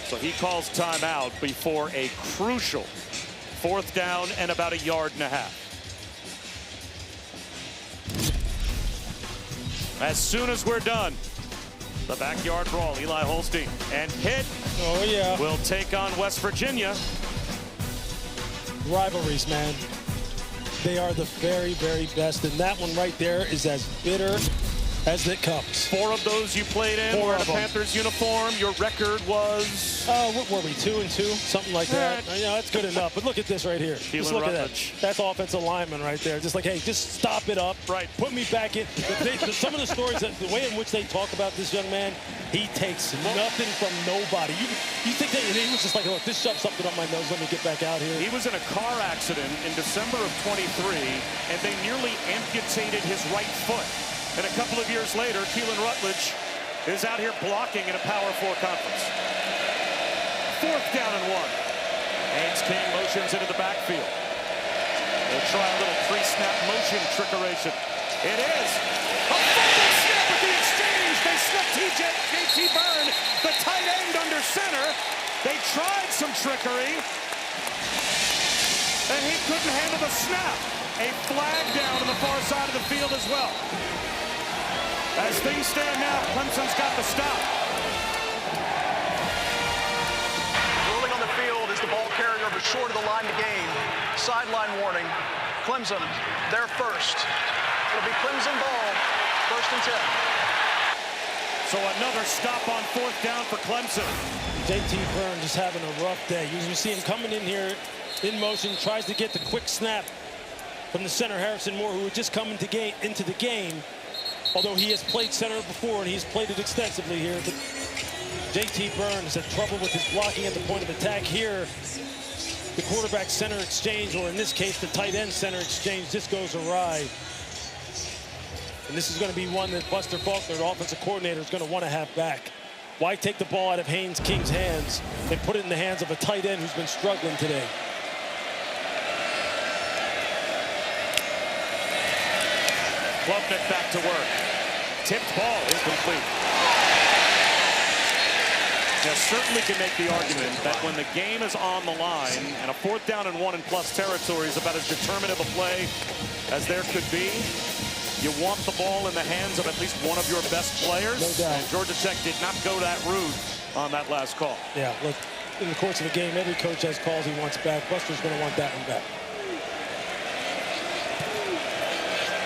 So he calls timeout before a crucial 4th down and about 1.5 yards. As soon as we're done, the backyard brawl, Eli Holstein and Pitt will take on West Virginia. Rivalries, man. They are the very, very best. And that one right there is as bitter as it comes. 4 of those you played in were in a Panthers uniform. Your record was? What were we, 2-2? Something like that. You know, that's good enough. But look at this right here. Just look at that. That's offensive lineman right there. Just like, hey, just stop it up. Right. Put me back in. Some of the stories, the way in which they talk about this young man, he takes nothing from nobody. You think that he was just like, look, just shove something on my nose. Let me get back out here. He was in a car accident in December of 23, and they nearly amputated his right foot. And a couple of years later, Keelan Rutledge is out here blocking in a Power 4 conference. 4th down and 1. Haynes King motions into the backfield. They'll try a little pre-snap motion trickeration. It is a fumble snap at the exchange. They slip J.T. Byrne, the tight end, under center. They tried some trickery, and he couldn't handle the snap. A flag down on the far side of the field as well. As things stand now, Clemson's got the stop. Rolling on the field is the ball carrier, but short of the line to gain. Sideline warning. Clemson, they're first. It'll be Clemson ball, 1st and 10. So another stop on 4th down for Clemson. J.T. Byrne just having a rough day. You see him coming in here in motion, tries to get the quick snap from the center, Harrison Moore, who had just come into the game. Although he has played center before, and he's played it extensively here. But J.T. Byrne has had trouble with his blocking at the point of attack here. The quarterback center exchange, or in this case, the tight end center exchange, just goes awry. And this is going to be one that Buster Faulkner, the offensive coordinator, is going to want to have back. Why take the ball out of Haynes King's hands and put it in the hands of a tight end who's been struggling today? Klubnik back to work. Tipped ball is complete. Now, certainly can make the argument that when the game is on the line and a 4th down and 1 in plus territory is about as determinative a play as there could be, you want the ball in the hands of at least one of your best players. No doubt. And Georgia Tech did not go that route on that last call. Yeah, look, in the course of the game, every coach has calls he wants back. Buster's going to want that one back.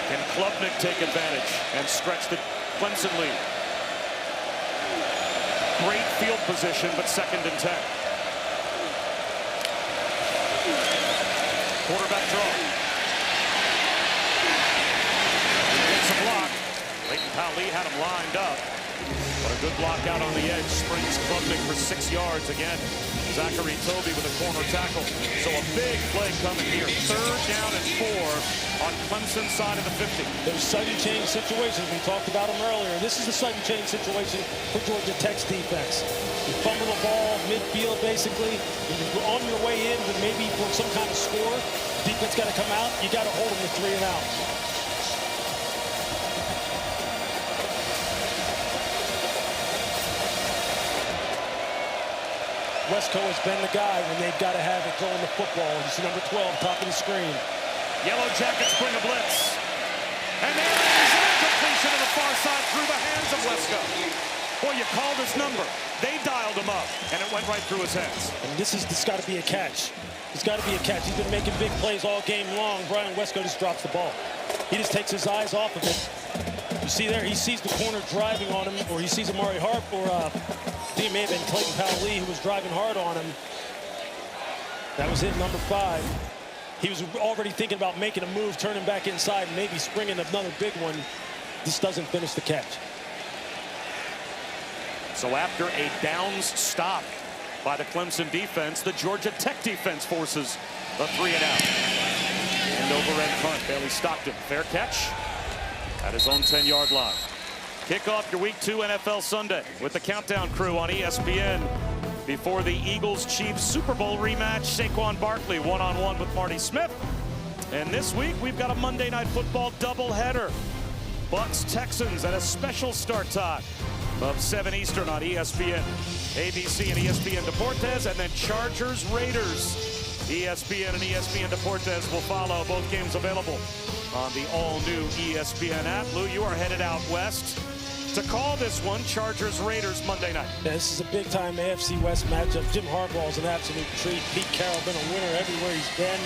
Can Klubnik take advantage and stretch the Clemson lead? Great field position, but 2nd and 10. Quarterback draw. He gets a block. Leighton Powell had him lined up. But a good block out on the edge. Springs Klubnik for 6 yards again. Zachary Toby with a corner tackle. So a big play coming here. 3rd down and 4 on Clemson's side of the 50. Those sudden change situations, we talked about them earlier. This is the sudden change situation for Georgia Tech's defense. You fumble the ball midfield, basically. You're on your way in with maybe for some kind of score. Defense got to come out. You got to hold them to 3 and out. Wesco has been the guy when they've got to have it going to football. He's number 12, top of the screen. Yellow Jackets bring a blitz. And there is an incompletion to the far side through the hands of Wesco. Boy, you called his number. They dialed him up, and it went right through his hands. And this got to be a catch. It's got to be a catch. He's been making big plays all game long. Brian Wesco just drops the ball. He just takes his eyes off of it. You see there, he sees the corner driving on him, or he sees Amari Harp, or I think it may have been Clayton Powell-Lee who was driving hard on him. That was it, number 5. He was already thinking about making a move, turning back inside, maybe springing another big one. This doesn't finish the catch. So after a downs stop by the Clemson defense, the Georgia Tech defense forces a 3 and out. And over end punt, Bailey Stockton, fair catch at his own 10-yard line. Kick off your Week 2 NFL Sunday with the Countdown Crew on ESPN before the Eagles-Chiefs Super Bowl rematch. Saquon Barkley one-on-one with Marty Smith. And this week, we've got a Monday Night Football doubleheader. Bucs-Texans at a special start time of 7 Eastern on ESPN, ABC and ESPN Deportes, and then Chargers-Raiders. ESPN and ESPN Deportes will follow. Both games available on the all-new ESPN app. Lou, you are headed out west to call this one, Chargers-Raiders Monday night. Yeah, this is a big-time AFC West matchup. Jim Harbaugh's an absolute treat. Pete Carroll been a winner everywhere he's been.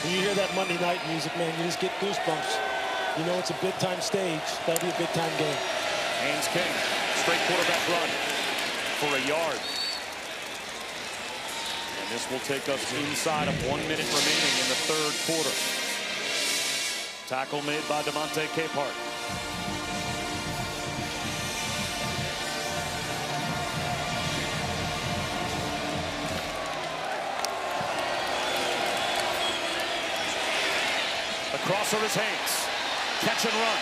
When you hear that Monday night music, man, you just get goosebumps. You know it's a big-time stage. That'll be a big-time game. Haynes King, straight quarterback run for a yard. And this will take us inside of 1 minute remaining in the 3rd quarter. Tackle made by DeMonte Capehart. The crosser is Haynes. Catch and run.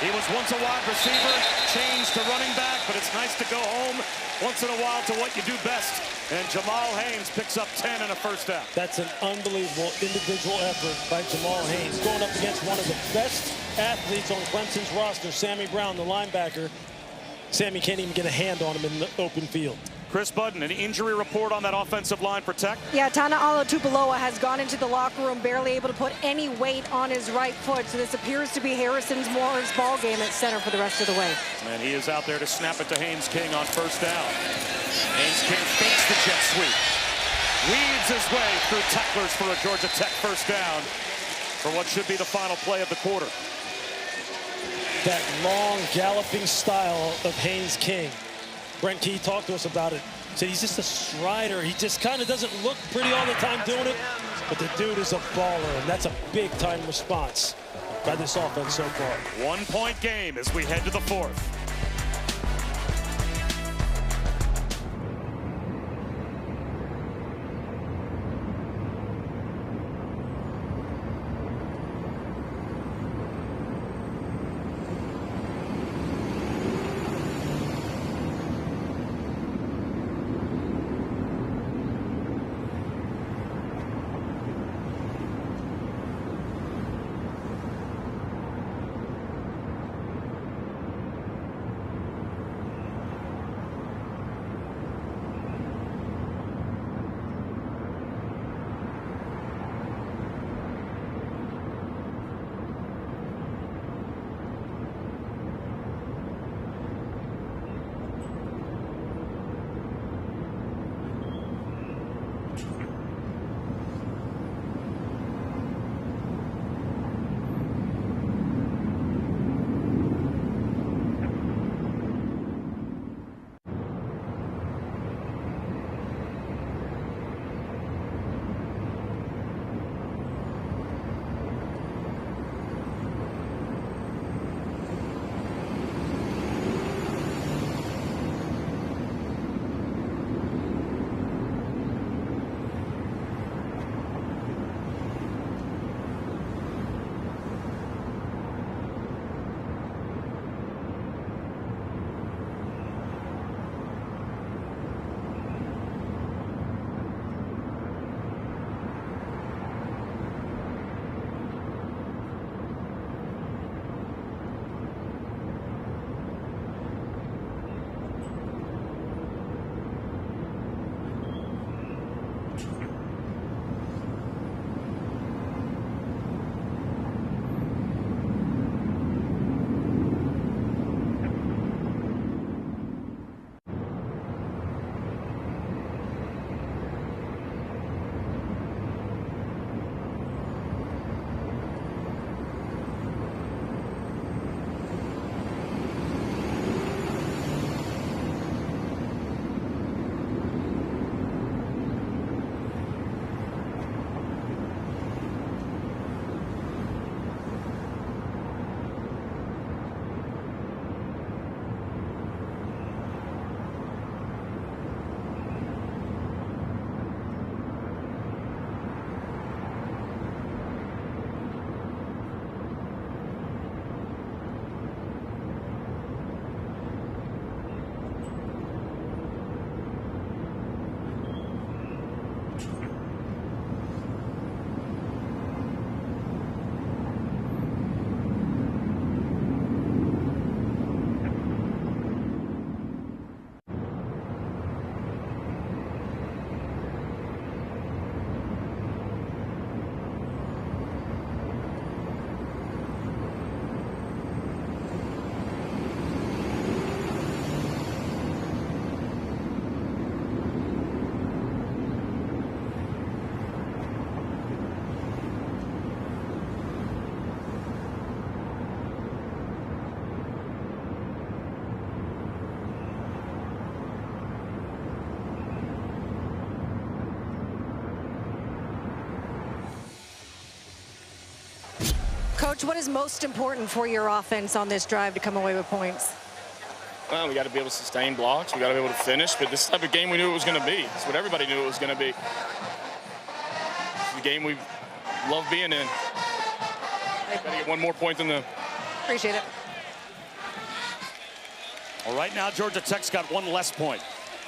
He was once a wide receiver, changed to running back, but it's nice to go home once in a while to what you do best. And Jamal Haynes picks up 10 and a 1st down. That's an unbelievable individual effort by Jamal Haynes, going up against one of the best athletes on Clemson's roster, Sammy Brown, the linebacker. Sammy can't even get a hand on him in the open field. Chris Budden, an injury report on that offensive line for Tech? Yeah, Tana'alo Tupaloa has gone into the locker room barely able to put any weight on his right foot. So this appears to be Harrison Moore's ball game at center for the rest of the way. And he is out there to snap it to Haynes King on 1st down. Haynes King fakes the jet sweep. Weaves his way through tacklers for a Georgia Tech 1st down for what should be the final play of the quarter. That long galloping style of Haynes King. Brent Key talked to us about it. Said he's just a strider. He just kind of doesn't look pretty all the time doing it. But the dude is a baller, and that's a big-time response by this offense so far. 1 point game as we head to the 4th. Coach, what is most important for your offense on this drive to come away with points? Well, we got to be able to sustain blocks. We got to be able to finish. But this type of game we knew it was going to be. It's what everybody knew it was going to be. It's the game we love being in. Got to get one more point than them. Appreciate it. Well, right now, Georgia Tech's got one less point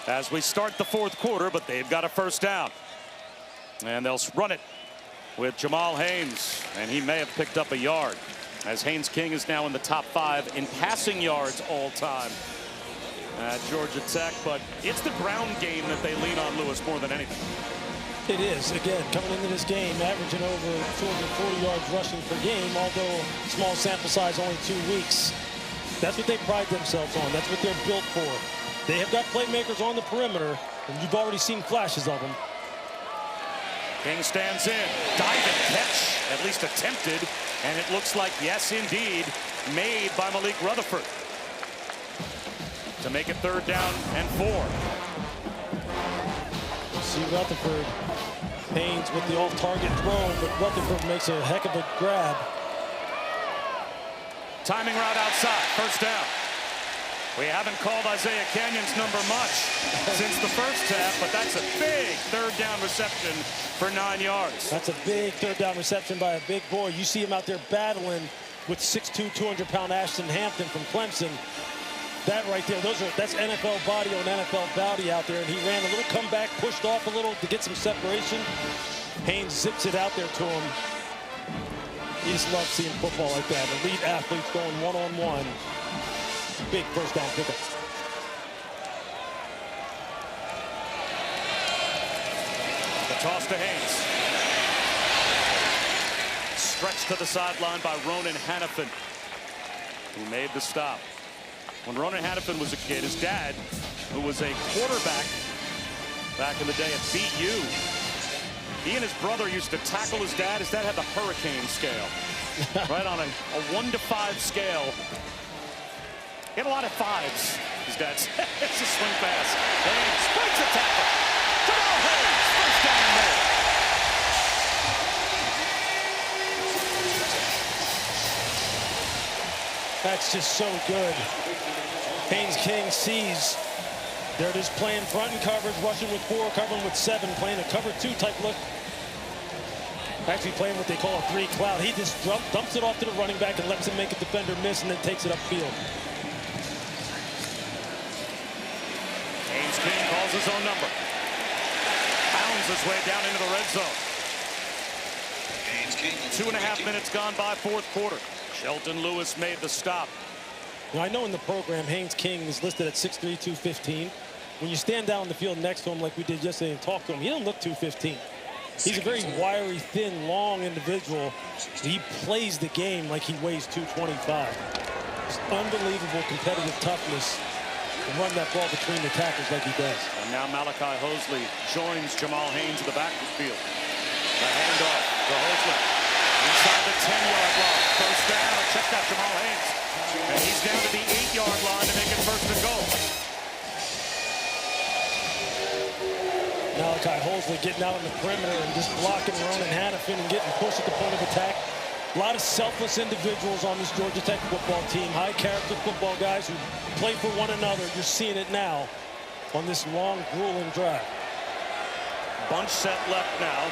as we start the fourth quarter, but they've got a first down. And they'll run it with Jamal Haynes, and he may have picked up a yard, as Haynes King is now in the top 5 in passing yards all time at Georgia Tech. But it's the ground game that they lean on, Lewis, more than anything. It is. Again, coming into this game, averaging over 240 yards rushing per game, although small sample size, only 2 weeks. That's what they pride themselves on. That's what they're built for. They have got playmakers on the perimeter, and you've already seen flashes of them. King stands in, diving catch, at least attempted, and it looks like, yes, indeed, made by Malik Rutherford to make it 3rd down and 4. See Rutherford, Haynes with the off-target throw, but Rutherford makes a heck of a grab. Timing route outside, first down. We haven't called Isaiah Canyon's number much since the first half, but that's a big 3rd down reception for 9 yards. That's a big 3rd down reception by a big boy. You see him out there battling with 6'2", 200-pound Ashton Hampton from Clemson. That right there, that's NFL body on NFL body out there, and he ran a little comeback, pushed off a little to get some separation. Haynes zips it out there to him. You just love seeing football like that. Elite athletes going one-on-one. Big first down pickup. The toss to Haynes. Stretched to the sideline by Ronan Hannafin, who made the stop. When Ronan Hannafin was a kid, his dad, who was a quarterback back in the day at BU, he and his brother used to tackle his dad. His dad had the hurricane scale, right on a 1 to 5 scale. He had a lot of 5s, his dad said. It's a swing pass. Haynes breaks the tackle. Jamal Haynes, first down and more. That's just so good. Haynes King sees. There it is, playing front and coverage, rushing with 4, covering with 7, playing a cover 2 type look. Actually playing what they call a 3 cloud. He just dumps it off to the running back and lets him make a defender miss, and then takes it upfield. Haynes King calls his own number. Pounds his way down into the red zone. 2.5 minutes gone by, fourth quarter. Shelton Lewis made the stop. Now, I know in the program, Haynes King is listed at 6'3", 215. When you stand down on the field next to him like we did yesterday and talk to him, he doesn't look 215. He's a very wiry, thin, long individual. He plays the game like he weighs 225. Just unbelievable competitive toughness to run that ball between the tackles like he does. And now Malachi Hosley joins Jamal Haynes in the backfield. The handoff to Hosley inside the 10-yard line. First down. Check out Jamal Haynes. And he's down to the 8-yard line to make it 1st and goal. Malachi Hosley getting out on the perimeter and just blocking Ronan Hannafin and getting pushed at the point of attack. A lot of selfless individuals on this Georgia Tech football team. High character football guys who play for one another. You're seeing it now on this long, grueling drive. Bunch set left now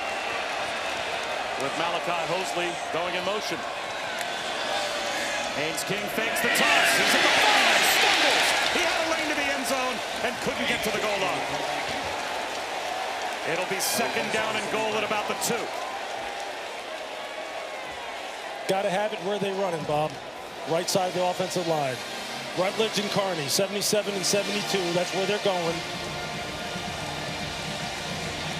with Malachi Hosley going in motion. Haynes King fakes the toss. He's at the 5, stumbles. He had a lane to the end zone and couldn't get to the goal line. It'll be 2nd down and goal at about the 2. Got to have it where they run it, Bob. Right side of the offensive line. Rutledge and Carney, 77 and 72. That's where they're going.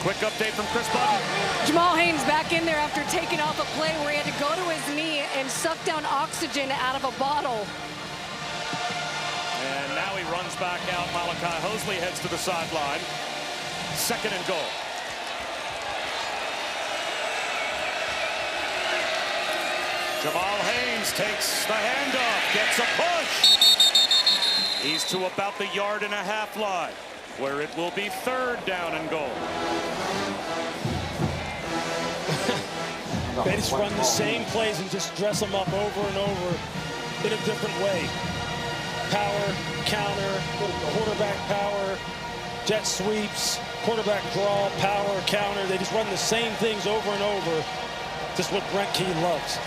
Quick update from Chris Button. Jamal Haynes back in there after taking off a play where he had to go to his knee and suck down oxygen out of a bottle. And now he runs back out. Malachi Hosley heads to the sideline. 2nd and goal. Jamal Haynes takes the handoff, gets a push. He's to about the 1.5-yard line, where it will be 3rd down and goal. They just run the same plays and just dress them up over and over in a different way. Power, counter, quarterback power, jet sweeps, quarterback draw, power, counter. They just run the same things over and over. Just what Brent Key loves.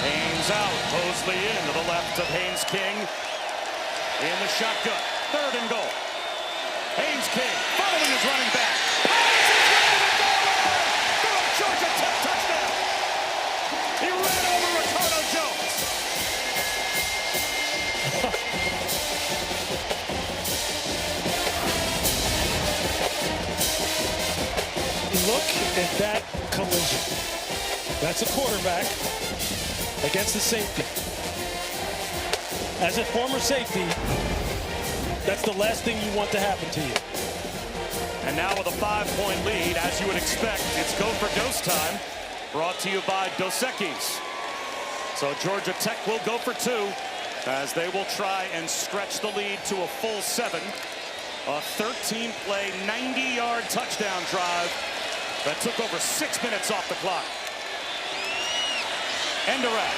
Haynes out, Mosley in to the left of Haynes King. In the shotgun, 3rd and goal. Haynes King following his running back. Haynes is ready to go for a Georgia Tech touchdown. He ran over Ricardo Jones. Look at that collision. That's a quarterback against the safety. As a former safety, that's the last thing you want to happen to you. And now with a 5-point lead, as you would expect, it's go for dose time. Brought to you by Dos Equis. So Georgia Tech will go for 2 as they will try and stretch the lead to a full 7. A 13-play, 90-yard touchdown drive that took over 6 minutes off the clock. End around.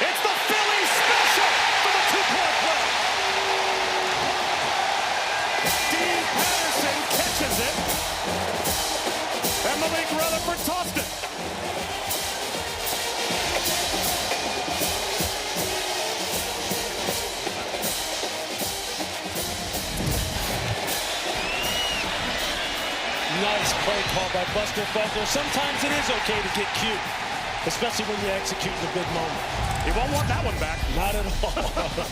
It's the Philly special for the 2-point play. Dean Patterson catches it. And Malik Rutherford tossed it. Nice play call by Buster Butler. Sometimes it is okay to get cute, especially when you execute in a big moment. He won't want that one back. Not at all.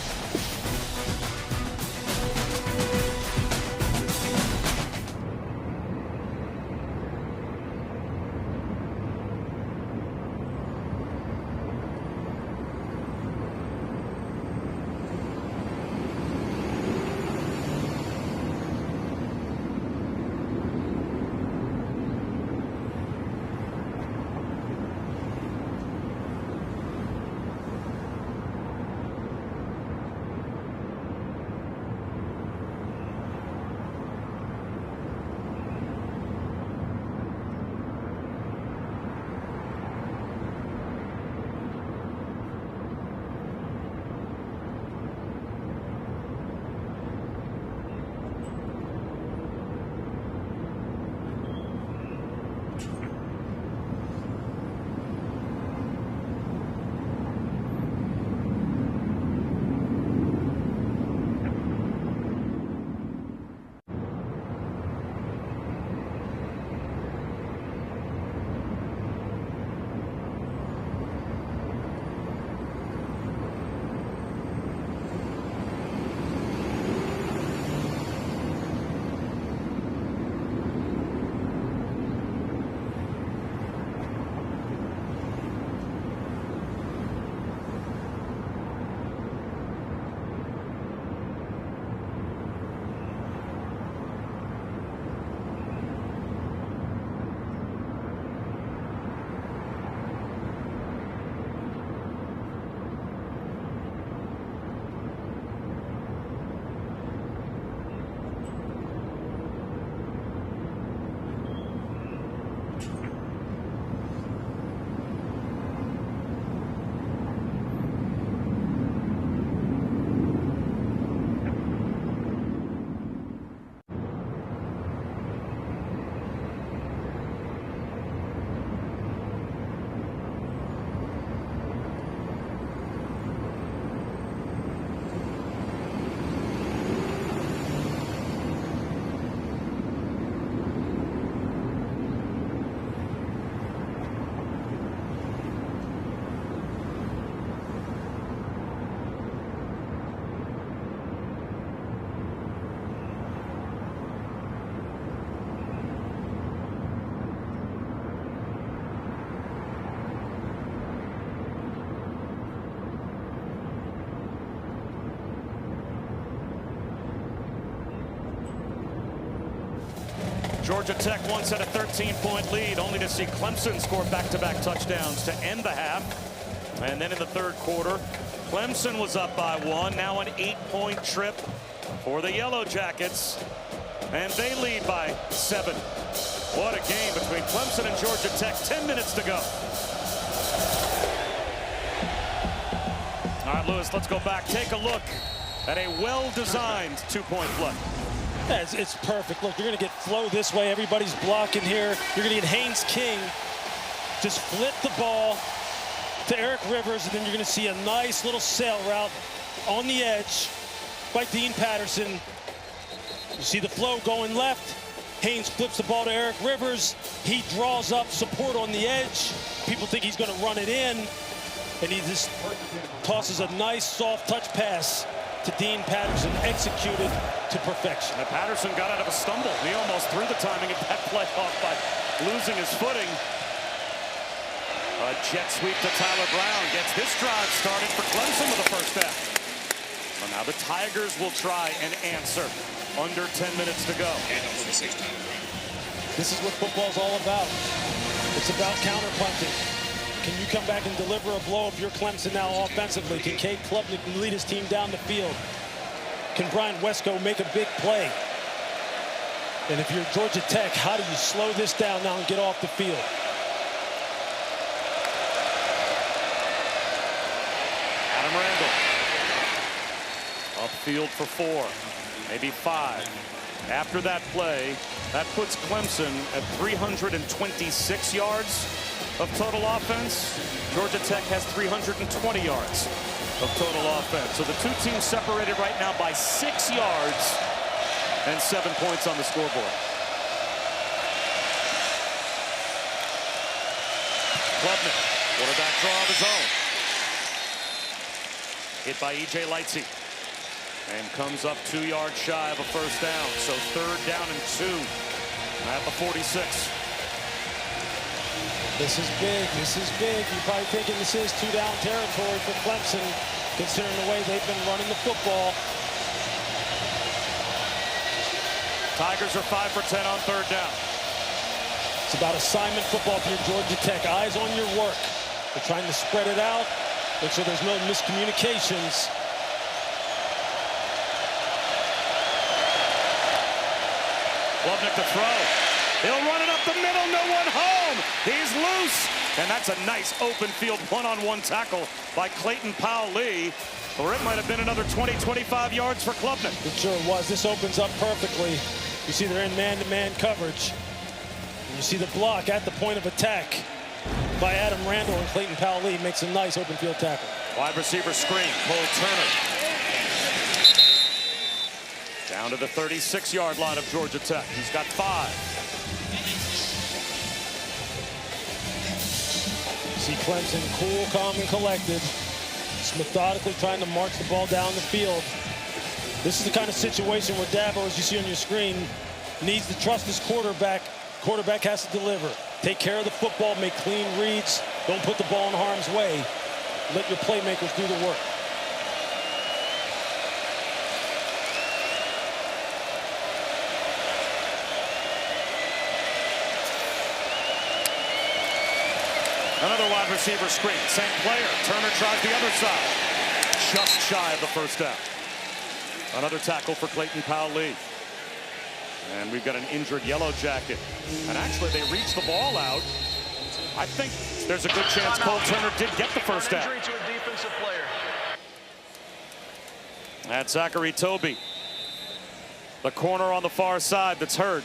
Georgia Tech once had a 13-point lead, only to see Clemson score back-to-back touchdowns to end the half. And then in the third quarter, Clemson was up by 1. Now an 8-point trip for the Yellow Jackets. And they lead by 7. What a game between Clemson and Georgia Tech. 10 minutes to go. All right, Lewis, let's go back. Take a look at a well-designed two-point play. Yeah, it's perfect. Look, you're going to get flow this way. Everybody's blocking here. You're going to get Haynes King just flip the ball to Eric Rivers, and then you're going to see a nice little sail route on the edge by Dean Patterson. You see the flow going left. Haynes flips the ball to Eric Rivers. He draws up support on the edge. People think he's going to run it in, and he just tosses a nice soft touch pass to Dean Patterson, executed to perfection. And Patterson got out of a stumble. He almost threw the timing of that play off by losing his footing. A jet sweep to Tyler Brown gets this drive started for Clemson with the first down. So now the Tigers will try and answer. Under 10 minutes to go. This is what football's all about. It's about counter-punting. Can you come back and deliver a blow if you're Clemson now offensively? Can Cade Klubnik lead his team down the field? Can Brian Wesco make a big play? And if you're Georgia Tech, how do you slow this down now and get off the field? Adam Randall. Upfield for 4, maybe 5. After that play, that puts Clemson at 326 yards of total offense. Georgia Tech has 320 yards of total offense. So the two teams separated right now by 6 yards and 7 points on the scoreboard. Klubnik, quarterback draw of his own. Hit by E.J. Lightsey. And comes up 2 yards shy of a first down. So 3rd down and 2 at the 46. This is big. This is big. You're probably thinking this is 2-down territory for Clemson, considering the way they've been running the football. Tigers are 5 for 10 on 3rd down. It's about assignment football for your Georgia Tech. Eyes on your work. They're trying to spread it out, make sure there's no miscommunications. Klubnik to throw. He'll run it up the middle. No one home. He's loose. And that's a nice open field one-on-one tackle by Clayton Powell-Lee. Or it might have been another 20-25 yards for Klubnik. It sure was. This opens up perfectly. You see they're in man-to-man coverage. And you see the block at the point of attack by Adam Randall, and Clayton Powell-Lee makes a nice open field tackle. Wide receiver screen. Cole Turner. Down to the 36-yard line of Georgia Tech. He's got 5. See Clemson cool, calm, and collected. Just methodically trying to march the ball down the field. This is the kind of situation where Dabo, as you see on your screen, needs to trust his quarterback. Quarterback has to deliver. Take care of the football, make clean reads. Don't put the ball in harm's way. Let your playmakers do the work. Another wide receiver screen. Same player. Turner tries the other side. Just shy of the first down. Another tackle for Clayton Powell-Lee. And we've got an injured Yellow Jacket. And actually, they reached the ball out. I think there's a good chance Cole Turner did get the first down. Injury to a defensive player. That's Zachary Toby. The corner on the far side that's hurt.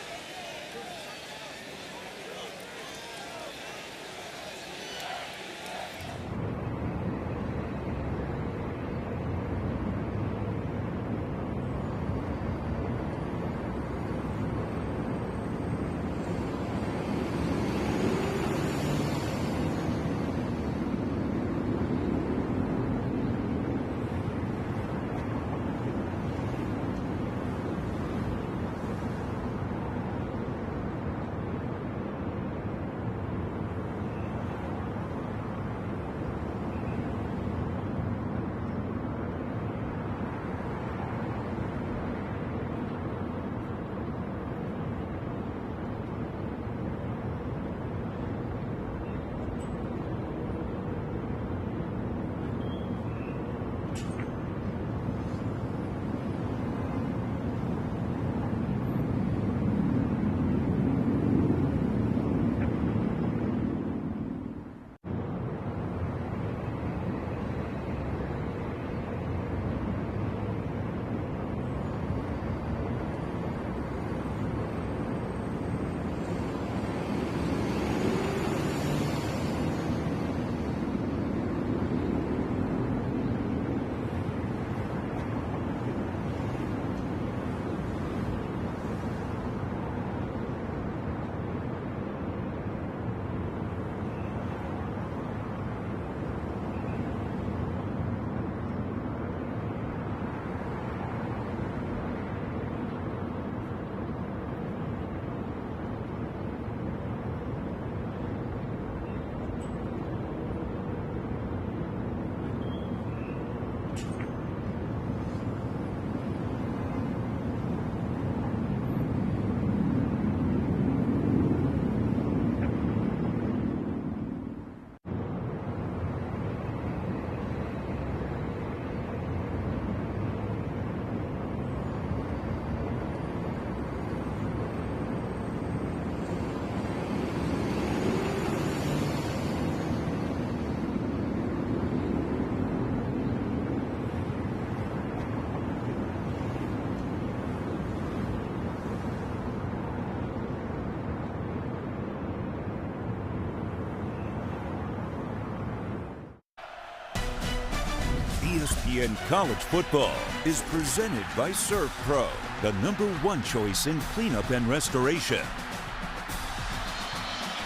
hockey and college football is presented by Serve Pro, the #1 choice in cleanup and restoration.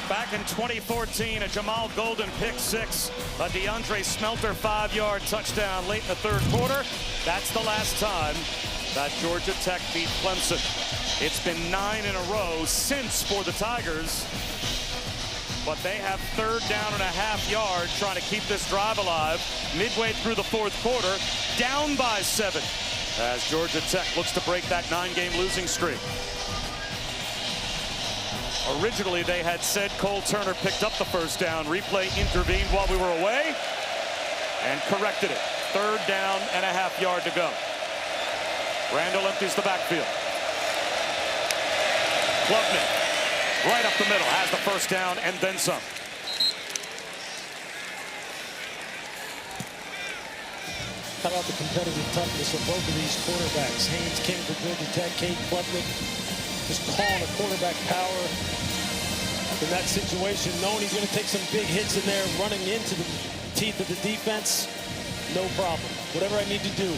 Back in 2014, a Jamal Golden pick six, a DeAndre Smelter 5-yard touchdown late in the third quarter. That's the last time that Georgia Tech beat Clemson. It's been 9 in a row since for the Tigers, but they have 3rd down and a half yard trying to keep this drive alive midway through the fourth quarter, down by 7 as Georgia Tech looks to break that 9-game losing streak. Originally, they had said Cole Turner picked up the first down. Replay intervened while we were away and corrected it. 3rd down and a half yard to go. Randall empties the backfield. Klubnik, right up the middle, has the first down and then some. How about the competitive toughness of both of these quarterbacks? Haynes King for Georgia Tech, Cade Klubnik just calling a quarterback power in that situation, knowing he's going to take some big hits in there, running into the teeth of the defense. No problem. Whatever I need to do.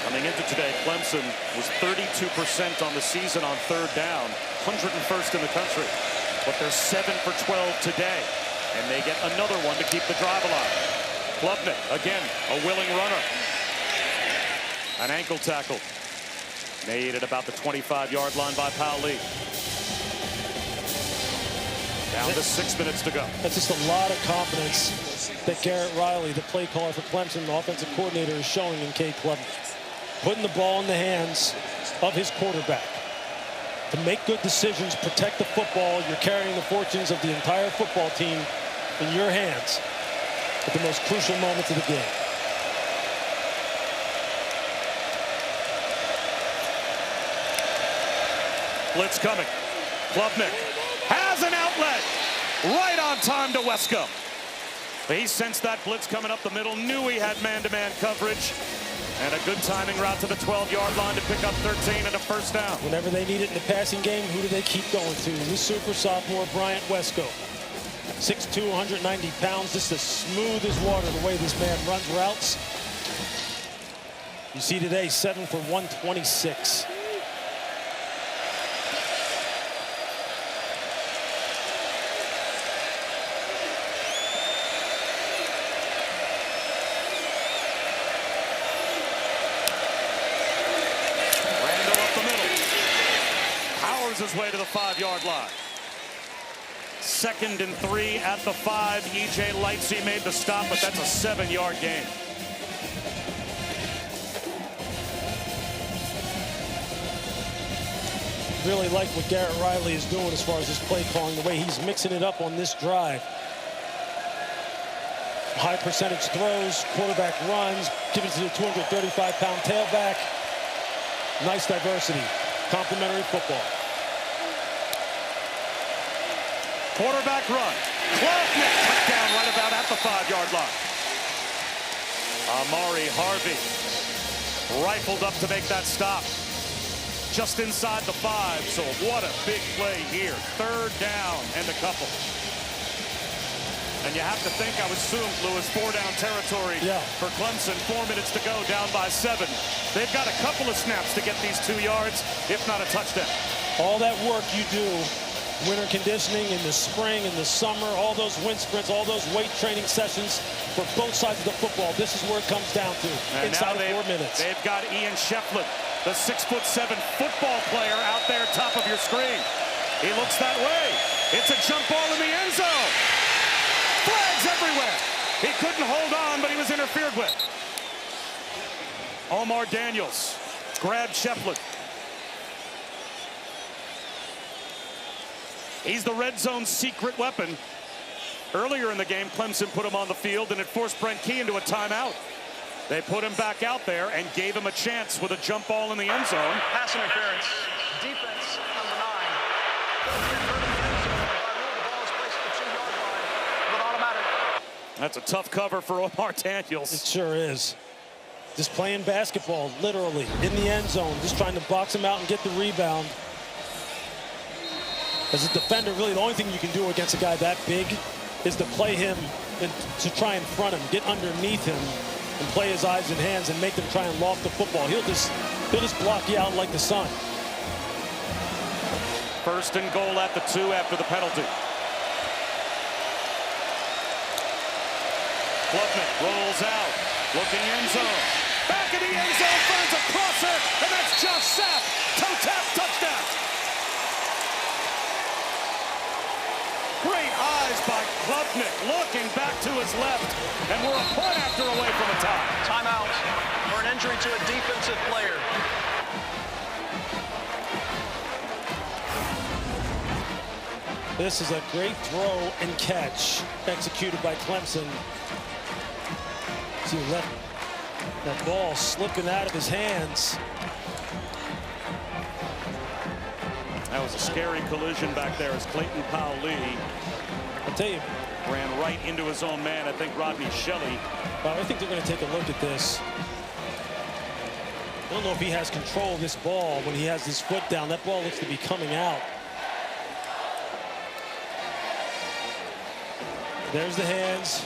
Coming into today, Clemson was 32% on the season on 3rd down, 101st in the country. But they're 7 for 12 today, and they get another one to keep the drive alive. Klubnik, again, a willing runner. An ankle tackle made at about the 25-yard line by Powell-Lee. Down to 6 minutes to go. That's just a lot of confidence that Garrett Riley, the play caller for Clemson, the offensive coordinator, is showing in Cade Klubnik. Putting the ball in the hands of his quarterback. To make good decisions, protect the football, you're carrying the fortunes of the entire football team in your hands at the most crucial moments of the game. Blitz coming. Klubnik has an outlet. Right on time to Wesco. He sensed that blitz coming up the middle, knew he had man-to-man coverage. And a good timing route to the 12-yard line to pick up 13 and a first down. Whenever they need it in the passing game, who do they keep going to? The super sophomore, Bryant Wesco. 6'2", 190 pounds, just as smooth as water the way this man runs routes. You see today, 7 for 126. His way to the 5-yard line. 2nd and 3 at the 5. E.J. Lightsey made the stop, but that's a 7-yard gain. Really like what Garrett Riley is doing as far as his play calling, the way he's mixing it up on this drive. High percentage throws, quarterback runs, give it to the 235-pound tailback. Nice diversity, complimentary football. Quarterback run. Klubnik touchdown right about at the 5-yard line. Amari Harvey rifled up to make that stop. Just inside the 5, so what a big play here. 3rd down and a couple. And you have to think, I would assume, Lewis, 4-down territory for Clemson. 4 minutes to go, down by 7. They've got a couple of snaps to get these 2 yards, if not a touchdown. All that work you do, winter conditioning in the spring, in the summer, all those wind sprints, all those weight training sessions for both sides of the football. This is where it comes down to, and inside of 4 minutes. They've got Ian Shefflin, the 6'7" football player out there top of your screen. He looks that way. It's a jump ball in the end zone. Flags everywhere. He couldn't hold on, but he was interfered with. Omar Daniels grabbed Shefflin. He's the red zone secret weapon. Earlier in the game, Clemson put him on the field, and it forced Brent Key into a timeout. They put him back out there and gave him a chance with a jump ball in the end zone. Pass interference. Defense number 9. That's a tough cover for Omar Daniels. It sure is. Just playing basketball, literally, in the end zone, just trying to box him out and get the rebound. As a defender, really the only thing you can do against a guy that big is to play him to try and front him, get underneath him, and play his eyes and hands and make them try and loft the football. He'll just block you out like the sun. First and goal at the 2 after the penalty. Klubnik rolls out, looking end zone. Back in the end zone, finds a crosser, and that's Josh Sapp. Toe tap, touchdown. Great eyes by Klubnik, looking back to his left, and we're a point after away from a tie. Timeout for an injury to a defensive player. This is a great throw and catch executed by Clemson. See, that ball slipping out of his hands. That was a scary collision back there as Clayton Powell-Lee, I'll tell you, ran right into his own man. I think Rodney Shelley. Well, I think they're going to take a look at this. I don't know if he has control of this ball when he has his foot down. That ball looks to be coming out. There's the hands.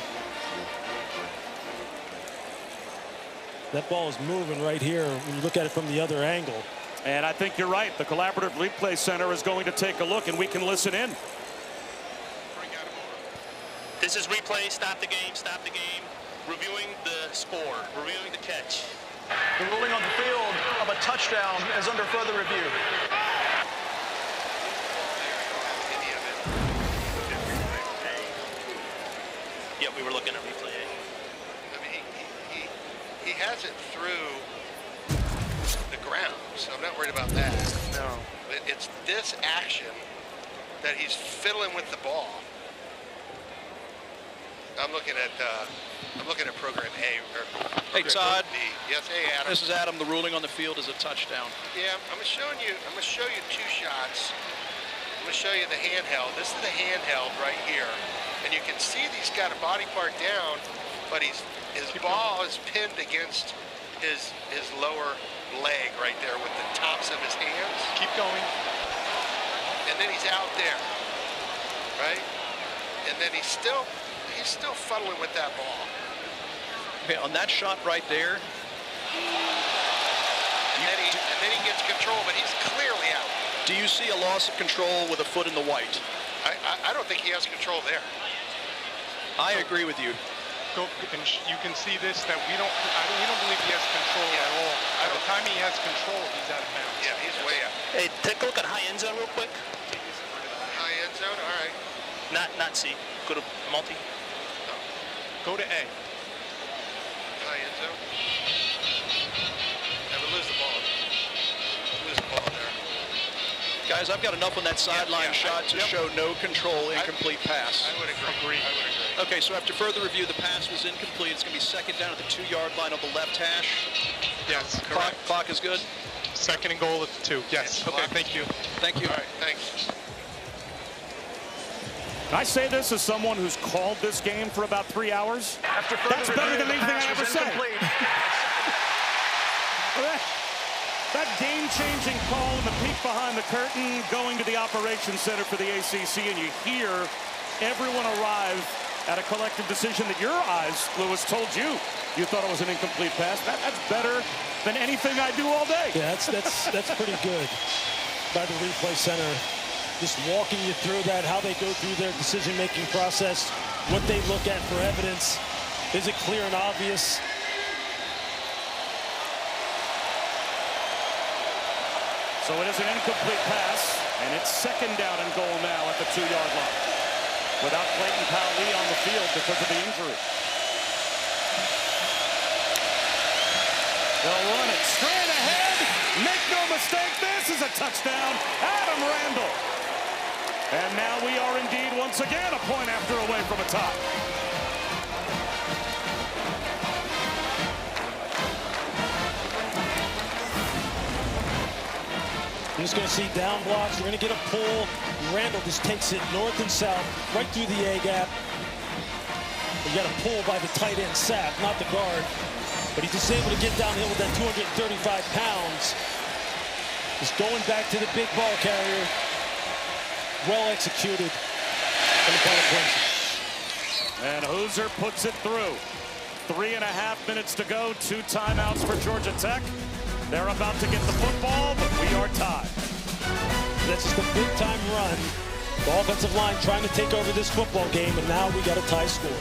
That ball is moving right here when you look at it from the other angle. And I think you're right. The Collaborative Replay Center is going to take a look, and we can listen in. This is replay. Stop the game. Stop the game. Reviewing the score. Reviewing the catch. The ruling on the field of a touchdown is under further review. Yeah, we were looking at replay. I mean, he has it through the ground, so I'm not worried about that. No. It's this action that he's fiddling with the ball. I'm looking at program A. Hey Todd. B. Yes, hey Adam. This is Adam. The ruling on the field is a touchdown. Yeah, I'm gonna show you 2 shots. I'm gonna show you the handheld. This is the handheld right here, and you can see he's got a body part down, but his ball is pinned against his lower leg right there with the tops of his hands. Keep going. And then he's out there, right? And then he's still fuddling with that ball. Okay, on that shot right there. And then he gets control, but he's clearly out. Do you see a loss of control with a foot in the white? I don't think he has control there. I agree with you. And you can see this, that we don't believe he has control at all. By the time he has control, he's out of bounds. Yeah, he's way out. Hey, take a look at high end zone real quick. High end zone, all right. Not C. Go to multi. No. Go to A. High end zone. And we lose the ball. Lose the ball there. Guys, I've got enough on that sideline shot to show no control, incomplete pass. I would agree. Okay, so after further review, the pass was incomplete. It's going to be second down at the 2-yard line of the left hash. Yes, Clock is good. Second and goal at the 2. Yes. Okay, thank you. Thank you. All right, thanks. I say this as someone who's called this game for about 3 hours. That's better than anything I ever said. That game-changing call and the peek behind the curtain, going to the operations center for the ACC, and you hear everyone arrive at a collective decision that your eyes, Lewis, told you thought it was an incomplete pass. That's better than anything I do all day. Yeah, that's pretty good by the replay center. Just walking you through that, how they go through their decision-making process, what they look at for evidence. Is it clear and obvious? So it is an incomplete pass, and it's second down and goal now at the 2-yard line, without Clayton Powell-Lee on the field because of the injury. They'll run it straight ahead. Make no mistake, this is a touchdown. Adam Randall. And now we are indeed once again a point after away from a tie. You're just going to see down blocks. You're going to get a pull. Randall just takes it north and south, right through the A-gap. You got a pull by the tight end, Sapp, not the guard. But he's just able to get downhill with that 235 pounds. Just going back to the big ball carrier. Well executed. And the ball of Clemson. And Hoosier puts it through. 3.5 minutes to go. 2 timeouts for Georgia Tech. They're about to get the football, but we are tied. That's just a big-time run. The offensive line trying to take over this football game, and now we got a tie score.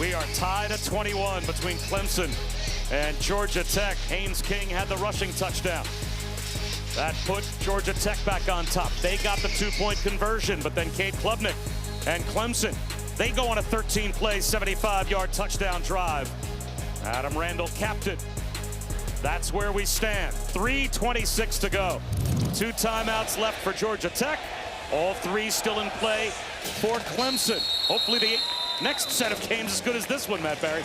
We are tied at 21 between Clemson and Georgia Tech. Haynes King had the rushing touchdown. That put Georgia Tech back on top. They got the 2-point conversion, but then Cade Klubnik and Clemson, they go on a 13-play, 75-yard touchdown drive. Adam Randall capped it. That's where we stand. 3:26 to go. 2 timeouts left for Georgia Tech. All 3 still in play for Clemson. Hopefully the next set of games as good as this one, Matt Barry.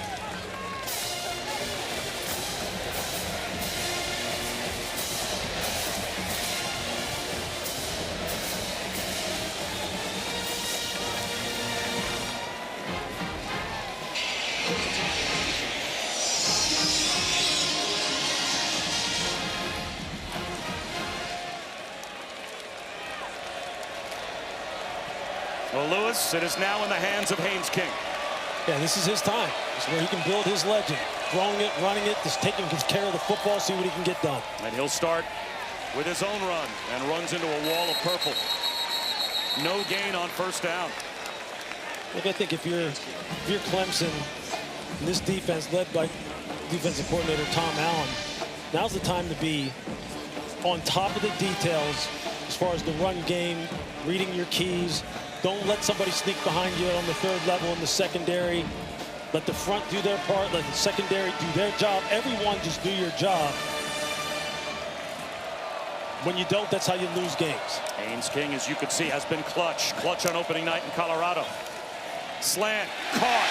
Well, Lewis, it is now in the hands of Haynes King. Yeah, this is his time. This is where he can build his legend. Throwing it, running it, just taking care of the football, see what he can get done. And he'll start with his own run and runs into a wall of purple. No gain on first down. Look, I think if you're Clemson, and this defense led by defensive coordinator Tom Allen, now's the time to be on top of the details as far as the run game, reading your keys. Don't let somebody sneak behind you on the third level in the secondary. Let the front do their part. Let the secondary do their job. Everyone just do your job. When you don't, that's how you lose games. Haynes King, as you can see, has been clutch. Clutch on opening night in Colorado. Slant, caught.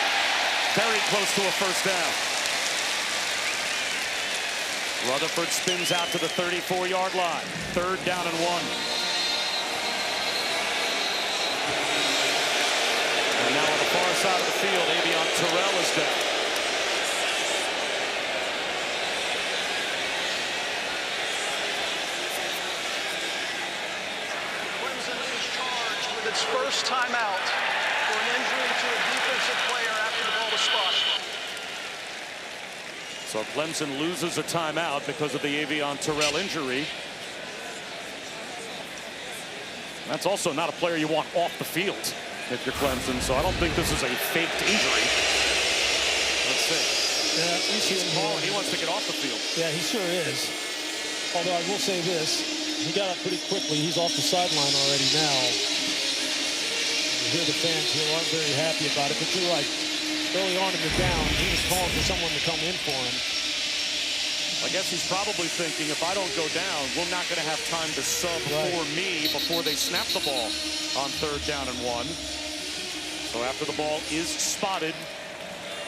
Very close to a first down. Rutherford spins out to the 34-yard line. 3rd down and 1. And now on the far side of the field, Avion Terrell is there. first timeout for an injury to a defensive player after the ball was spotted. So Clemson loses a timeout because of the Avion Terrell injury. That's also not a player you want off the field if you're Clemson, so I don't think this is a faked injury. Let's see. Yeah, he's calling. He wants to get off the field. Yeah, he sure is. Although I will say this, he got up pretty quickly. He's off the sideline already now. You hear the fans who aren't very happy about it, but you're right. Early on in the down, he was calling for someone to come in for him. I guess he's probably thinking, if I don't go down, we're not going to have time to sub for me before they snap the ball on 3rd down and 1. So after the ball is spotted,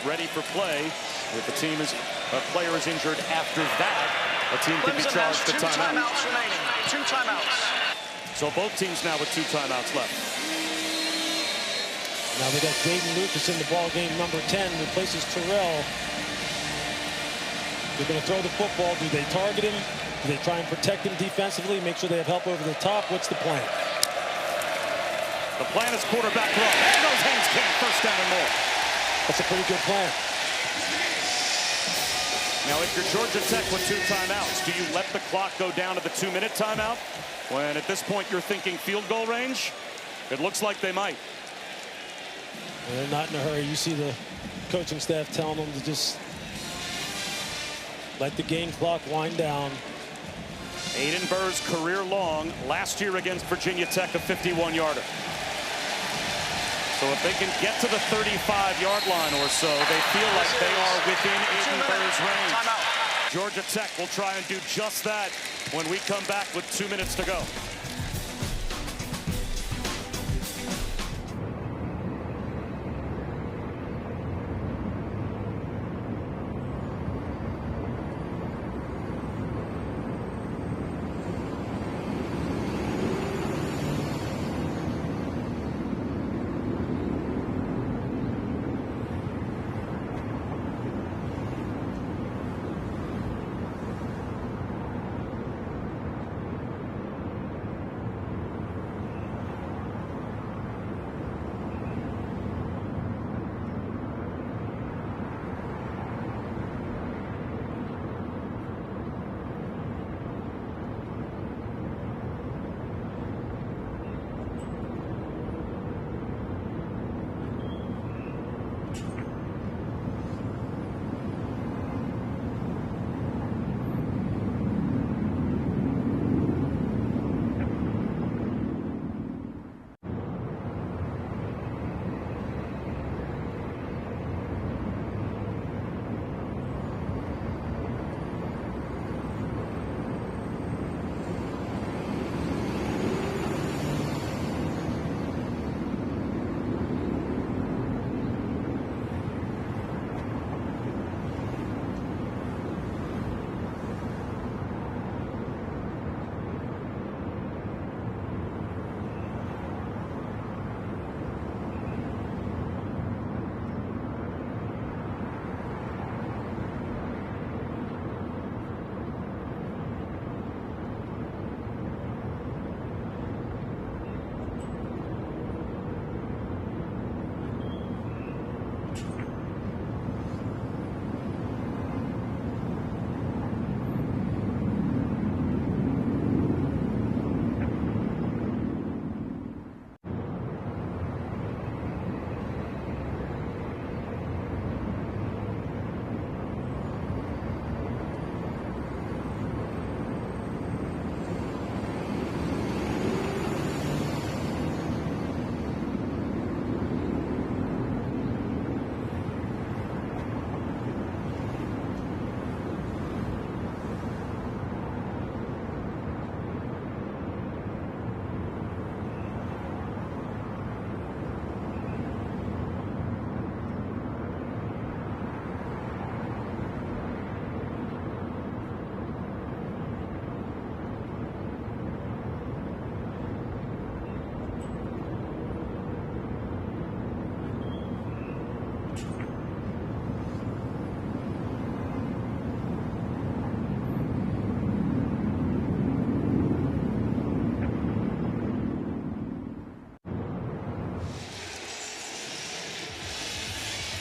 ready for play, if a player is injured after that, a team can be charged to timeout. 2 timeouts remaining. 2 timeouts. So both teams now with 2 timeouts left. Now they got Jaden Lucas in the ball game, number 10, replaces Terrell. They're going to throw the football. Do they target him? Do they try and protect him defensively, make sure they have help over the top? What's the plan? The plan is quarterback run. There goes Haynes King, 1st down and more. That's a pretty good plan. Now, if you're Georgia Tech with 2 timeouts, do you let the clock go down to the 2-minute timeout? When at this point you're thinking field goal range? It looks like they might. They're not in a hurry. You see the coaching staff telling them to just let the game clock wind down. Aiden Burr's career long last year against Virginia Tech, a 51-yarder. So if they can get to the 35-yard line or so, they feel like they are within Aiden Burr's range. Georgia Tech will try and do just that when we come back with 2 minutes to go.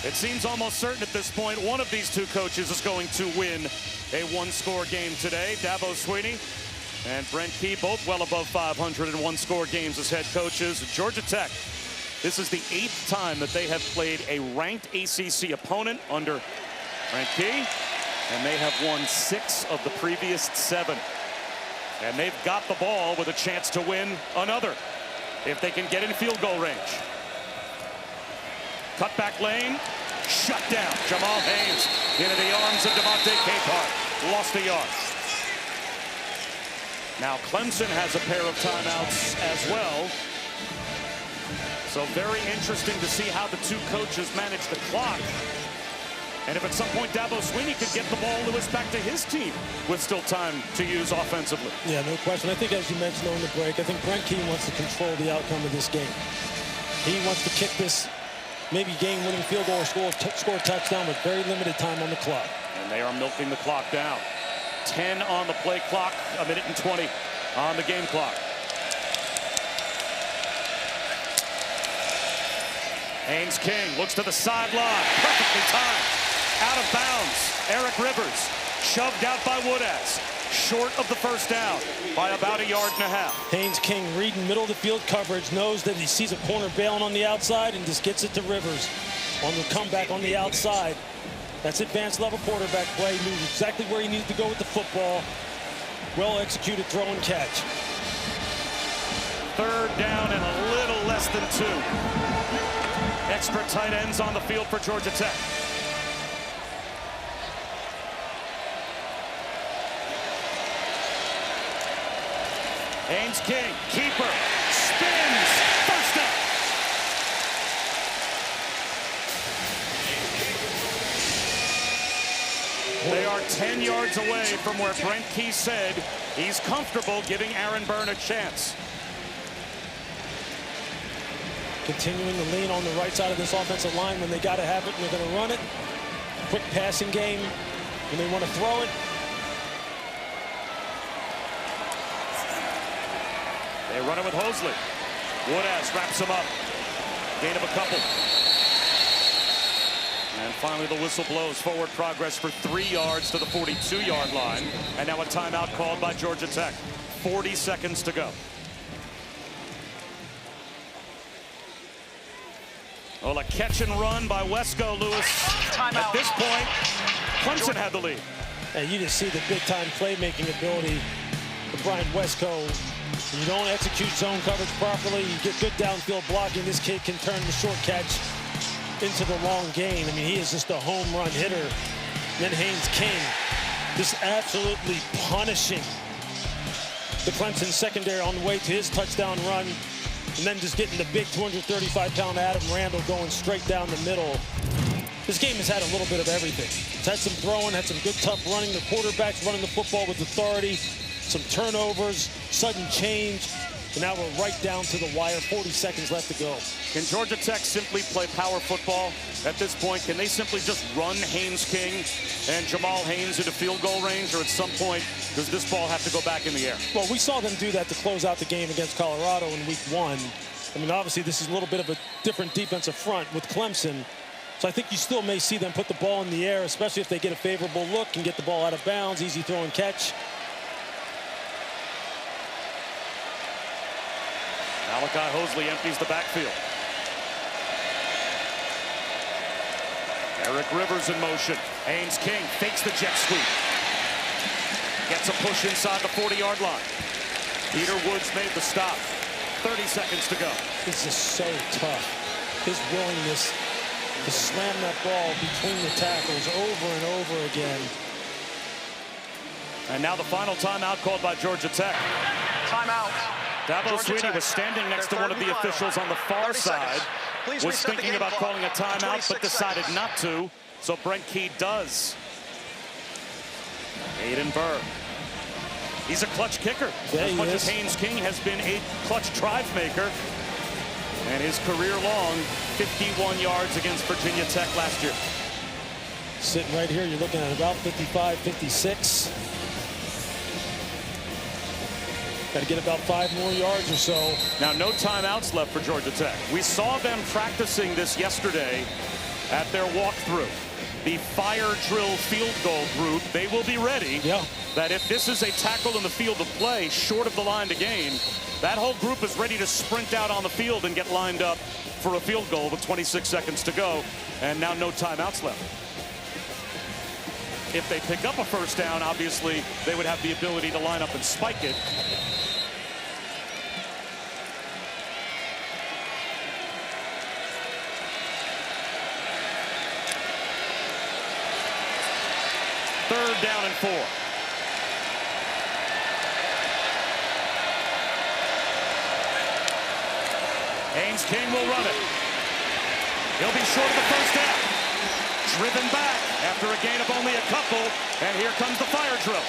It seems almost certain at this point one of these two coaches is going to win a one-score game today. Dabo Swinney and Brent Key, both well above 500 in one-score games as head coaches. Georgia Tech, this is the 8th time that they have played a ranked ACC opponent under Brent Key, and they have won 6 of the previous 7. And they've got the ball with a chance to win another if they can get in field goal range. Cut back lane, shut down. Jamal Haynes into the arms of Devontae Capehart. Lost a yard. Now Clemson has a pair of timeouts as well. So very interesting to see how the two coaches manage the clock. And if at some point Dabo Swinney could get the ball, Lewis, back to his team with still time to use offensively. Yeah, no question. I think, as you mentioned on the break, I think Brent Key wants to control the outcome of this game. He wants to kick this maybe game-winning field goal or score a touchdown with very limited time on the clock. And they are milking the clock down. 10 on the play clock, 1 minute and 20 on the game clock. Haynes King looks to the sideline, perfectly timed. Out of bounds. Eric Rivers shoved out by Woodaz. Short of the first down by about 1.5 yards. Haynes King reading middle of the field coverage, knows that he sees a corner bailing on the outside and just gets it to Rivers on the comeback on the outside. That's advanced level quarterback play. He knew exactly where he needed to go with the football. Well executed throw and catch. 3rd down and a little less than 2. Extra tight ends on the field for Georgia Tech. Haynes King, keeper, spins, first down. They are 10 yards away from where Brent Key said he's comfortable giving Aaron Byrne a chance. Continuing to lean on the right side of this offensive line when they got to have it and they're going to run it. Quick passing game when they want to throw it. They run it with Hosley. Woodaz wraps him up. Gain of a couple. And finally the whistle blows. Forward progress for 3 yards to the 42-yard line. And now a timeout called by Georgia Tech. 40 seconds to go. Well, a catch and run by Wesco, Lewis. Timeout. At this point, Clemson had the lead. And you just see the big-time playmaking ability of Brian Wesco. When you don't execute zone coverage properly, you get good downfield blocking. This kid can turn the short catch into the long gain. I mean, he is just a home run hitter. And then Haynes King just absolutely punishing the Clemson secondary on the way to his touchdown run. And then just getting the big 235-pound Adam Randall going straight down the middle. This game has had a little bit of everything. It's had some throwing, had some good tough running. The quarterback's running the football with authority. Some turnovers, sudden change, and now we're right down to the wire. 40 seconds left to go. Can Georgia Tech simply play power football at this point? Can they simply just run Haynes King and Jamal Haynes into field goal range, or at some point does this ball have to go back in the air? Well, we saw them do that to close out the game against Colorado in week 1. I mean, obviously this is a little bit of a different defensive front with Clemson. So I think you still may see them put the ball in the air, especially if they get a favorable look and get the ball out of bounds, easy throw and catch. Malachi Hosley empties the backfield. Eric Rivers in motion. Haynes King fakes the jet sweep. Gets a push inside the 40-yard line. Peter Woods made the stop. 30 seconds to go. It's just so tough. His willingness to slam that ball between the tackles over and over again. And now the final timeout called by Georgia Tech. Timeout. Dabo Swinney was standing next to one of the officials on the far side, was thinking about calling a timeout, but decided not to. So Brent Key does. Aiden Burr. He's a clutch kicker. As much as Haynes King has been a clutch drive maker. And his career-long 51 yards against Virginia Tech last year. Sitting right here, you're looking at about 55, 56. Got to get about 5 more yards or so. Now, no timeouts left for Georgia Tech. We saw them practicing this yesterday at their walkthrough. The fire drill field goal group, they will be ready. Yeah. That if this is a tackle in the field of play short of the line to gain, that whole group is ready to sprint out on the field and get lined up for a field goal with 26 seconds to go, and now no timeouts left. If they pick up a first down, obviously they would have the ability to line up and spike it. Third down and 4. Haynes King will run it. He'll be short of the first down. Driven back after a gain of only a couple, and here comes the fire drill.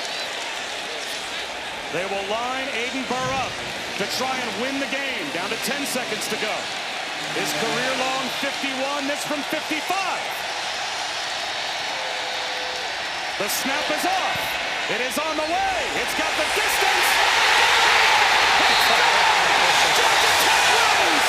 They will line Aiden Burr up to try and win the game. Down to 10 seconds to go. His career-long 51, this from 55. The snap is off. It is on the way. It's got the distance. Georgia Tech wins.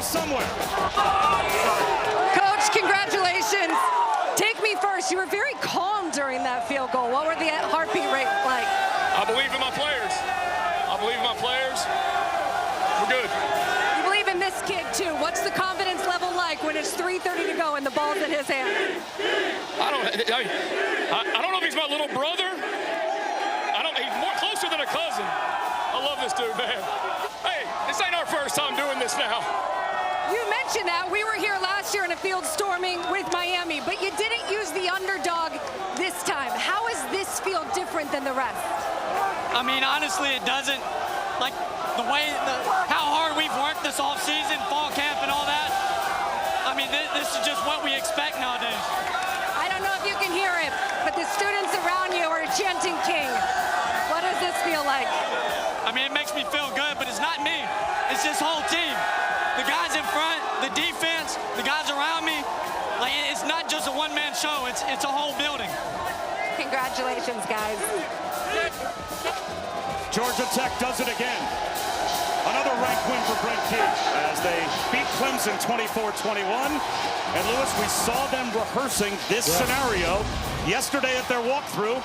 Somewhere. Coach, congratulations. Take me first. You were very calm during that field goal. What were the heartbeat rate like? I believe in my players. I believe in my players. We're good. You believe in this kid, too. What's the confidence level like when it's 3:30 to go and the ball's in his hand? I don't know if he's my little brother. He's more closer than a cousin. I love this dude, man. Hey, this ain't our first time doing this now. You mentioned that. We were here last year in a field storming with Miami, but you didn't use the underdog this time. How is this field different than the rest? I mean, honestly, it doesn't. Like, how hard we've worked this offseason, fall camp and all that. I mean, this is just what we expect nowadays. I don't know if you can hear it, but the students around you are chanting King. What does this feel like? I mean, it makes me feel good, but it's not me. It's this whole team. The guys in front, the defense, the guys around me. Like, it's not just a one-man show. It's a whole building. Congratulations, guys. Georgia Tech does it again. Another ranked win for Brent Key as they beat Clemson 24-21. And Lewis, we saw them rehearsing this scenario yesterday at their walkthrough.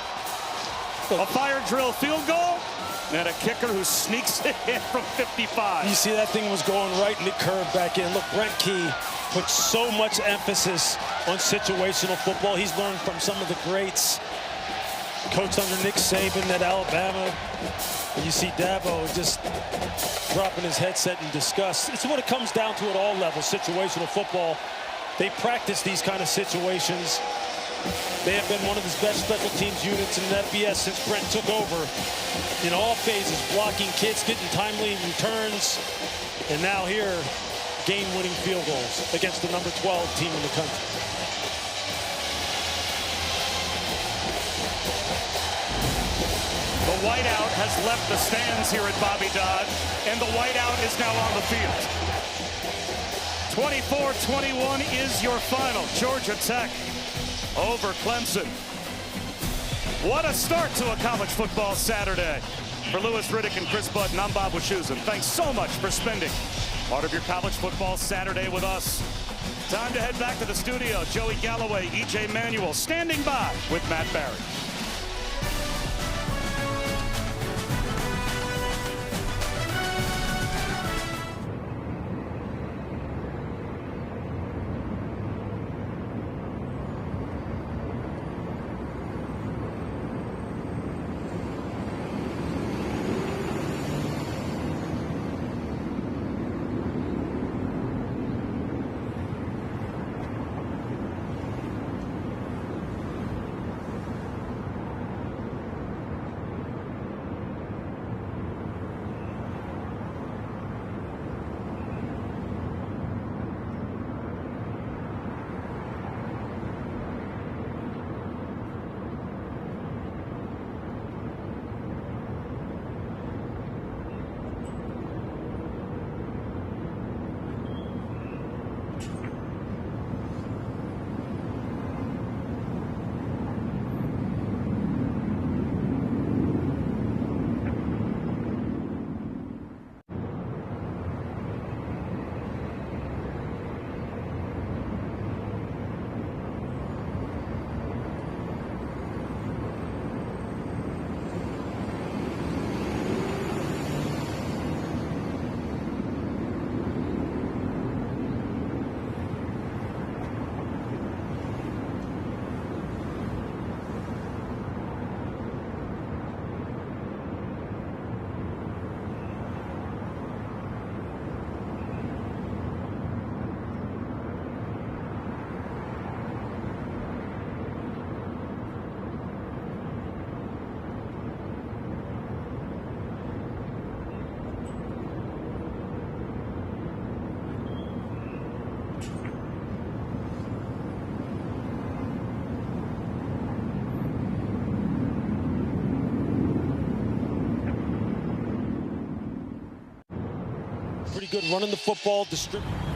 A fire drill field goal. And a kicker who sneaks it in from 55. You see that thing was going right in the curve back in. Look, Brent Key puts so much emphasis on situational football. He's learned from some of the greats. Coached under Nick Saban at Alabama. And you see Dabo just dropping his headset in disgust. It's what it comes down to at all levels, situational football. They practice these kind of situations. They have been one of the best special teams units in FBS since Brent took over. In all phases, blocking kids, getting timely returns, and now here, game-winning field goals against the number 12 team in the country. The whiteout has left the stands here at Bobby Dodd, and the whiteout is now on the field. 24-21 is your final. Georgia Tech over Clemson. What a start to a college football Saturday. For Lewis Riddick and Chris Budden, I'm Bob Wischusen. Thanks so much for spending part of your college football Saturday with us. Time to head back to the studio. Joey Galloway, E.J. Manuel standing by with Matt Barry. pretty good running the football, distributing.